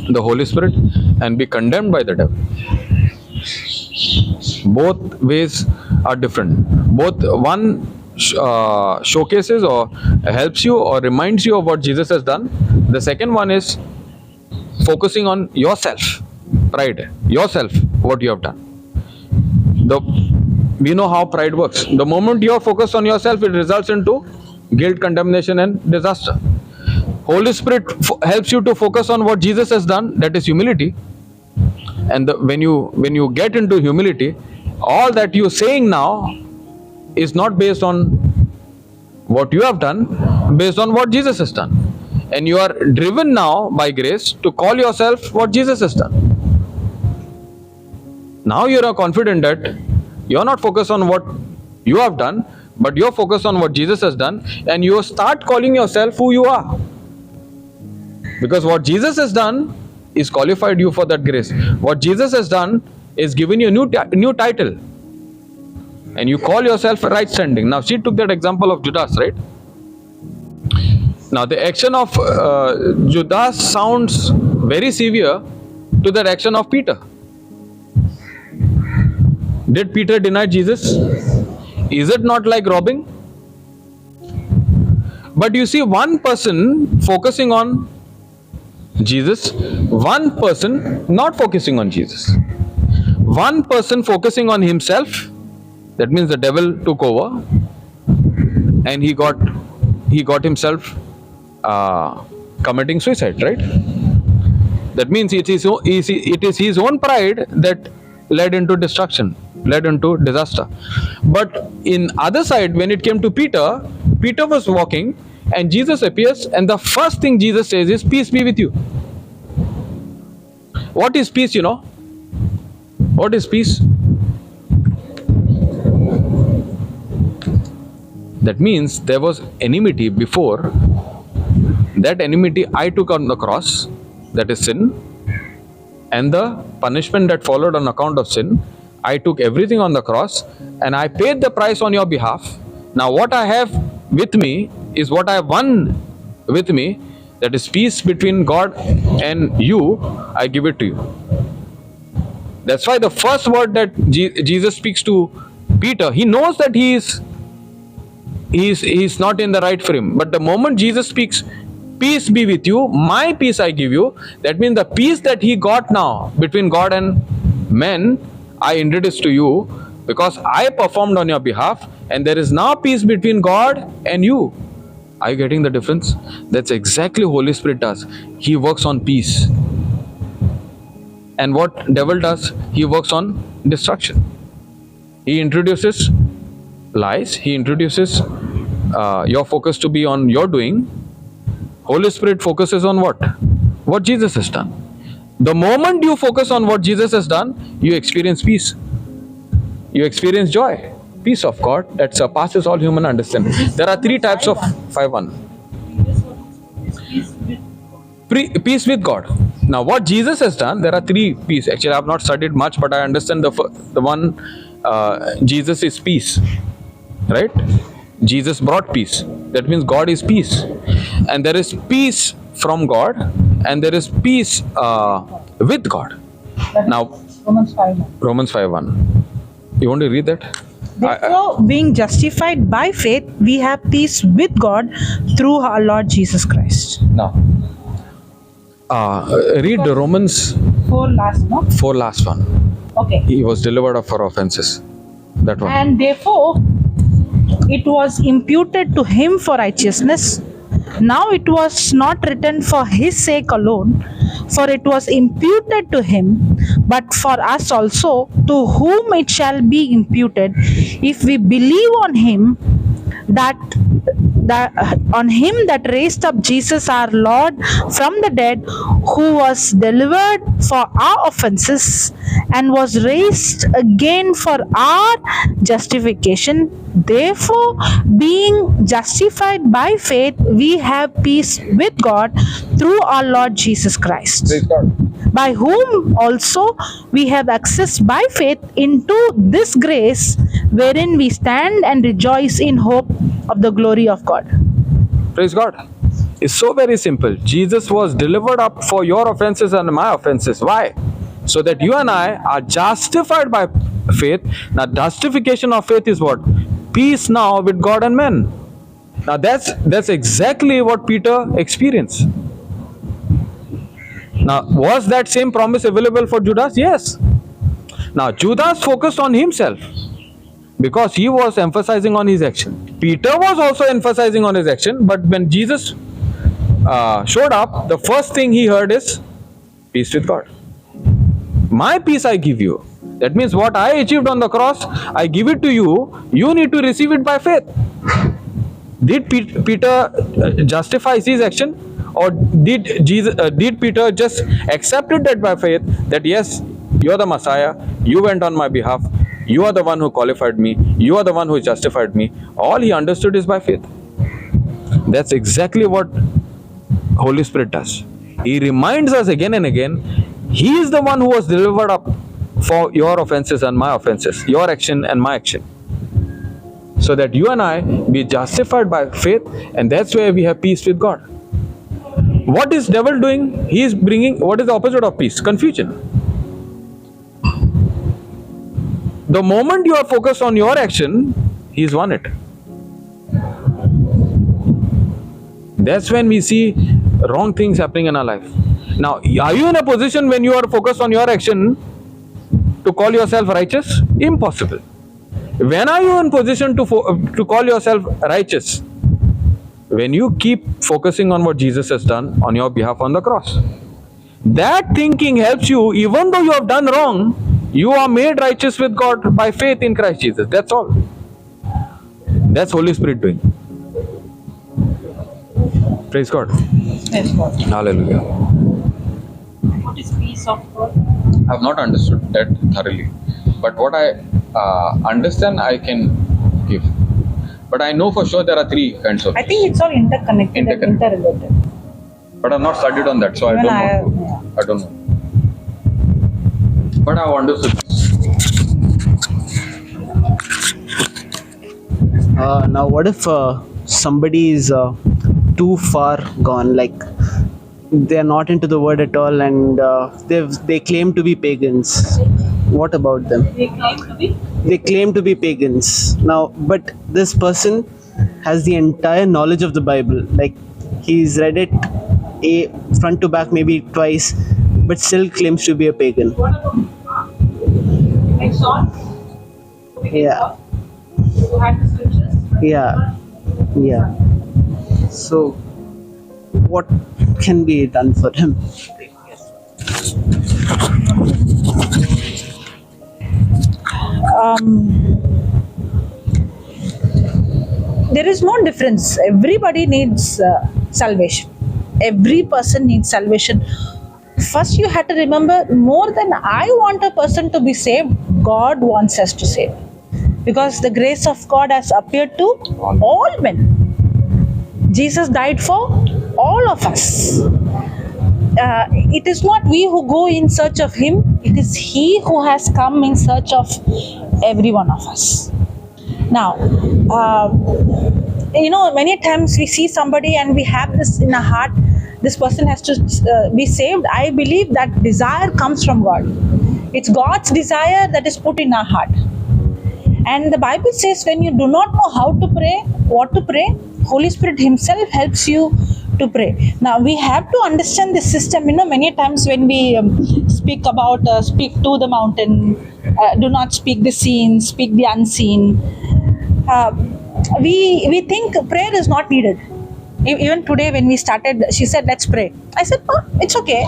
the Holy Spirit and be condemned by the devil. Both ways are different. Both one showcases or helps you or reminds you of what Jesus has done. The second one is focusing on yourself, pride, yourself, what you have done. We know how pride works. The moment you are focused on yourself, it results into guilt, condemnation and disaster. Holy Spirit helps you to focus on what Jesus has done, that is humility. And when you get into humility, all that you're saying now is not based on what you have done, based on what Jesus has done. And you are driven now by grace to call yourself what Jesus has done. Now you are confident that you are not focused on what you have done, but you are focused on what Jesus has done, and you start calling yourself who you are. Because what Jesus has done is qualified you for that grace. What Jesus has done is given you a new title. And you call yourself right standing. Now she took that example of Judas, right? Now the action of Judas sounds very severe to that action of Peter. Did Peter deny Jesus? Is it not like robbing? But you see, one person focusing on Jesus, one person not focusing on Jesus. One person focusing on himself, that means the devil took over and he got himself committing suicide, right? That means it is his own pride that led into destruction. led into disaster. But in other side, when it came to Peter, Peter was walking and Jesus appears, and the first thing Jesus says is, peace be with you. What is peace, you know? What is peace? That means there was enmity before. That enmity I took on the cross, that is sin, and the punishment that followed on account of sin. I took everything on the cross and I paid the price on your behalf. Now what I have with me is what I won with me, that is peace between God and you. I give it to you. That's why the first word that Jesus speaks to Peter, he knows that he is not in the right frame. But the moment Jesus speaks, peace be with you, my peace I give you, that means the peace that he got now between God and men, I introduce to you because I performed on your behalf, and there is now peace between God and you. Are you getting the difference? That's exactly Holy Spirit does. He works on peace. And what devil does? He works on destruction. He introduces lies. He introduces your focus to be on your doing. Holy Spirit focuses on what? What Jesus has done. The moment you focus on what Jesus has done, you experience peace. You experience joy. Peace of God that surpasses all human understanding. There are three types of 5-1. Peace with God. Now what Jesus has done, there are three peace. Actually I have not studied much, but I understand the one, Jesus is peace. Right? Jesus brought peace. That means God is peace. And there is peace from God, and there is peace with God. Now Romans 5. Romans 5:1. You want to read that? Therefore, being justified by faith, we have peace with God through our Lord Jesus Christ. Now, read the Romans 4 last one. Okay. He was delivered of our offenses. That one. And therefore, it was imputed to him for righteousness. Now it was not written for his sake alone, for it was imputed to him, but for us also, to whom it shall be imputed, if we believe on him that raised up Jesus our Lord from the dead, who was delivered for our offenses and was raised again for our justification. Therefore, being justified by faith, we have peace with God through our Lord Jesus Christ, by whom also we have access by faith into this grace wherein we stand and rejoice in hope of the glory of God. Praise God. It's so very simple. Jesus was delivered up for your offenses and my offenses. Why? So that you and I are justified by faith. Now, justification of faith is what? Peace now with God and men. Now, that's exactly what Peter experienced. Now, was that same promise available for Judas? Yes. Now, Judas focused on himself because he was emphasizing on his action. Peter was also emphasizing on his action, but when Jesus showed up, the first thing he heard is peace with God. My peace I give you. That means what I achieved on the cross, I give it to you. You need to receive it by faith. Did Peter justify his action, or did Peter just accept it by faith that yes, you are the Messiah, you went on my behalf, you are the one who qualified me, you are the one who justified me. All he understood is by faith. That's exactly what Holy Spirit does. He reminds us again and again, he is the one who was delivered up for your offenses and my offenses, your action and my action, so that you and I be justified by faith, and that's where we have peace with God. What is devil doing? He is bringing, what is the opposite of peace? Confusion. The moment you are focused on your action, he has won it. That's when we see wrong things happening in our life. Now, are you in a position when you are focused on your action to call yourself righteous? Impossible. When are you in position to call yourself righteous? When you keep focusing on what Jesus has done on your behalf on the cross. That thinking helps you, even though you have done wrong, You are made righteous with God by faith in Christ Jesus. That's all. That's Holy Spirit doing. Praise God. Yes, God. Hallelujah. What is peace of God? I have not understood that thoroughly, but what I understand, I can give. But I know for sure there are three kinds of I think it's all interconnected and interrelated. But I've not studied on that, so Even I don't know. But I've understood this. Now, what if somebody is too far gone, like they are not into the word at all, and they claim to be pagans? What about them? They claim to be pagans. Now, but this person has the entire knowledge of the Bible. Like he's read it front to back maybe twice, but still claims to be a pagan. Like Saul? Yeah. Who had the scriptures? Yeah. So, what can be done for him? There is no difference. Everybody needs salvation. Every person needs salvation. First, you have to remember, more than I want a person to be saved, God wants us to save. Because the grace of God has appeared to all men. Jesus died for all of us. It is not we who go in search of Him, it is He who has come in search of every one of us. Now, many times we see somebody and we have this in our heart, this person has to be saved. I believe that desire comes from God. It's God's desire that is put in our heart. And the Bible says when you do not know how to pray, what to pray, Holy Spirit Himself helps you to pray. Now we have to understand this system. Many times when we speak to the mountain, do not speak the seen, speak the unseen. We think prayer is not needed. Even today when we started, she said, let's pray. I said, oh, it's okay.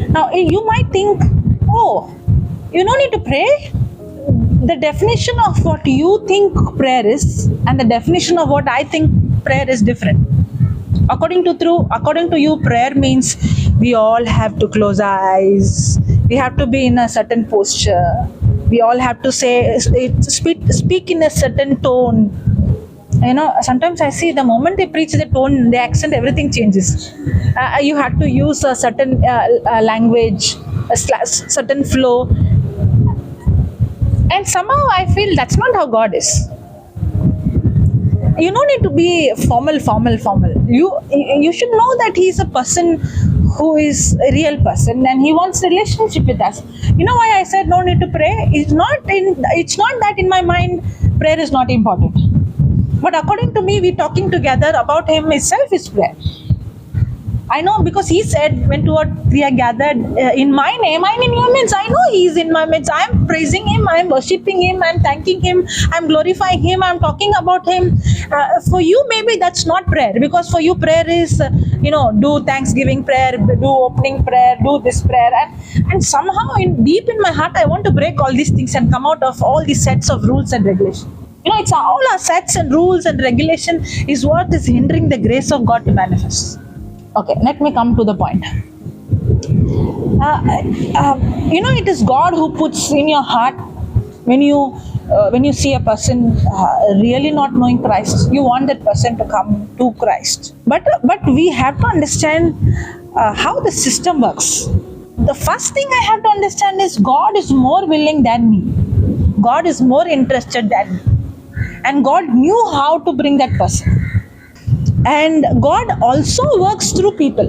Now you might think, oh, you don't need to pray. The definition of what you think prayer is and the definition of what I think prayer is different. According to you, prayer means we all have to close our eyes. We have to be in a certain posture. We all have to speak in a certain tone. Sometimes I see the moment they preach the tone, the accent, everything changes. You have to use a certain language, a certain flow. And somehow I feel that's not how God is. You don't need to be formal. You should know that He is a person who is a real person and He wants a relationship with us. You know why I said no need to pray? It's not that in my mind prayer is not important. But according to me, we talking together about Him itself is prayer. I know, because He said, when two or three are gathered in my name, I'm in your midst. I know He is in my midst. I'm praising Him, I'm worshipping Him, I'm thanking Him, I'm glorifying Him, I'm talking about Him. For you, maybe that's not prayer, because for you, prayer is, do thanksgiving prayer, do opening prayer, do this prayer. And somehow, deep in my heart, I want to break all these things and come out of all these sets of rules and regulations. It's all our sets and rules and regulation is what is hindering the grace of God to manifest. Okay, let me come to the point. It is God who puts in your heart when you see a person really not knowing Christ, you want that person to come to Christ. But we have to understand how the system works. The first thing I have to understand is God is more willing than me. God is more interested than me. And God knew how to bring that person. And God also works through people.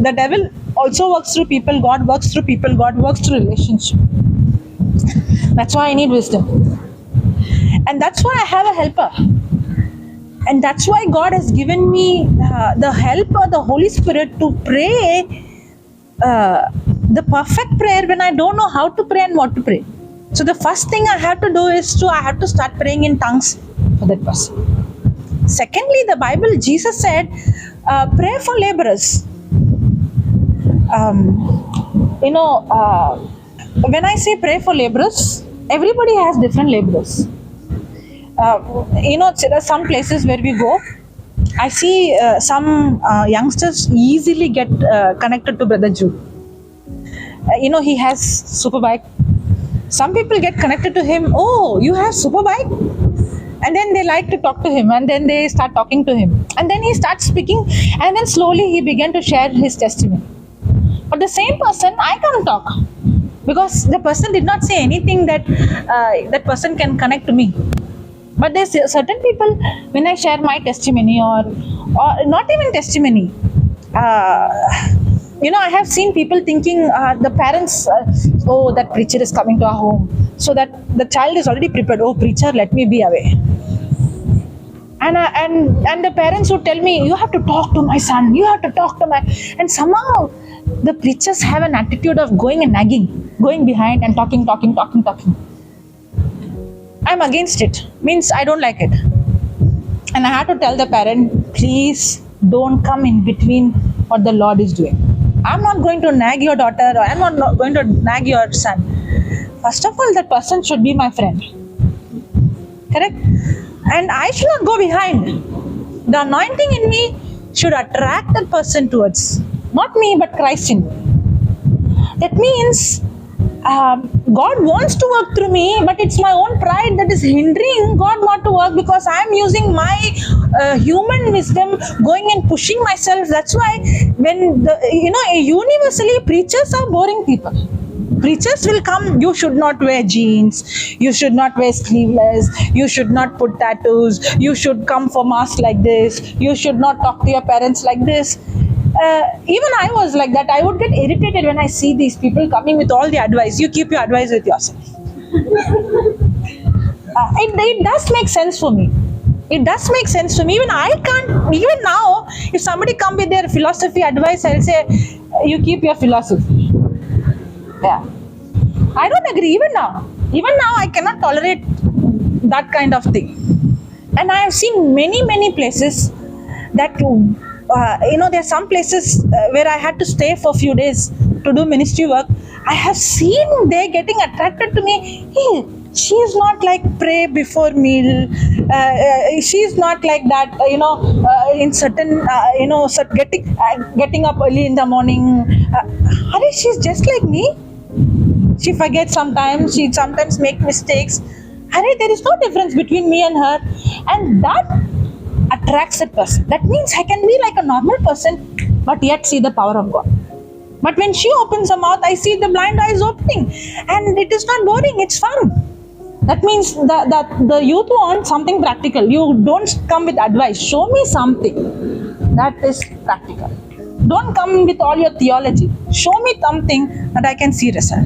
The devil also works through people. God works through people. God works through relationship. That's why I need wisdom. And that's why I have a helper. And that's why God has given me the helper, the Holy Spirit, to pray the perfect prayer when I don't know how to pray and what to pray. So the first thing I have to do is I have to start praying in tongues for that person. Secondly, the Bible, Jesus said, pray for laborers. when I say pray for laborers, everybody has different laborers. There are some places where we go. I see some youngsters easily get connected to Brother Jude. He has superbike. Some people get connected to him. Oh, you have superbike? And then they like to talk to him, and then they start talking to him. And then he starts speaking, and then slowly he began to share his testimony. But the same person, I can't talk because the person did not say anything that that person can connect to me. But there's certain people, when I share my testimony or not even testimony, I have seen people thinking the parents, oh, that preacher is coming to our home, so that the child is already prepared. Oh, preacher, let me be away. And the parents would tell me, you have to talk to my son. You have to talk to my. And somehow the preachers have an attitude of going and nagging, going behind and talking. I'm against it. Means I don't like it. And I had to tell the parent, please don't come in between what the Lord is doing. I'm not going to nag your daughter, or I'm not going to nag your son. First of all, that person should be my friend. Correct? And I should not go behind. The anointing in me should attract that person towards, not me, but Christ in me. That means God wants to work through me, but it's my own pride that is hindering God not to work, because I'm using my human wisdom, going and pushing myself. That's why when universally preachers are boring people. Preachers will come, you should not wear jeans, you should not wear sleeveless, you should not put tattoos, you should come for mass like this, you should not talk to your parents like this. Even I was like that. I would get irritated when I see these people coming with all the advice. You keep your advice with yourself. It does make sense for me. It does make sense for me. Even I can't, even now, if somebody come with their philosophy advice, I'll say, you keep your philosophy. Yeah. I don't agree even now. Even now, I cannot tolerate that kind of thing. And I have seen many places that there are some places where I had to stay for a few days to do ministry work. I have seen they getting attracted to me. Hey, she's not like pray before meal. She's not like that. In certain getting up early in the morning. She's just like me. She forgets sometimes. She sometimes make mistakes. There is no difference between me and her, and that attracts that person. That means I can be like a normal person, but yet see the power of God. But when she opens her mouth, I see the blind eyes opening, and it is not boring, it's fun. That means that the youth want something practical. You don't come with advice. Show me something that is practical. Don't come with all your theology. Show me something that I can see result.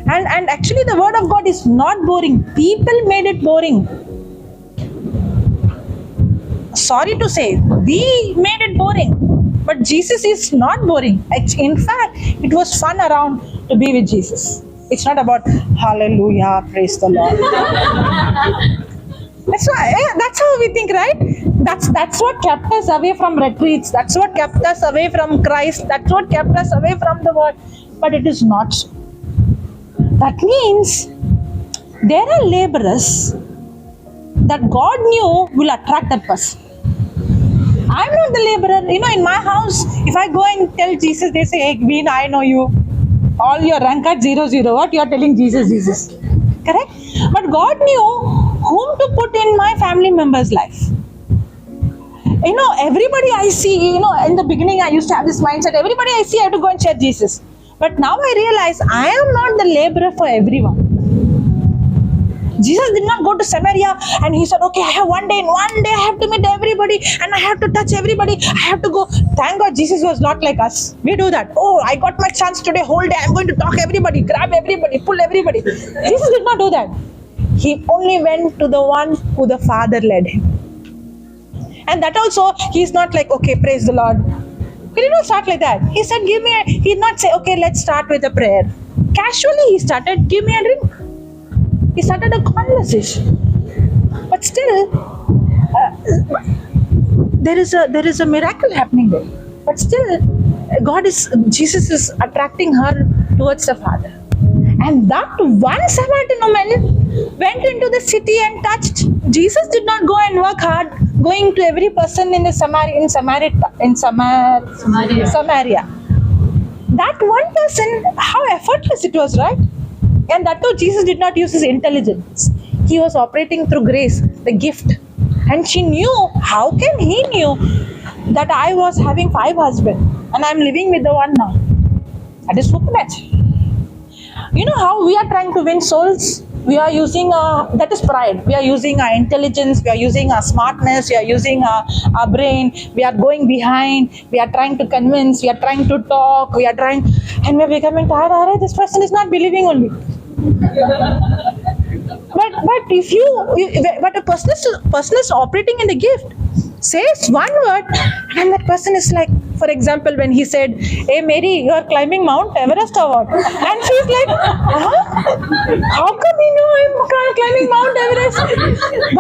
And actually the word of God is not boring. People made it boring. Sorry to say, we made it boring. But Jesus is not boring. In fact, it was fun around to be with Jesus. It's not about hallelujah, praise the Lord. That's how we think, right? That's what kept us away from retreats. That's what kept us away from Christ. That's what kept us away from the word. But it is not so. That means there are laborers that God knew will attract that person. I'm not the laborer. In my house, if I go and tell Jesus, they say, hey, Veena, I know you. All your rank at 0, 0. What you are telling Jesus? Correct? But God knew whom to put in my family member's life. Everybody I see, in the beginning I used to have this mindset, everybody I see I have to go and share Jesus. But now I realize I am not the laborer for everyone. Jesus did not go to Samaria and he said, okay, I have one day I have to meet everybody and I have to touch everybody. I have to go. Thank God Jesus was not like us. We do that. Oh, I got my chance today, whole day. I'm going to talk everybody, grab everybody, pull everybody. Jesus did not do that. He only went to the one who the Father led him. And that also, he's not like, okay, praise the Lord. He did not start like that. He said, he did not say, okay, let's start with a prayer. Casually, he started, give me a drink. He started a conversation. But still, there is a miracle happening there. But still, Jesus is attracting her towards the Father. And that one Samaritan woman went into the city and touched. Jesus did not go and work hard, going to every person in the Samaria. That one person, how effortless it was, right? And that too, Jesus did not use his intelligence. He was operating through grace, the gift. And she knew, how can he knew that I was having 5 husbands and I'm living with the one now? That is supernatural. You know how we are trying to win souls? We are using that is pride. We are using our intelligence, we are using our smartness, we are using our brain, we are going behind, we are trying to convince, we are trying to talk, we are trying, and we are becoming tired. This person is not believing only. But if but a person is operating in the gift, says one word, and that person is like, for example, when he said, "Hey Mary, you are climbing Mount Everest or what?" And she's like, "How come you know I'm climbing Mount Everest?"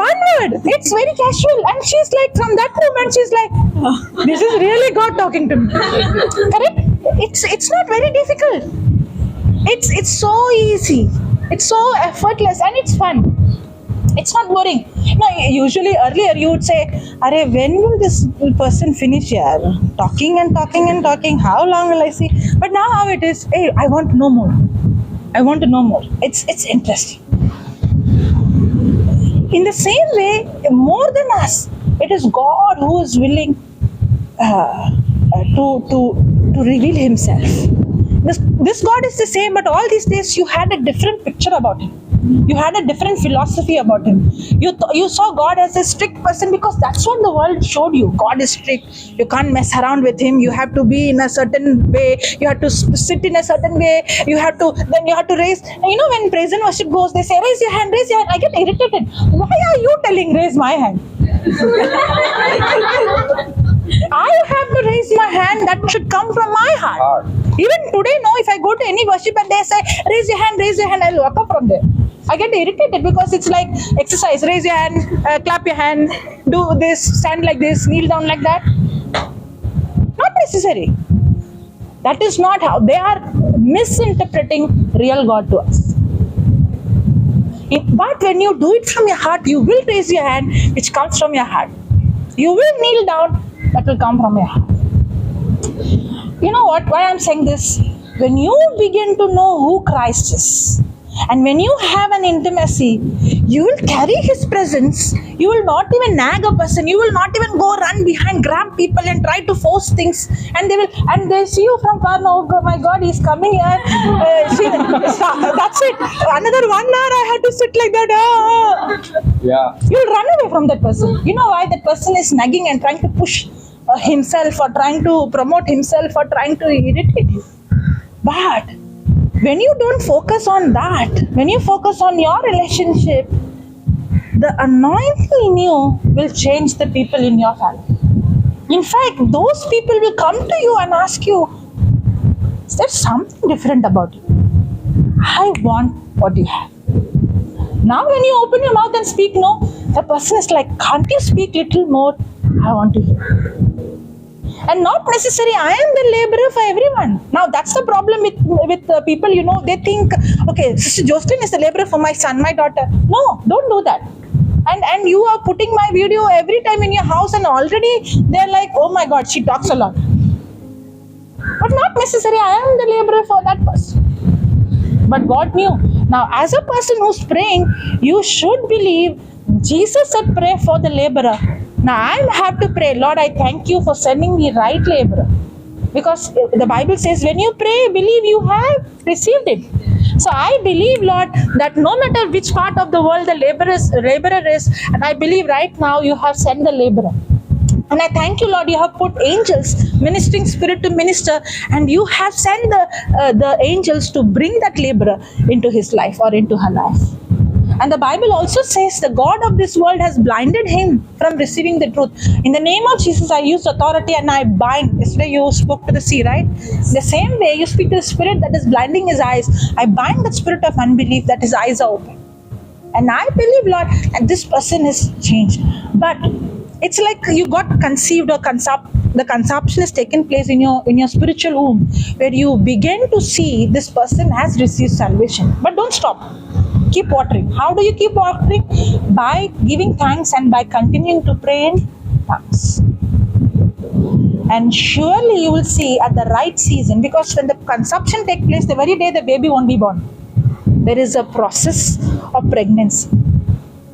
One word, it's very casual, and she's like, from that moment, she's like, "This is really God talking to me." Correct? It's not very difficult. It's so easy. It's so effortless, and it's fun. It's not boring. Now, usually earlier you would say, "Arey, when will this person finish here? Talking and talking and talking. How long will I see?" But now how it is? Hey, I want to know more. I want to know more. It's interesting. In the same way, more than us, it is God who is willing to reveal Himself. This God is the same, but all these days you had a different picture about Him. You had a different philosophy about Him. You saw God as a strict person because that's what the world showed you. God is strict. You can't mess around with Him. You have to be in a certain way. You have to sit in a certain way. Then you have to raise. You know, when praise and worship goes, they say, "Raise your hand, raise your hand." I get irritated. Why are you telling raise my hand? I have to raise my hand. That should come from my heart. Even today, no, if I go to any worship and they say, raise your hand, I'll walk up from there. I get irritated because it's like exercise. Raise your hand, clap your hand, do this, stand like this, kneel down like that. Not necessary. That is not how. They are misinterpreting real God to us. But when you do it from your heart, you will raise your hand, which comes from your heart. You will kneel down, that will come from your heart. You know what? Why I'm saying this? When you begin to know who Christ is, and when you have an intimacy, you will carry His presence. You will not even nag a person. You will not even go run behind, grab people and try to force things. And they see you from far. Oh my God, he's coming here. That's it. Another 1 hour I had to sit like that. Yeah. You'll run away from that person. You know why? That person is nagging and trying to push himself, or trying to promote himself, or trying to irritate you. But when you don't focus on that, when you focus on your relationship, the anointing in you will change the people in your family. In fact, those people will come to you and ask you, is there something different about you? I want what you have. Now when you open your mouth and speak no, the person is like, can't you speak little more? I want to hear. And not necessarily I am the laborer for everyone. Now that's the problem with people, you know, they think, okay, Sister Jocelyn is the laborer for my son, my daughter. No, don't do that. And you are putting my video every time in your house, and already they're like, oh my God, she talks a lot. But not necessarily I am the laborer for that person. But God knew. Now as a person who's praying, you should believe Jesus said pray for the laborer. Now I have to pray, Lord, I thank you for sending the right laborer. Because the Bible says when you pray, believe you have received it. So I believe, Lord, that no matter which part of the world the laborer is, and I believe right now you have sent the laborer. And I thank you, Lord, you have put angels, ministering spirit to minister, and you have sent the angels to bring that laborer into his life or into her life. And the Bible also says the God of this world has blinded him from receiving the truth. In the name of Jesus, I use authority and I bind. Yesterday you spoke to the sea, right? The same way you speak to the spirit that is blinding his eyes. I bind the spirit of unbelief that his eyes are open. And I believe, Lord, that this person is changed. But it's like you got conceived or the consumption has taken place in your spiritual womb, where you begin to see this person has received salvation. But don't stop. Keep watering. How do you keep watering? By giving thanks and by continuing to pray in tongues. And surely you will see at the right season, because when the consumption takes place, the very day the baby won't be born. There is a process of pregnancy.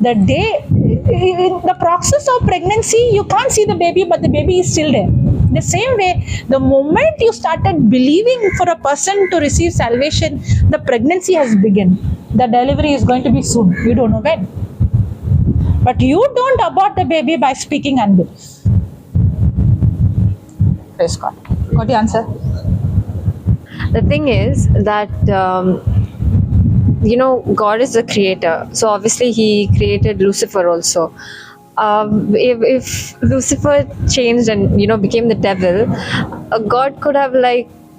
The day, in the process of pregnancy, you can't see the baby, but the baby is still there. The same way, the moment you started believing for a person to receive salvation, the pregnancy has begun. The delivery is going to be soon. You don't know when. But you don't abort the baby by speaking unbelief. Praise God. Got the answer? The thing is that God is the creator, so obviously he created Lucifer also. If Lucifer changed and became the devil, God could have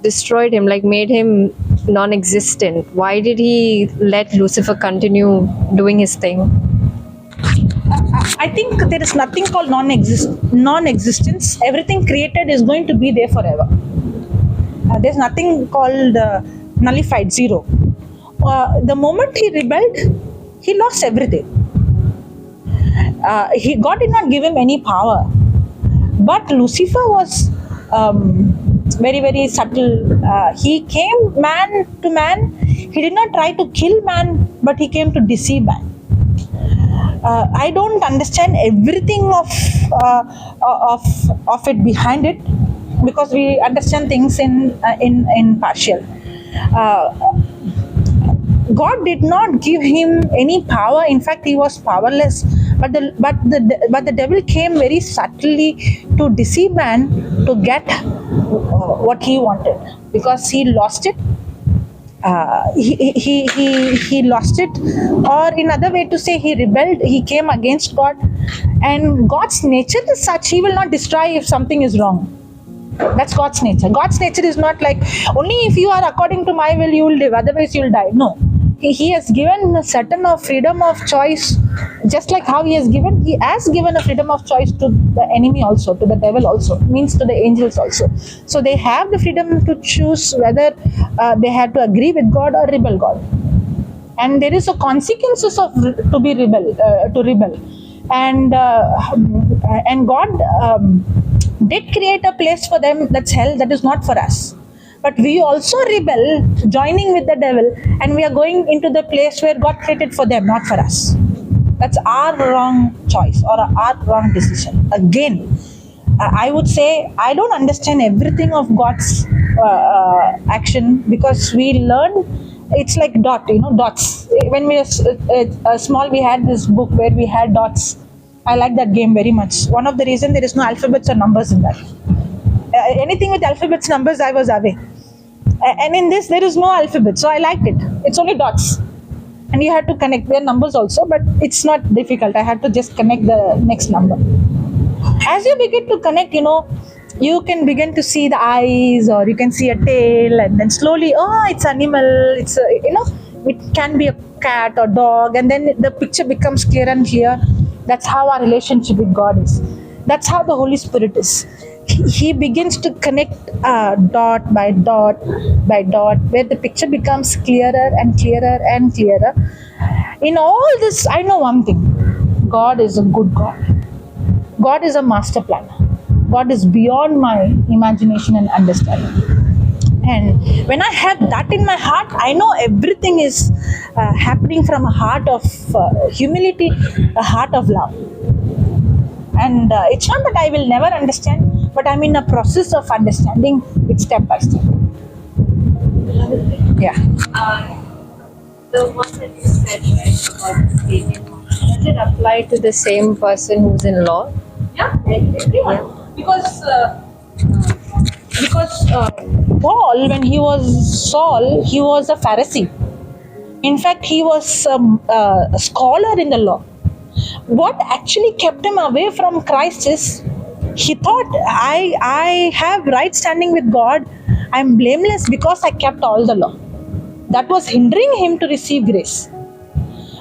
destroyed him, made him non-existent. Why did he let Lucifer continue doing his thing? I think there is nothing called non-existence. Everything created is going to be there forever. There's nothing called nullified, zero. The moment he rebelled, he lost everything. God did not give him any power. But Lucifer was very, very subtle. He came man to man. He did not try to kill man, but he came to deceive man. I don't understand everything of it behind it, because we understand things in partial. God did not give him any power. In fact, he was powerless. But the devil came very subtly to deceive man to get what he wanted, because he lost it. He lost it, or in other way to say, he rebelled. He came against God, and God's nature is such, he will not destroy if something is wrong. That's God's nature. God's nature is not like, only if you are according to my will you will live, otherwise you will die. No. He has given a certain of freedom of choice, just like how he has given a freedom of choice to the enemy also, to the devil also, means to the angels also. So they have the freedom to choose whether they have to agree with God or rebel God. And there is a consequences of to rebel. And God did create a place for them, that's hell, that is not for us. But we also rebel, joining with the devil, and we are going into the place where God created for them, not for us. That's our wrong choice or our wrong decision. Again, I would say I don't understand everything of God's action, because we learn, it's like dots. When we were small, we had this book where we had dots. I like that game very much. One of the reasons there is no alphabets or numbers in that. Anything with alphabets, numbers, I was away. And in this, there is no alphabet, so I liked it. It's only dots. And you have to connect. There are numbers also, but it's not difficult. I had to just connect the next number. As you begin to connect, you can begin to see the eyes, or you can see a tail, and then slowly, it's animal, it's it can be a cat or dog, and then the picture becomes clear and clear. That's how our relationship with God is. That's how the Holy Spirit is. He begins to connect dot by dot by dot, where the picture becomes clearer and clearer and clearer. In all this, I know one thing: God is a good God. God is a master planner. God is beyond my imagination and understanding. And when I have that in my heart, I know everything is happening from a heart of humility, a heart of love. And it's not that I will never understand, but I'm in a process of understanding it step by step. Yeah. The one that you said, right, about dating, does it apply to the same person who's in law? Yeah, everyone. Yeah. Because Paul, when he was Saul, he was a Pharisee. In fact, he was a scholar in the law. What actually kept him away from Christ is, he thought, I have right standing with God. I'm blameless because I kept all the law. That was hindering him to receive grace.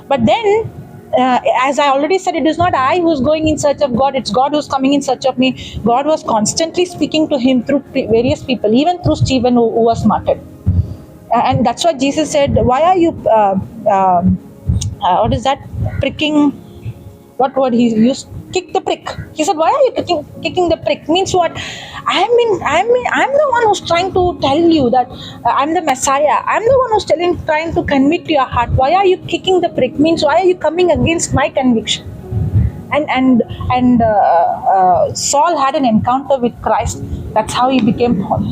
But then as I already said, it is not I who's going in search of God, it's God who's coming in search of me. God was constantly speaking to him through various people, even through Stephen, who was martyred. And that's why Jesus said, why are you what is that, pricking, what word he used, kick the prick. He said, why are you kicking the prick? Means what? I'm the one who's trying to tell you that I'm the Messiah. I'm the one who's trying to convict your heart. Why are you kicking the prick? Means why are you coming against my conviction? And Saul had an encounter with Christ. That's how he became Paul.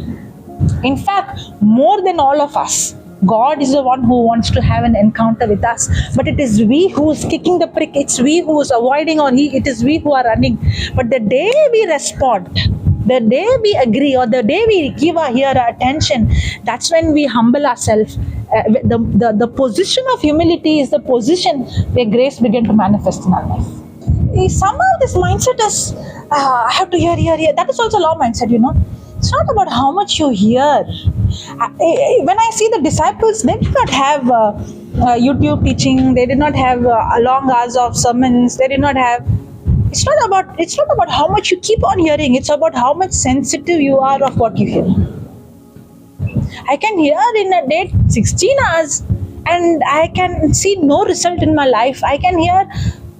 In fact, more than all of us, God is the one who wants to have an encounter with us. But it is we who's kicking the prick. It's we who's avoiding, or it is we who are running. But the day we respond, the day we agree, or the day we give our attention, that's when we humble ourselves. The position of humility is the position where grace begins to manifest in our life. Somehow this mindset is, I have to hear. That is also law mindset, It's not about how much you hear. When I see the disciples, they did not have YouTube teaching. They did not have long hours of sermons. They did not have. It's not about how much you keep on hearing. It's about how much sensitive you are of what you hear. I can hear in a day 16 hours, and I can see no result in my life. I can hear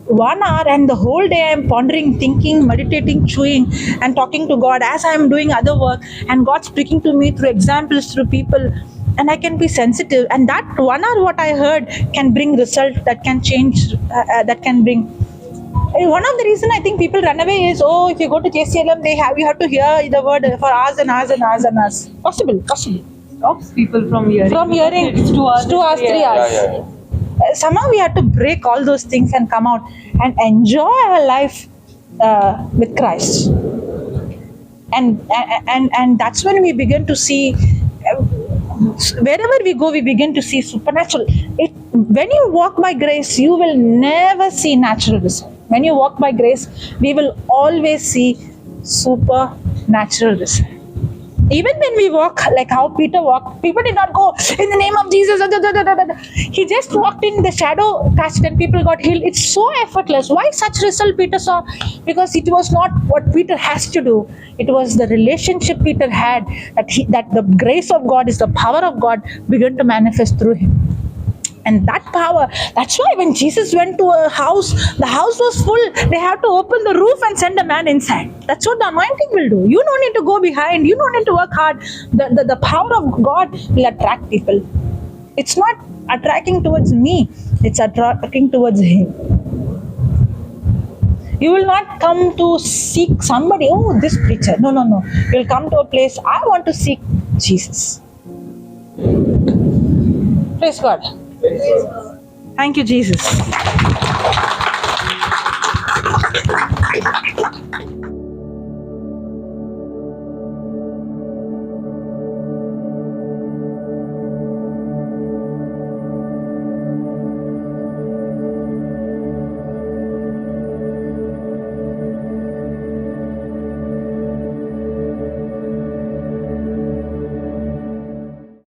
1 hour, and the whole day I'm pondering, thinking, meditating, chewing, and talking to God as I'm doing other work, and God speaking to me through examples, through people, and I can be sensitive. And that 1 hour what I heard can bring result, that can change, that can bring. One of the reasons I think people run away is, if you go to JCILM, you have to hear the word for hours and hours and hours and hours. Possible. Stops people from hearing. It's 2 hours, 3 hours. Somehow we have to break all those things and come out and enjoy our life with Christ. And that's when we begin to see, wherever we go, we begin to see supernatural. When you walk by grace, you will never see natural result. When you walk by grace, we will always see supernatural result. Even when we walk, like how Peter walked, people did not go, in the name of Jesus. He just walked in, the shadow cast and people got healed. It's so effortless. Why such result Peter saw? Because it was not what Peter has to do. It was the relationship Peter had, that the grace of God is the power of God began to manifest through him. And that power, that's why when Jesus went to a house, the house was full. They had to open the roof and send a man inside. That's what the anointing will do. You don't need to go behind. You don't need to work hard. The power of God will attract people. It's not attracting towards me. It's attracting towards him. You will not come to seek somebody, this preacher. No. You'll come to a place, I want to seek Jesus. Praise God. Thank you, Jesus.